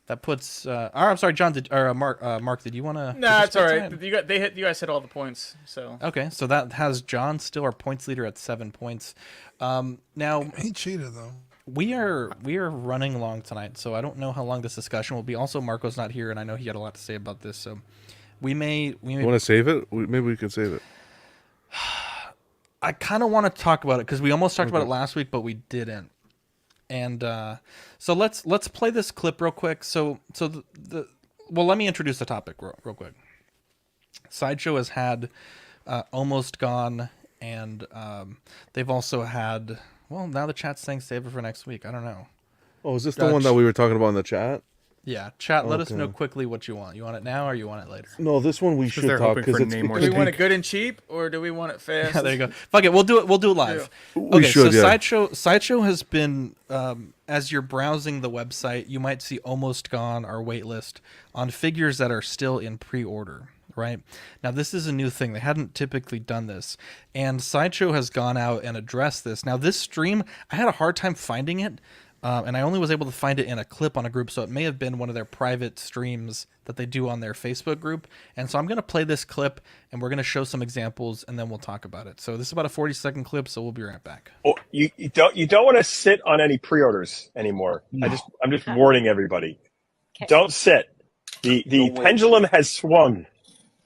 That puts. I'm sorry, John. Mark, did you want to?
Nah, it's all right. You guys hit all the points. So
okay, so that has John still our points leader at 7 points. Now
he cheated though.
We are running long tonight, so I don't know how long this discussion will be. Also, Marco's not here, and I know he had a lot to say about this, so we may
want to save it. Maybe we can save it.
I kind of want to talk about it because we almost talked about it last week, but we didn't. And so let's play this clip real quick. So let me introduce the topic real quick. Sideshow has had Almost Gone, and they've also had. Well, now the chat's saying save it for next week. I don't know.
Oh, is this the one that we were talking about in the chat?
Yeah, chat. Let us know quickly what you want. You want it now or you want it later?
No, this one we should talk because it's.
Do we want it good and cheap or do we want it fast?
Yeah, there you go. Fuck it. We'll do it live.
Yeah.
Okay, so Sideshow has been. As you're browsing the website, you might see Almost Gone, our waitlist, on figures that are still in pre-order. Right now, this is a new thing. They hadn't typically done this, and Sideshow has gone out and addressed this. Now, this stream, I had a hard time finding it, and I only was able to find it in a clip on a group, so it may have been one of their private streams that they do on their Facebook group. And so I'm going to play this clip, and we're going to show some examples, and then we'll talk about it. So this is about a 40-second clip, so we'll be right back.
Oh, you don't want to sit on any pre-orders anymore.
No.
I'm just warning everybody. Okay. Don't sit. The pendulum has swung.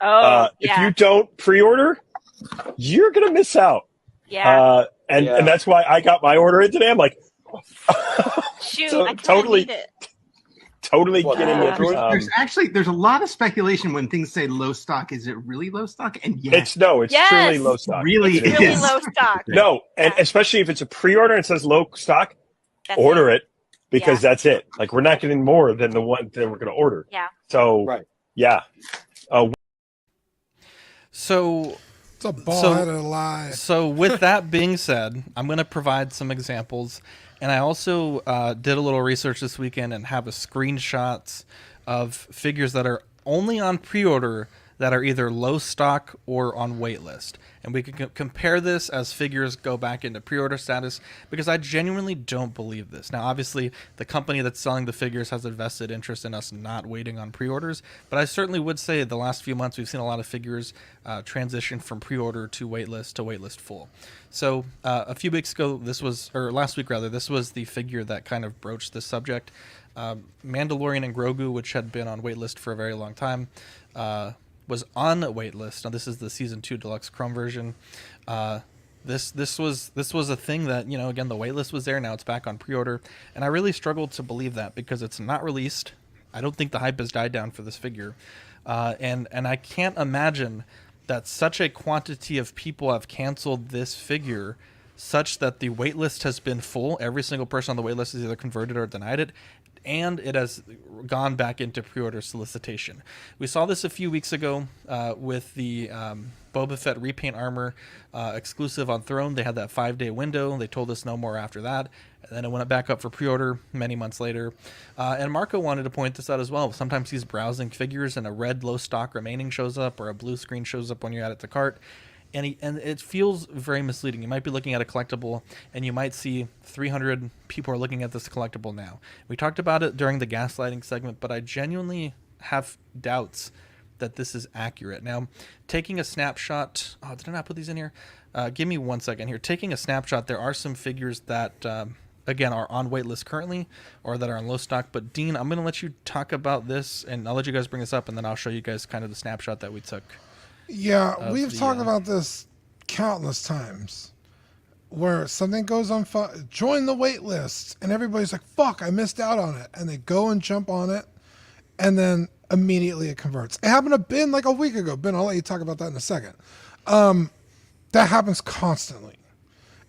If you don't pre-order, you're gonna miss out.
Yeah.
And that's why I got my order in today. I'm like,
shoot,
so
I totally need it.
Totally getting it.
There's a lot of speculation when things say low stock. Is it really low stock? And
yes. It's truly low stock.
It's
really low stock.
No, and especially if it's a pre-order and it says low stock, order it because that's it. Like we're not getting more than the one that we're gonna order.
Yeah.
So yeah.
So
it's a ball-headed lie.
So with that being said, I'm going to provide some examples, and I also did a little research this weekend and have screenshots of figures that are only on pre-order that are either low stock or on waitlist. And we can compare this as figures go back into pre-order status because I genuinely don't believe this. Now, obviously, the company that's selling the figures has a vested interest in us not waiting on pre-orders, but I certainly would say the last few months we've seen a lot of figures transition from pre-order to waitlist full. So a few weeks ago, last week rather, this was the figure that kind of broached this subject. Mandalorian and Grogu, which had been on waitlist for a very long time, was on a waitlist. Now this is the season 2 deluxe Chrome version. This was a thing that, again, the waitlist was there. Now it's back on pre-order, and I really struggled to believe that because it's not released. I don't think the hype has died down for this figure, and I can't imagine that such a quantity of people have canceled this figure such that the waitlist has been full. Every single person on the waitlist is either converted or denied it, and it has gone back into pre-order solicitation. We saw this a few weeks ago with the Boba Fett repaint armor exclusive on Throne. They had that 5-day window. They told us no more after that. And then it went back up for pre-order many months later. And Marco wanted to point this out as well. Sometimes he's browsing figures and a red low stock remaining shows up or a blue screen shows up when you add it to cart. And it feels very misleading. You might be looking at a collectible, and you might see 300 people are looking at this collectible now. We talked about it during the gaslighting segment, but I genuinely have doubts that this is accurate. Now, taking a snapshot... Oh, did I not put these in here? Give me 1 second here. Taking a snapshot, there are some figures that, again, are on waitlist currently, or that are on low stock. But, Dean, I'm going to let you talk about this, and I'll let you guys bring this up, and then I'll show you guys kind of the snapshot that we took.
Yeah, we've talked about this countless times where something goes on, join the wait list, and everybody's like, fuck, I missed out on it. And they go and jump on it, and then immediately it converts. It happened to Ben like a week ago. Ben, I'll let you talk about that in a second. That happens constantly.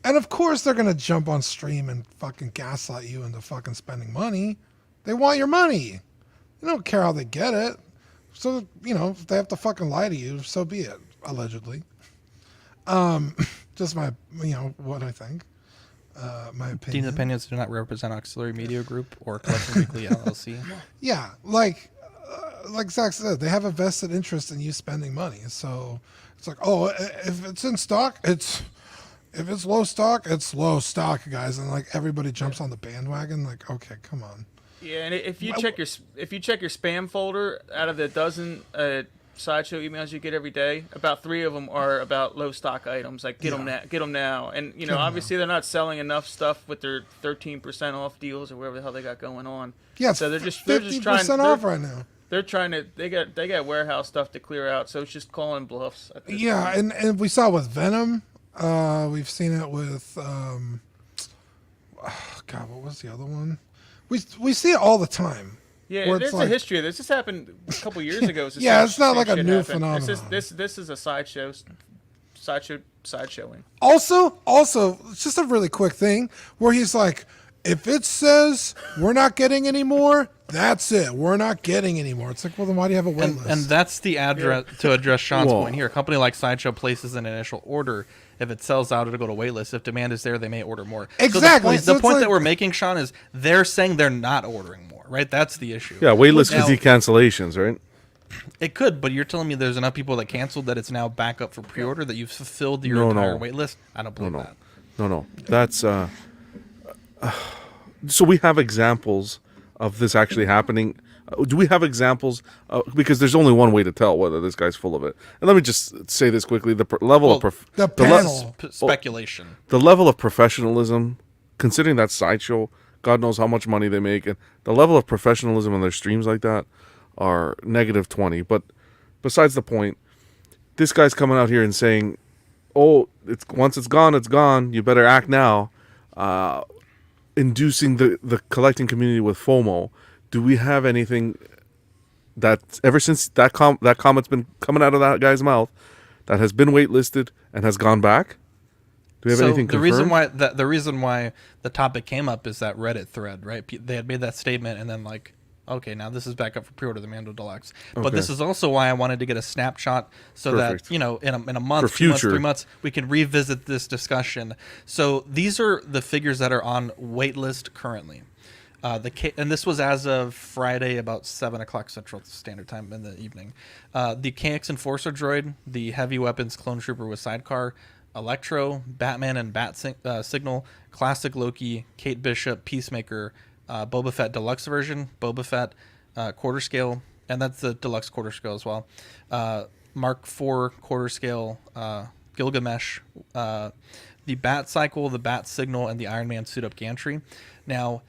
And of course they're going to jump on stream and fucking gaslight you into fucking spending money. They want your money. They don't care how they get it. So, if they have to fucking lie to you, so be it, allegedly. Just my, what I think. My opinion.
Dean's opinions do not represent Auxiliary Media Group or Collecting Weekly LLC.
Yeah, like Zach said, they have a vested interest in you spending money. So it's like, oh, if it's in stock, if it's low stock, it's low stock, guys, and like everybody jumps on the bandwagon. Like, okay, come on.
Yeah, and if you check your spam folder, out of the dozen Sideshow emails you get every day, about 3 of them are about low stock items. Like get them now, and obviously they're not selling enough stuff with their 13% off deals or whatever the hell they got going on.
Yeah,
so they're just
50% off right now.
They're trying to they got warehouse stuff to clear out, so it's just calling bluffs.
Yeah, and we saw it with Venom. We've seen it with God, what was the other one? We see it all the time.
Yeah, there's a history of this. This happened a couple years ago.
Yeah, it's not like a new phenomenon.
This is a sideshowing.
Also, it's just a really quick thing where he's like, if it says we're not getting any more, that's it. We're not getting any more. It's like, well, then why do you have a wait list?
And that's the address to address Sean's point here. A company like Sideshow places an initial order. If it sells out, it'll go to waitlist. If demand is there, they may order more.
Exactly.
So the point that we're making, Sean, is they're saying they're not ordering more, right? That's the issue.
Yeah, waitlist could see cancellations, right?
It could, but you're telling me there's enough people that canceled that it's now back up for pre-order, that you've fulfilled your entire waitlist? I don't believe that.
No. That's so we have examples of this actually happening. Do we have examples? Because there's only one way to tell whether this guy's full of it. And let me just say this quickly: the level of
speculation,
the level of professionalism, considering that Sideshow, God knows how much money they make, and the level of professionalism on their streams like that are -20. But besides the point, this guy's coming out here and saying, "Oh, once it's gone, it's gone. You better act now," inducing the collecting community with FOMO. Do we have anything that ever since that comment's been coming out of that guy's mouth that has been waitlisted and has gone back? Do we have anything confirmed?
The reason why the topic came up is that Reddit thread, right? They had made that statement and then like, okay, now this is back up for pre-order, the Mando Deluxe. But this is also why I wanted to get a snapshot so that, in a month, 2 months, 3 months, we can revisit this discussion. So these are the figures that are on waitlist currently. And this was as of Friday about 7 o'clock Central Standard Time in the evening. The KX Enforcer droid, the Heavy Weapons Clone Trooper with Sidecar, Electro, Batman and Signal, Classic Loki, Kate Bishop, Peacemaker, Boba Fett Deluxe version, Boba Fett quarter scale, and that's the Deluxe quarter scale as well. Mark IV quarter scale, Gilgamesh, the Bat Cycle, the Bat Signal, and the Iron Man Suit Up Gantry. Now,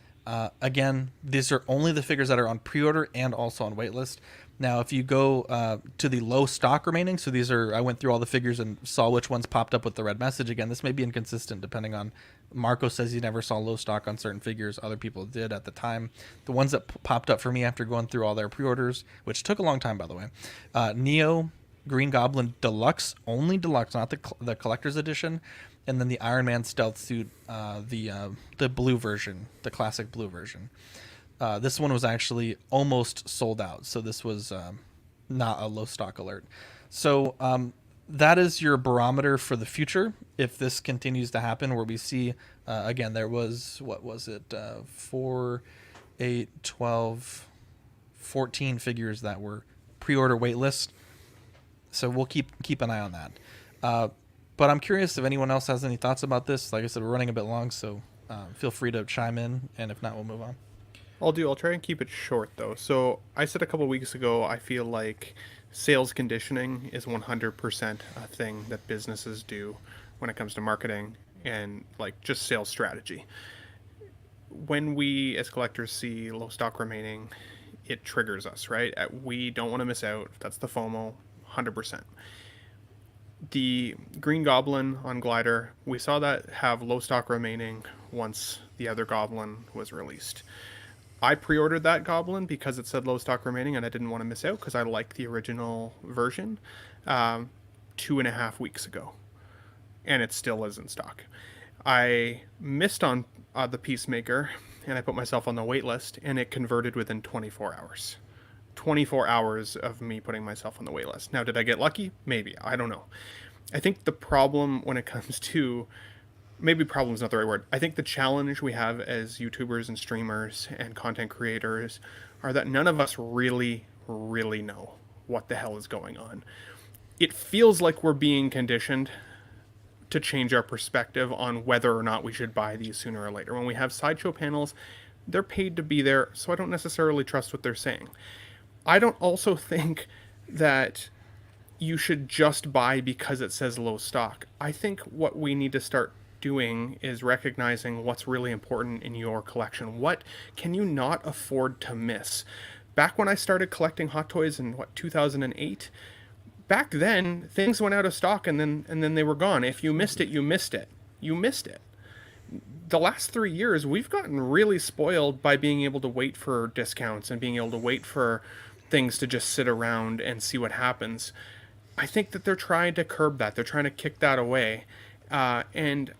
again, these are only the figures that are on pre-order and also on waitlist. Now, if you go to the low stock remaining, so these are, I went through all the figures and saw which ones popped up with the red message. Again, this may be inconsistent depending on, Marco says he never saw low stock on certain figures. Other people did at the time. The ones that popped up for me after going through all their pre-orders, which took a long time, by the way, Neo, Green Goblin Deluxe, only Deluxe, not the Collector's Edition, and then the Iron Man Stealth Suit, the blue version, the classic blue version. This one was actually almost sold out, so this was not a low stock alert. So that is your barometer for the future. If this continues to happen, where we see, again, there was, 4, 8, 12, 14 figures that were pre-order waitlist. So we'll keep an eye on that. But I'm curious if anyone else has any thoughts about this. Like I said, we're running a bit long, so feel free to chime in, and if not, we'll move on.
I'll try and keep it short, though. So I said a couple weeks ago, I feel like sales conditioning is 100% a thing that businesses do when it comes to marketing and like just sales strategy. When we as collectors see low stock remaining, it triggers us, right? We don't want to miss out. That's the FOMO, 100%. The Green Goblin on Glider, we saw that have low stock remaining once the other Goblin was released. I pre-ordered that Goblin because it said low stock remaining and I didn't want to miss out because I liked the original version 2.5 weeks ago. and it still is in stock. I missed on the Peacemaker, and I put myself on the wait list, and it converted within 24 hours. 24 hours of me putting myself on the wait list. Now, did I get lucky? Maybe. I don't know. I think the problem when it comes to, maybe problem is not the right word. I think the challenge we have as YouTubers and streamers and content creators are that none of us really know what the hell is going on. It feels like we're being conditioned to change our perspective on whether or not we should buy these sooner or later. When we have Sideshow panels, they're paid to be there, so I don't necessarily trust what they're saying. I don't also think that you should just buy because it says low stock. I think what we need to start doing is recognizing what's really important in your collection. What can you not afford to miss? Back when I started collecting Hot Toys in 2008, back then things went out of stock and then they were gone. If you missed it, you missed it. You missed it. The last 3 years, we've gotten really spoiled by being able to wait for discounts and being able to wait for things to just sit around and see what happens. I think that they're trying to curb that. They're trying to kick that away and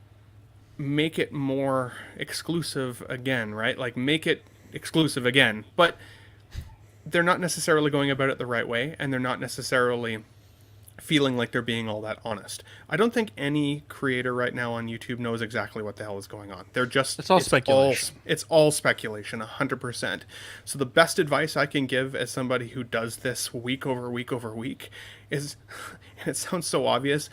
make it more exclusive again, right? Like, make it exclusive again. But they're not necessarily going about it the right way, and they're not necessarily feeling like they're being all that honest. I don't think any creator right now on YouTube knows exactly what the hell is going on. They're just...
It's all speculation.
It's all speculation, 100%. So the best advice I can give as somebody who does this week over week over week is, and it sounds so obvious,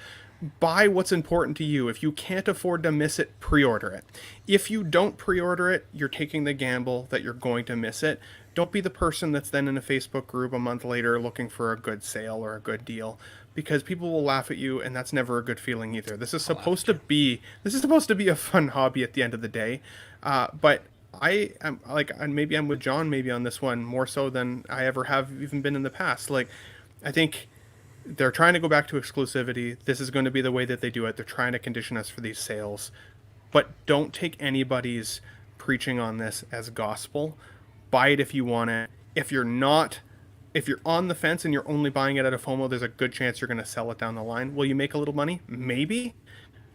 buy what's important to you. If you can't afford to miss it, pre-order it. If you don't pre-order it, you're taking the gamble that you're going to miss it. Don't be the person that's then in a Facebook group a month later looking for a good sale or a good deal, because people will laugh at you, and that's never a good feeling either. This is supposed to be a fun hobby at the end of the day. But I am like, and maybe I'm with John maybe on this one more so than I ever have even been in the past. Like, I think they're trying to go back to exclusivity. This is going to be the way that they do it. They're trying to condition us for these sales. But don't take anybody's preaching on this as gospel. Buy it if you want it. If you're on the fence and you're only buying it out of FOMO, there's a good chance you're going to sell it down the line. Will you make a little money? Maybe.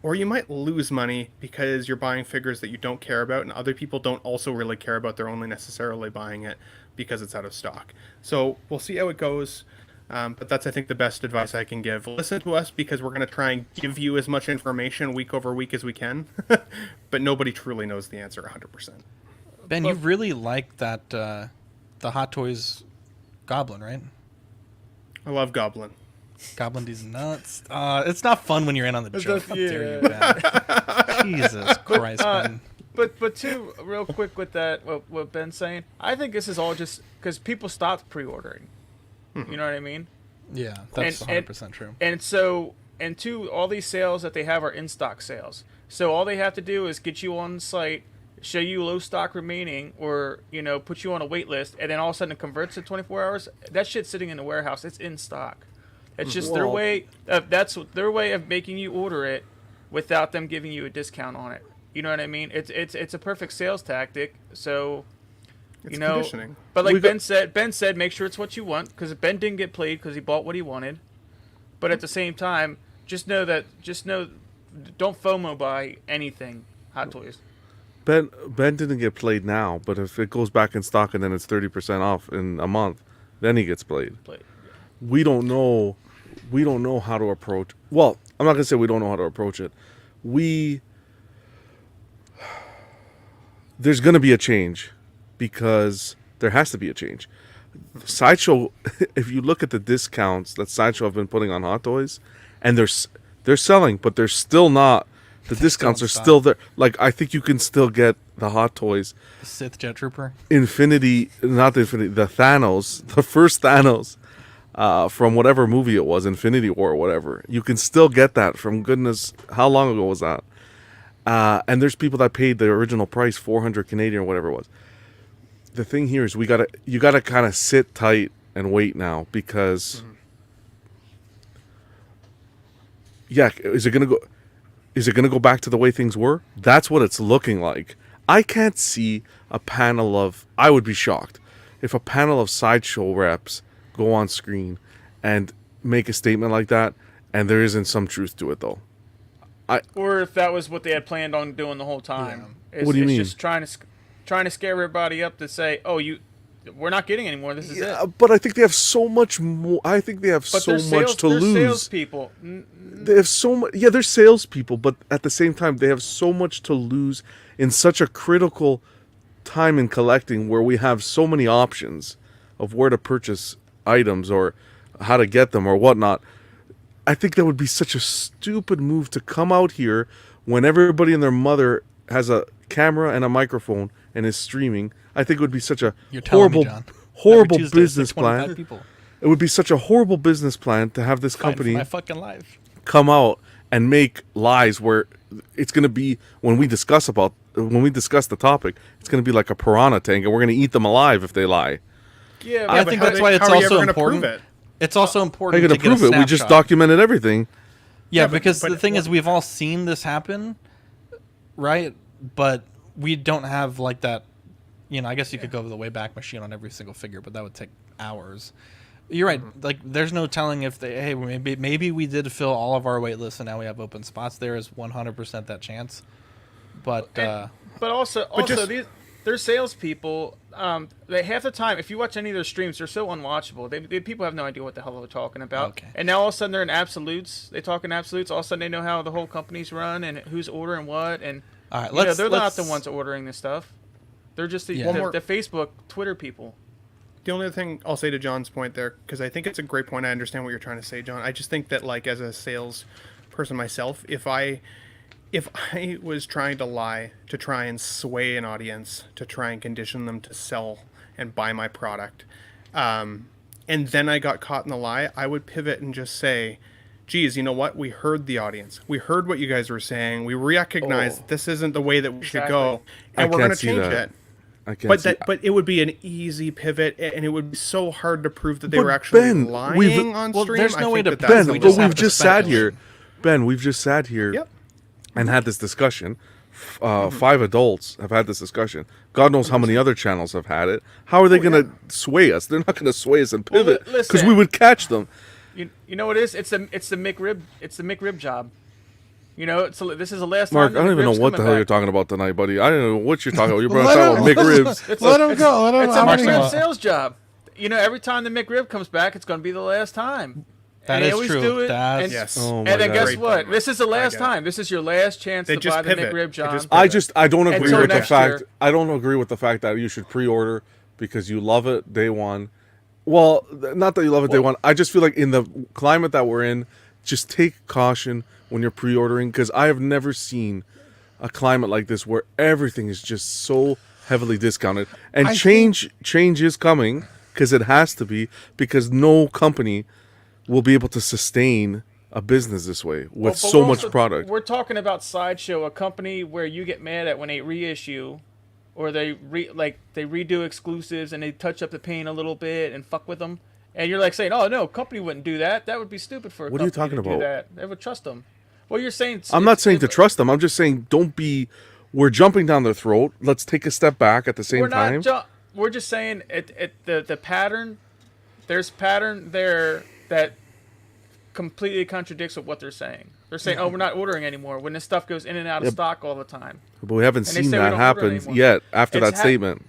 Or you might lose money because you're buying figures that you don't care about, and other people don't also really care about. They're only necessarily buying it because it's out of stock. So we'll see how it goes. But that's, I think, the best advice I can give. Listen to us, because we're going to try and give you as much information week over week as we can. But nobody truly knows the answer 100%.
Ben, you really like that the Hot Toys Goblin, right?
I love Goblin.
Goblin these nuts. It's not fun when you're in on the joke. How dare you, Ben? Jesus Christ, Ben.
But too, real quick with that, what Ben's saying, I think this is all just because people stopped pre-ordering. You know what I mean?
Yeah, that's 100% true.
And so, and two, all these sales that they have are in-stock sales. So all they have to do is get you on the site, show you low stock remaining, or, you know, put you on a wait list, and then all of a sudden it converts in 24 hours. That shit's sitting in the warehouse. It's in stock. It's just their way. That's their way of making you order it without them giving you a discount on it. You know what I mean? It's a perfect sales tactic. So, you know, but like Ben said, make sure it's what you want, because Ben didn't get played because he bought what he wanted. But at the same time, just know, don't FOMO buy anything Hot Toys.
Ben didn't get played now, but if it goes back in stock and then it's 30% off in a month, then he gets played. We don't know how to approach. Well, I'm not gonna say we don't know how to approach it. There's gonna be a change, because there has to be a change. Sideshow, if you look at the discounts that Sideshow have been putting on Hot Toys, and they're selling, but they're still not. The discounts are still there. Like, I think you can still get the Hot Toys.
The Sith Jet Trooper.
The Thanos, the first Thanos, from whatever movie it was, Infinity War or whatever. You can still get that from goodness. How long ago was that? And there's people that paid the original price, 400 Canadian or whatever it was. The thing here is you gotta kind of sit tight and wait now, because is it gonna go back to the way things were? That's what it's looking like. I can't see I would be shocked if a panel of Sideshow reps go on screen and make a statement like that, and there isn't some truth to it, though.
or if that was what they had planned on doing the whole time.
Yeah. What do you mean?
It's just trying to scare everybody up to say, "Oh, we're not getting any more. This is it."
But I think they have so much more. I think they have so much to lose.
Salespeople.
They have so much. Yeah, they're salespeople, but at the same time, they have so much to lose in such a critical time in collecting, where we have so many options of where to purchase items or how to get them or whatnot. I think that would be such a stupid move to come out here when everybody and their mother has a camera and a microphone and is streaming. I think it would be such a horrible business plan. It would be such a horrible business plan to have this company
my fucking life
come out and make lies where it's going to be, when we discuss the topic, it's going to be like a piranha tank, and we're going to eat them alive if they lie.
Yeah,
I think that's why it's also important. It's also important
to prove it. We just documented everything.
Yeah, because the thing is, we've all seen this happen, right? But we don't have like that. I guess you could go to the Wayback Machine on every single figure, but that would take hours. You're right. Like, there's no telling if maybe we did fill all of our wait lists and now we have open spots. There is 100% that chance. But
they're salespeople. They half the time, if you watch any of their streams, they're so unwatchable. People have no idea what the hell they're talking about.
Okay.
And now all of a sudden they're in absolutes. They talk in absolutes. All of a sudden they know how the whole company's run and who's ordering what. And
all right,
they're not the ones ordering this stuff. They're just the Facebook, Twitter people.
The only other thing I'll say to John's point there, because I think it's a great point. I understand what you're trying to say, John. I just think that, like, as a sales person myself, if I was trying to lie to try and sway an audience, to try and condition them to sell and buy my product, and then I got caught in the lie, I would pivot and just say, geez, you know what? We heard the audience. We heard what you guys were saying. We recognize this isn't the way that we should go, and we're going to change it. But it would be an easy pivot, and it would be so hard to prove that they were actually lying on stream.
There's no way to
Ben, but we've just sat here. Ben, we've just sat here and had this discussion. 5 adults have had this discussion. God knows how many other channels have had it. How are they going to sway us? They're not going to sway us and pivot because we would catch them.
You know what it is? It's the McRib job. This is the last
Mark,
time.
I don't even know what the hell you're talking about tonight, buddy. I don't know what you're talking about. You're talking about McRibs.
Let him go.
It's a McRib sales job. Every time the McRib comes back, it's going to be the last time.
That is true.
And then guess what? This is the last time. This is your last chance to buy the McRib job.
I don't agree with the fact. I don't agree with the fact that you should pre-order because you love it day one. Well, not that you love it day one. I just feel like in the climate that we're in, just take caution when you're pre-ordering, because I have never seen a climate like this where everything is just so heavily discounted. And change is coming, because it has to be, because no company will be able to sustain a business this way with so much product.
We're talking about Sideshow, a company where you get mad at when they reissue, or they redo exclusives and they touch up the paint a little bit and fuck with them. And you're like saying, "Oh no, company wouldn't do that. That would be stupid for a company to do that. They would trust them." Well, you're saying
I'm not saying to trust them. I'm just saying we're jumping down their throat. Let's take a step back at the same time.
We're just saying the pattern. There's pattern there that completely contradicts with what they're saying. They're saying, "Oh, we're not ordering anymore," when this stuff goes in and out of stock all the time.
But we haven't seen that happen yet after that statement.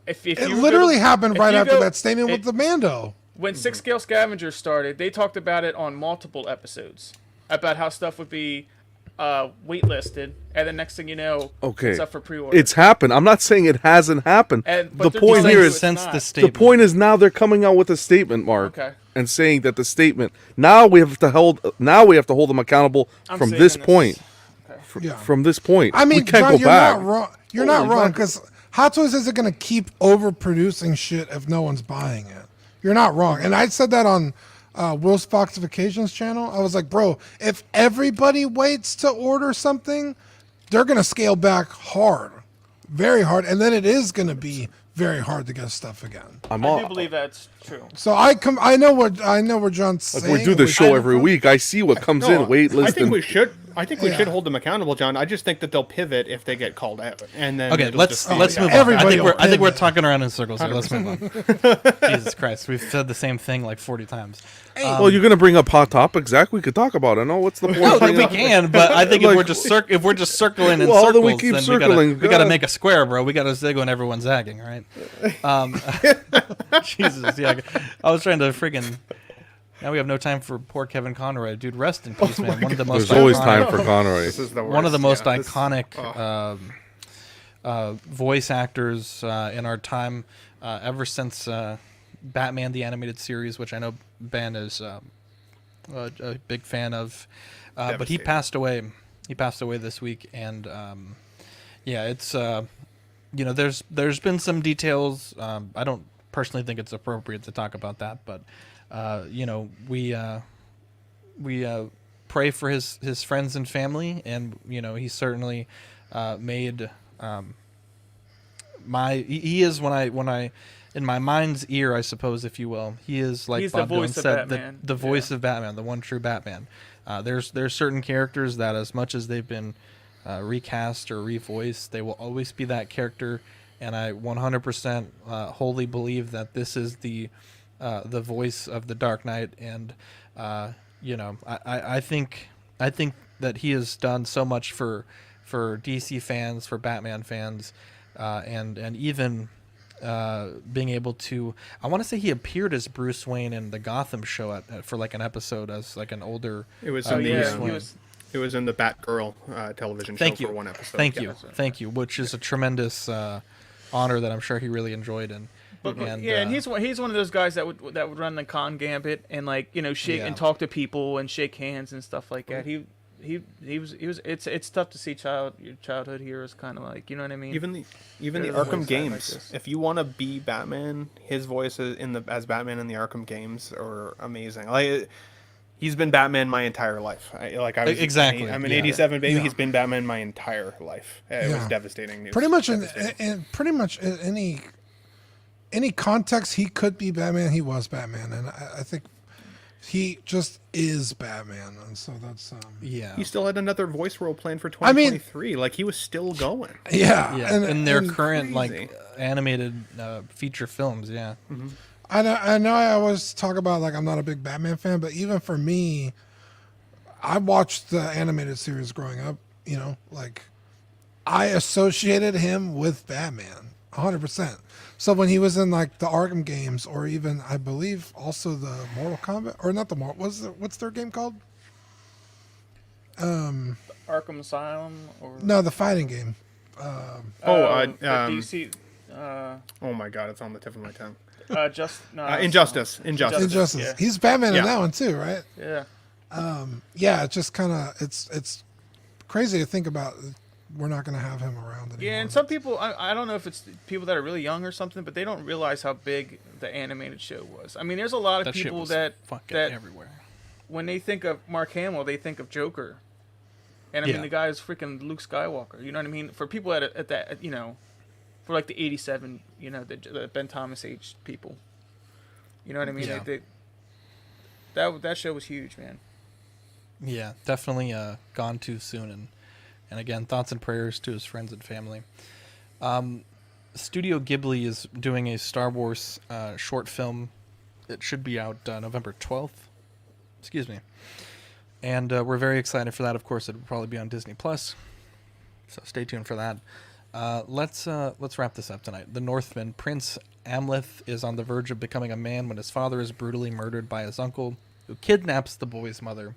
It
literally happened right after that statement with the Mando.
When 6 Scale Scavengers started, they talked about it on multiple episodes about how stuff would be waitlisted, and the next thing you know, it's up for pre-order.
It's happened. I'm not saying it hasn't happened. The point here is the point is now they're coming out with a statement, Mark, and saying that the statement now we have to hold them accountable from this point. From this point,
I mean,
we can't
John,
go back.
Not wrong. You're not wrong, because Hot Toys isn't going to keep overproducing shit if no one's buying it. You're not wrong, and I said that on Will's Foxifications channel. I was like, bro, if everybody waits to order something, they're going to scale back hard, very hard, and then it is going to be very hard to get stuff again.
I do believe that's true.
So I know where John's saying.
We do this show every week. I see what comes in. Waitlist.
I think we should. I think we should hold them accountable, John. I just think that they'll pivot if they get called out, and then
okay, let's move on. I think we're talking around in circles here. Let's move on. Jesus Christ, we've said the same thing like 40 times.
Well, you're gonna bring up hot topics, Zach. We could talk about it. No, what's the point?
No, we can, but I think if we're just circling in circles,
then we keep circling.
We gotta make a square, bro. We gotta zig when everyone's zagging, right? Jesus, yeah. I was trying to friggin'. Now we have no time for poor Kevin Conroy, dude. Rest in peace, man. One of the most.
There's always time for Conroy.
This is the worst.
One of the most iconic voice actors in our time, ever since Batman the Animated Series, which I know Ben is a big fan of. But he passed away. He passed away this week, and yeah, it's there's been some details. I don't personally think it's appropriate to talk about that, but. We pray for his friends and family, and he certainly made he is when I in my mind's ear, I suppose, if you will, he is like Bob Dylan said, the voice of Batman, the one true Batman. There's certain characters that, as much as they've been recast or revoiced, they will always be that character, and I 100% wholly believe that this is the voice of the Dark Knight, and I think that he has done so much for DC fans, for Batman fans, and even being able to. I want to say he appeared as Bruce Wayne in the Gotham show for like an episode as like an older.
It was in It was in the Batgirl television show for one episode.
Thank you, which is a tremendous honor that I'm sure he really enjoyed.
And he's one of those guys that would run the con gambit and shake and talk to people and shake hands and stuff like that. He was. It's tough to see your childhood heroes kind of like, you know what I mean.
Even the Arkham games. If you want to be Batman, his voice as Batman in the Arkham games are amazing. Like he's been Batman my entire life.
Exactly.
I'm an '87 baby. Yeah. He's been Batman my entire life. It was devastating news.
Pretty much in any context he could be Batman, he was Batman, and I think he just is Batman, and so that's
He still had another voice role planned for 2023. Like he was still going.
Yeah.
In their current crazy. Animated feature films, yeah.
Mm-hmm. I know I always talk about I'm not a big Batman fan, but even for me, I watched the animated series growing up. I associated him with Batman 100%. So when he was in the Arkham games, or even I believe also the Mortal Kombat, or not the Mortal, what's their game called?
Arkham Asylum, or
no, the fighting game.
DC.
Oh my God, it's on the tip of my tongue.
Injustice.
Yeah.
He's Batman in that one too, right?
Yeah.
It's just kind of it's crazy to think about. We're not going to have him around anymore.
Yeah, and some people, I don't know if it's people that are really young or something, but they don't realize how big the animated show was. I mean, there's a lot of people that
everywhere.
When they think of Mark Hamill, they think of Joker. And I mean, the guy is freaking Luke Skywalker. You know what I mean? For people at that, for the 87, the Ben Thomas age people. You know what I mean?
Yeah.
That show was huge, man.
Yeah, definitely gone too soon, and again, thoughts and prayers to his friends and family. Studio Ghibli is doing a Star Wars short film. It should be out November 12th. Excuse me. And we're very excited for that. Of course, it will probably be on Disney+. So stay tuned for that. Let's wrap this up tonight. The Northman, Prince Amleth, is on the verge of becoming a man when his father is brutally murdered by his uncle, who kidnaps the boy's mother.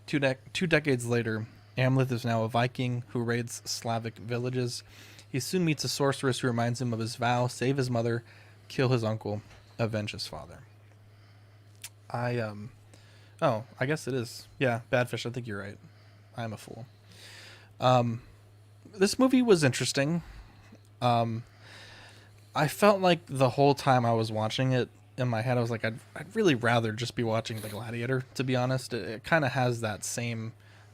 Two decades later, Amleth is now a Viking who raids Slavic villages. He soon meets a sorceress who reminds him of his vow: save his mother, kill his uncle, avenge his father. Oh, I guess it is. Yeah, Badfish, I think you're right. I'm a fool. This movie was interesting. I felt like the whole time I was watching it, in my head, I was like, I'd really rather just be watching The Gladiator, to be honest. It kind of has that same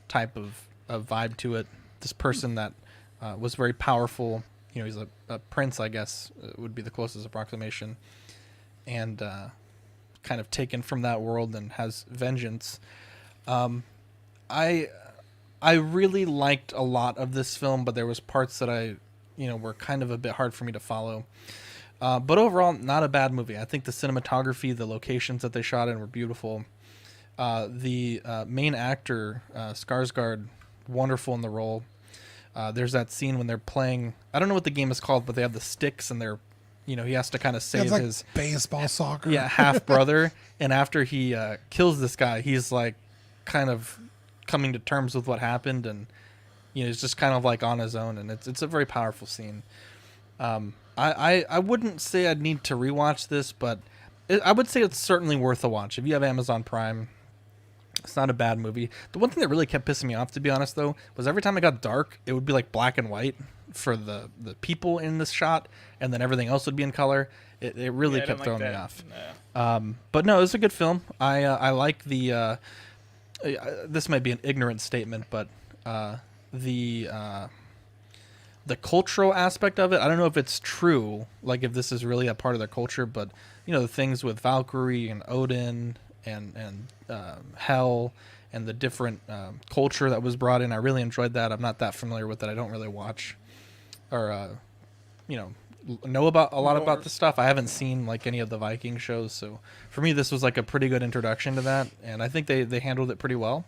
type of vibe to it. This person that was very powerful. He's a prince, I guess, would be the closest approximation. And kind of taken from that world and has vengeance. I I really liked a lot of this film, but there was parts that were kind of a bit hard for me to follow. But overall, not a bad movie. I think the cinematography, the locations that they shot in were beautiful. The main actor, Skarsgård, wonderful in the role. There's that scene when they're playing. I don't know what the game is called, but they have the sticks and they're, he has to kind of save
like
his
baseball soccer.
Yeah, half brother. And after he kills this guy, he's like kind of coming to terms with what happened, and he's just kind of like on his own, and it's a very powerful scene. I wouldn't say I'd need to rewatch this, but I would say it's certainly worth a watch if you have Amazon Prime. It's not a bad movie. The one thing that really kept pissing me off, to be honest, though, was every time it got dark, it would be like black and white for the people in this shot, and then everything else would be in color. It really kept throwing me off. No. But no, it's a good film. I like the. This might be an ignorant statement, but the cultural aspect of it, I don't know if it's true, like if this is really a part of their culture, but the things with Valkyrie and Odin and Hell and the different culture that was brought in, I really enjoyed that. I'm not that familiar with it. I don't really watch or know about a lot about the stuff. I haven't seen like any of the Viking shows, so for me this was like a pretty good introduction to that, and I think they handled it pretty well.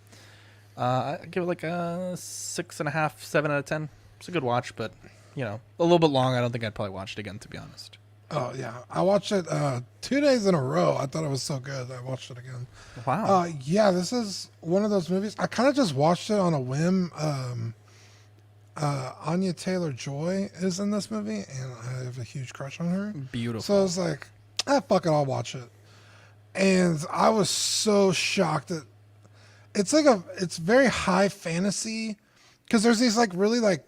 I give it like a 6.5, 7 out of 10. It's a good watch, but a little bit long. I don't think I'd probably watch it again, to be honest.
Oh yeah, I watched it 2 days in a row. I thought it was so good. I watched it again.
Wow.
Yeah, this is one of those movies. I kind of just watched it on a whim. Anya Taylor-Joy is in this movie, and I have a huge crush on her.
Beautiful.
So I was like, fuck it, I'll watch it. And I was so shocked that it's very high fantasy, because there's these like really like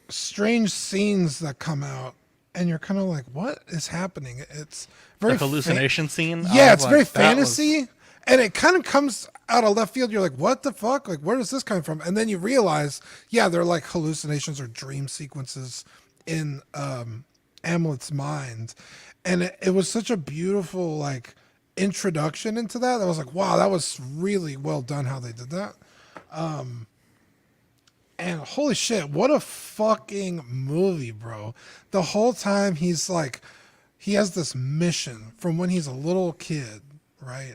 strange scenes that come out, and you're kind of like, what is happening? It's very
the hallucination scene.
Yeah, it's very fantasy, and it kind of comes out of left field. You're like, what the fuck? Like, where does this come from? And then you realize, yeah, they're like hallucinations or dream sequences in Amlet's mind, and it was such a beautiful like introduction into that. I was like, wow, that was really well done how they did that. And holy shit, what a fucking movie, bro. The whole time he's like, he has this mission from when he's a little kid, right?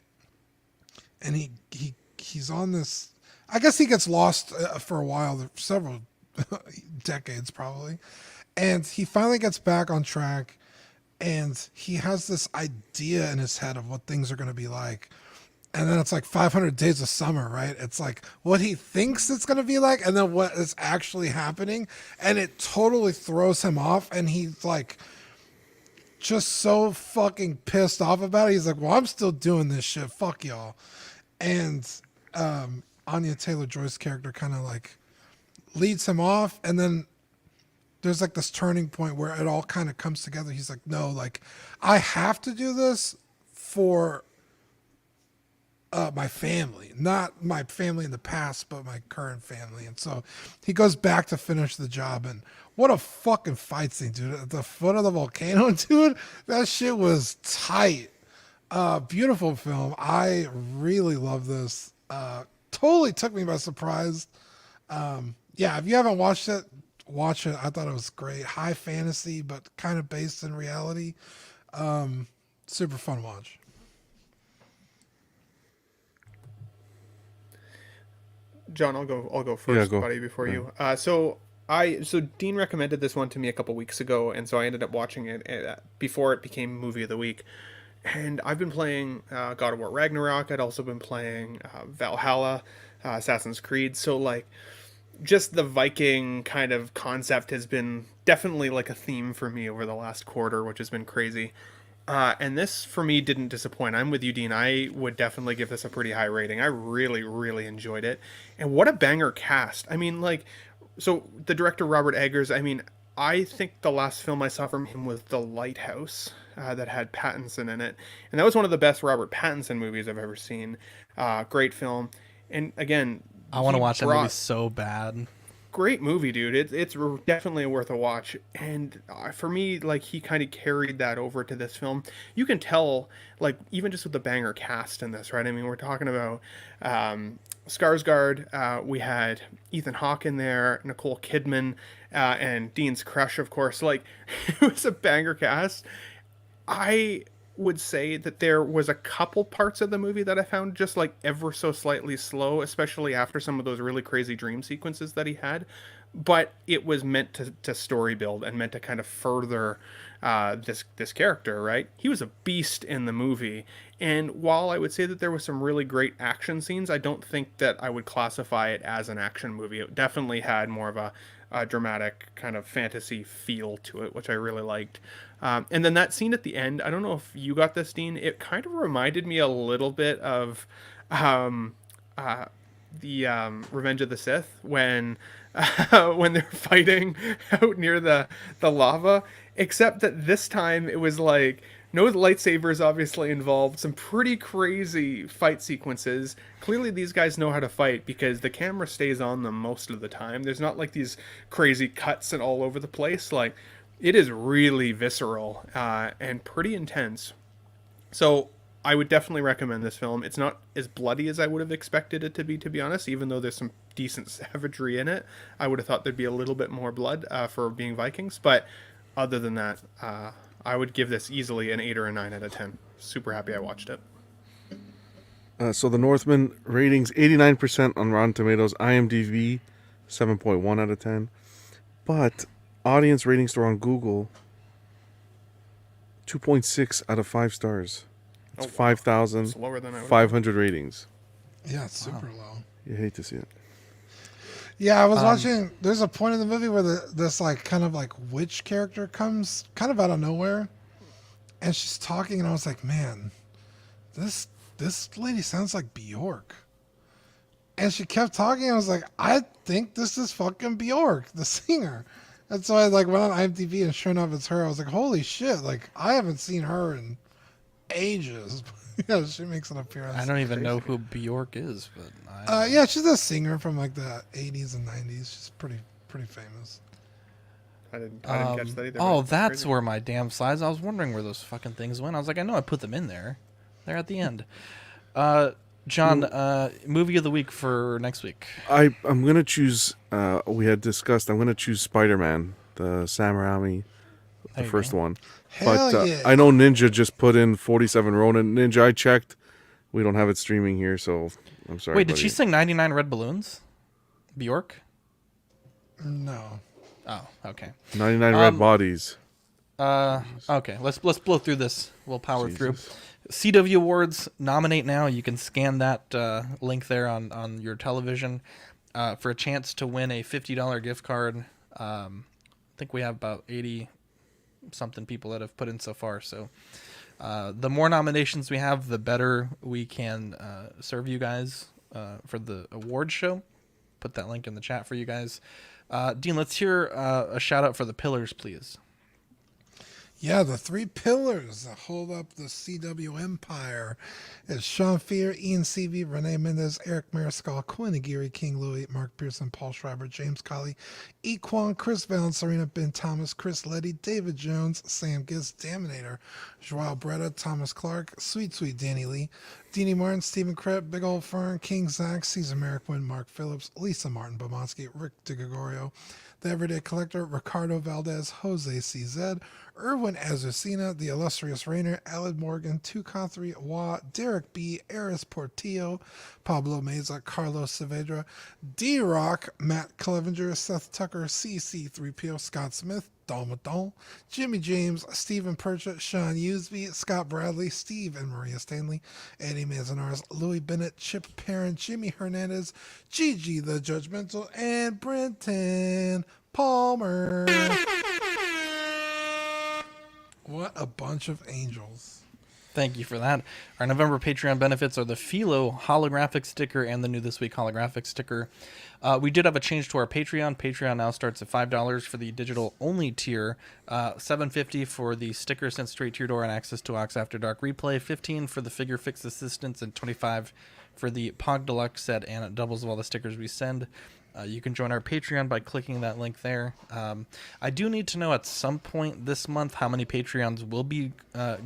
And he's on this, I guess he gets lost for a while, several decades probably. And he finally gets back on track, and he has this idea in his head of what things are going to be like. And then it's like 500 Days of Summer, right? It's like what he thinks it's going to be like, and then what is actually happening. And it totally throws him off. And he's like just so fucking pissed off about it. He's like, well, I'm still doing this shit. Fuck y'all. And Anya Taylor-Joy's character kind of like leads him off. And then there's like this turning point where it all kind of comes together. He's like, no, like I have to do this for my family, not my family in the past, but my current family. And so he goes back to finish the job, and what a fucking fight scene, dude. At the foot of the volcano, dude, that shit was tight. Beautiful film. I really love this. Totally took me by surprise. Yeah, if you haven't watched it, watch it. I thought it was great. High fantasy, but kind of based in reality. Super fun watch.
John, I'll go first, buddy, before you. So Dean recommended this one to me a couple weeks ago, and so I ended up watching it before it became movie of the week. And I've been playing God of War Ragnarok. I'd also been playing Valhalla, Assassin's Creed. So like, just the Viking kind of concept has been definitely like a theme for me over the last quarter, which has been crazy. And this, for me, didn't disappoint. I'm with you, Dean. I would definitely give this a pretty high rating. I really, really enjoyed it. And what a banger cast. I mean, like, so the director, Robert Eggers, I mean, I think the last film I saw from him was The Lighthouse, that had Pattinson in it. And that was one of the best Robert Pattinson movies I've ever seen. Great film. And again,
I want to watch that movie so bad.
Great movie, dude. It's definitely worth a watch. And for me, like, he kind of carried that over to this film. You can tell, like, even just with the banger cast in this, right? I mean, we're talking about Skarsgård, we had Ethan Hawke in there, Nicole Kidman, and Dean's crush, of course. Like, it was a banger cast. I would say that there was a couple parts of the movie that I found just like ever so slightly slow, especially after some of those really crazy dream sequences that he had. But it was meant to story build and meant to kind of further this character, right? He was a beast in the movie, and while I would say that there was some really great action scenes, I don't think that I would classify it as an action movie. It definitely had more of a dramatic kind of fantasy feel to it, which I really liked. And then that scene at the end, I don't know if you got this, Dean. It kind of reminded me a little bit of the Revenge of the Sith when they're fighting out near the lava, except that this time it was like no lightsabers obviously involved, some pretty crazy fight sequences. Clearly these guys know how to fight because the camera stays on them most of the time. There's not like these crazy cuts and all over the place. Like, it is really visceral and pretty intense. So I would definitely recommend this film. It's not as bloody as I would have expected it to be honest, even though there's some decent savagery in it. I would have thought there'd be a little bit more blood for being Vikings, but other than that, I would give this easily an 8 or a 9 out of 10. Super happy I watched it.
So The Northman ratings 89% on Rotten Tomatoes, IMDb 7.1 out of 10. But audience rating score on Google 2.6 out of 5 stars. It's 5,500 ratings.
Yeah, it's super low.
You hate to see it.
Yeah, I was watching. There's a point in the movie where this like kind of like witch character comes kind of out of nowhere, and she's talking, and I was like, man, this lady sounds like Bjork. And she kept talking. And I was like, I think this is fucking Bjork, the singer. And so I like went on IMDb, and sure enough, it's her. I was like, holy shit! Like, I haven't seen her in ages. Yeah, she makes an appearance.
I don't even know who Bjork is, but
yeah, she's a singer from like the 80s and 90s. She's pretty famous.
I didn't catch that either.
Oh, that's where my damn slides. I was wondering where those fucking things went. I was like, I know I put them in there. They're at the end. John, movie of the week for next week.
I'm gonna choose. We had discussed. I'm gonna choose Spider-Man, the Sam Raimi, the first one.
Hell
But
yeah.
I know Ninja just put in 47 Ronin. Ninja, I checked. We don't have it streaming here, so I'm sorry.
Wait, did she sing 99 Red Balloons? Bjork?
No.
Oh, okay.
99 Red Bodies.
Okay, let's blow through this. We'll power through. CW Awards, nominate now. You can scan that link there on your television for a chance to win a $50 gift card. I think we have about 80-something people that have put in so far. So the more nominations we have, the better we can serve you guys for the award show. Put that link in the chat for you guys. Dean, let's hear a shout out for the pillars, please.
Yeah, the 3 pillars that hold up the CW empire is Sean Fear, Ian Seavey, Renee Mendez, Eric Mariscal, Quinn Aguirre, King Louis, Mark Pearson, Paul Schreiber, James Colley, Equan, Chris Valens, Serena Ben Thomas, Chris Letty, David Jones, Sam Giz, Daminator, Joao Bretta, Thomas Clark, Sweet Danny Lee, Deanie Martin, Stephen Krett, Big Old Fern, King Zach, Caesar Merrick, Mark Phillips, Lisa Martin Bomonsky, Rick DeGregorio, The Everyday Collector, Ricardo Valdez, Jose CZ, Erwin Azucena, The Illustrious Rainer, Aled Morgan, Tukathri Wa, Derek B, Eris Portillo, Pablo Meza, Carlos Saavedra, D-Rock, Matt Clevenger, Seth Tucker, CC3PO, Scott Smith, Dalmadon, Jimmy James, Stephen Purchett, Sean Usby, Scott Bradley, Steve and Maria Stanley, Eddie Manzanares, Louis Bennett, Chip Perrin, Jimmy Hernandez, Gigi the Judgmental, and Brenton Palmer. What a bunch of angels.
Thank you for that. Our November Patreon benefits are the Philo holographic sticker and the new This Week holographic sticker. We did have a change to our Patreon. Patreon now starts at $5 for the digital-only tier, $7.50 for the sticker sent straight to your door and access to Ox After Dark replay, $15 for the figure fix assistance, and $25 for the Pog Deluxe set, and it doubles of all the stickers we send. You can join our Patreon by clicking that link there. I do need to know at some point this month how many Patreons will be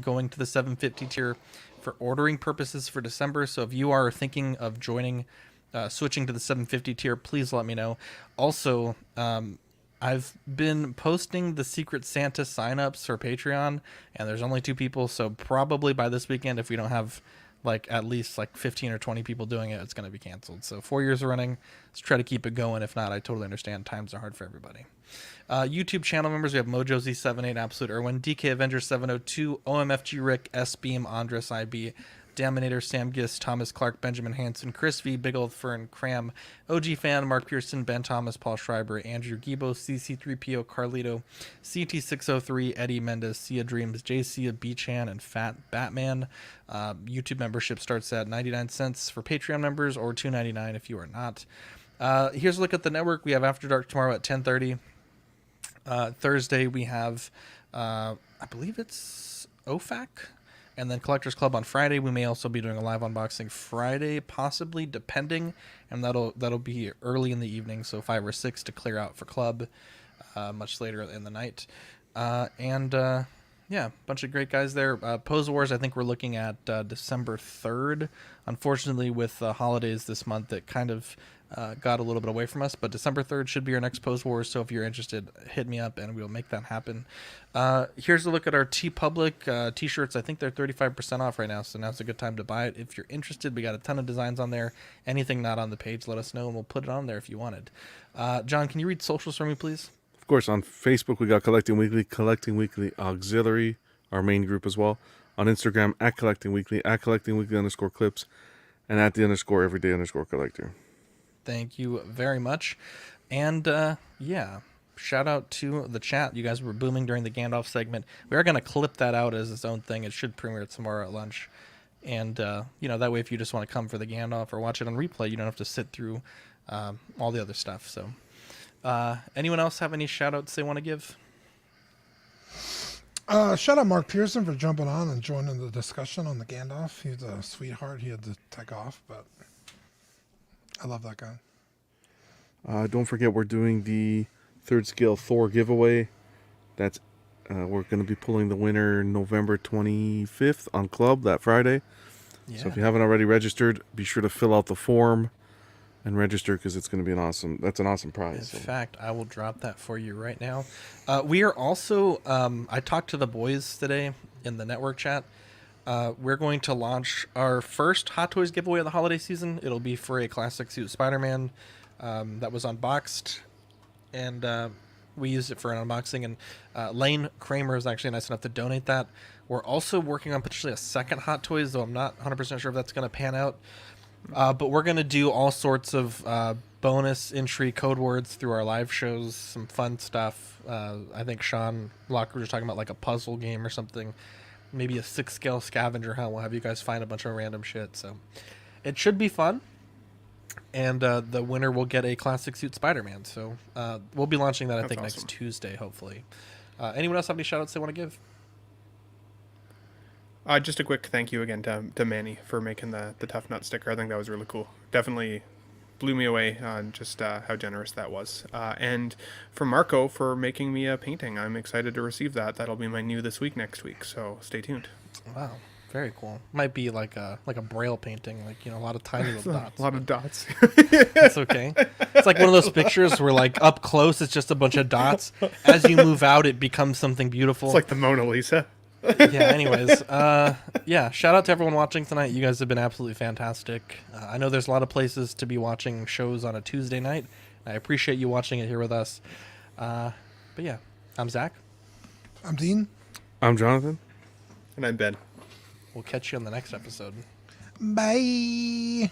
going to the $7.50 tier for ordering purposes for December. So if you are thinking of joining switching to the 750 tier, please let me know. Also, I've been posting the Secret Santa signups for Patreon, and there's only 2 people, so probably by this weekend, if we don't have at least 15 or 20 people doing it, it's going to be canceled. So 4 years running, let's try to keep it going. If not, I totally understand. Times are hard for everybody. YouTube channel members, we have Mojo Z78, Absolute Irwin, DK Avenger 702, OMFG Rick, S Beam, Andres IB, Daminator, Sam Gist, Thomas Clark, Benjamin Hansen, Chris V, Big Old Fern, Cram, OG Fan, Mark Pearson, Ben Thomas, Paul Schreiber, Andrew Gibo, CC3PO, Carlito, CT603, Eddie Mendez, Sia Dreams, JC, Beachan, and Fat Batman. YouTube membership starts at 99 cents for Patreon members, or $2.99 if you are not. Here's a look at the network. We have After Dark tomorrow at 10:30. Thursday we have, I believe it's OFAC. And then Collectors Club on Friday. We may also be doing a live unboxing Friday, possibly, depending. And that'll be early in the evening, so 5 or 6 to clear out for Club, much later in the night. Yeah, a bunch of great guys there. Pose Wars, I think we're looking at December 3rd. Unfortunately, with the holidays this month, it kind of got a little bit away from us. But December 3rd should be our next Pose Wars, so if you're interested, hit me up and we'll make that happen. Here's a look at our TeePublic t-shirts. I think they're 35% off right now, so now's a good time to buy it. If you're interested, we got a ton of designs on there. Anything not on the page, let us know, and we'll put it on there if you wanted. John, can you read socials for me, please?
Of course, on Facebook, we got Collecting Weekly Auxiliary, our main group as well. On Instagram, at Collecting Weekly _clips, and at the _everyday_collector.
Thank you very much. And, yeah, shout out to the chat. You guys were booming during the Gandalf segment. We are going to clip that out as its own thing. It should premiere tomorrow at lunch. And, that way if you just want to come for the Gandalf or watch it on replay, you don't have to sit through all the other stuff. So, anyone else have any shout-outs they want to give?
Shout out Mark Pearson for jumping on and joining the discussion on the Gandalf. He's a sweetheart. He had to take off, but I love that guy.
Don't forget, we're doing the 3rd scale Thor giveaway. That's we're going to be pulling the winner November 25th on Club that Friday. Yeah. So if you haven't already registered, be sure to fill out the form and register, because it's going to be an awesome prize.
In fact, I will drop that for you right now. We are also, I talked to the boys today in the network chat. We're going to launch our first Hot Toys giveaway of the holiday season. It'll be for a classic suit Spider-Man that was unboxed, and we used it for an unboxing. And Lane Kramer is actually nice enough to donate that. We're also working on potentially a second Hot Toys, though I'm not 100% sure if that's going to pan out. But we're going to do all sorts of bonus entry code words through our live shows, some fun stuff. I think Sean Locker was talking about like a puzzle game or something. Maybe a 6-scale scavenger hunt. We'll have you guys find a bunch of random shit. So it should be fun. And the winner will get a classic suit Spider-Man. So we'll be launching that, I think, awesome. Next Tuesday, hopefully. Anyone else have any shout-outs they want to give?
Just a quick thank you again to Manny for making the Tough Nut sticker. I think that was really cool. Definitely blew me away on just how generous that was. And for Marco for making me a painting. I'm excited to receive that. That'll be my new this week next week, so stay tuned.
Wow, very cool. Might be like a braille painting, a lot of tiny little dots.
A lot of dots.
That's okay. It's like one of those pictures where up close it's just a bunch of dots. As you move out, it becomes something beautiful.
It's like the Mona Lisa.
Yeah, anyways, shout out to everyone watching tonight. You guys have been absolutely fantastic. I know there's a lot of places to be watching shows on a Tuesday night. I appreciate you watching it here with us. But yeah, I'm Zach.
I'm Dean.
I'm Jonathan.
And I'm Ben.
We'll catch you on the next episode.
Bye.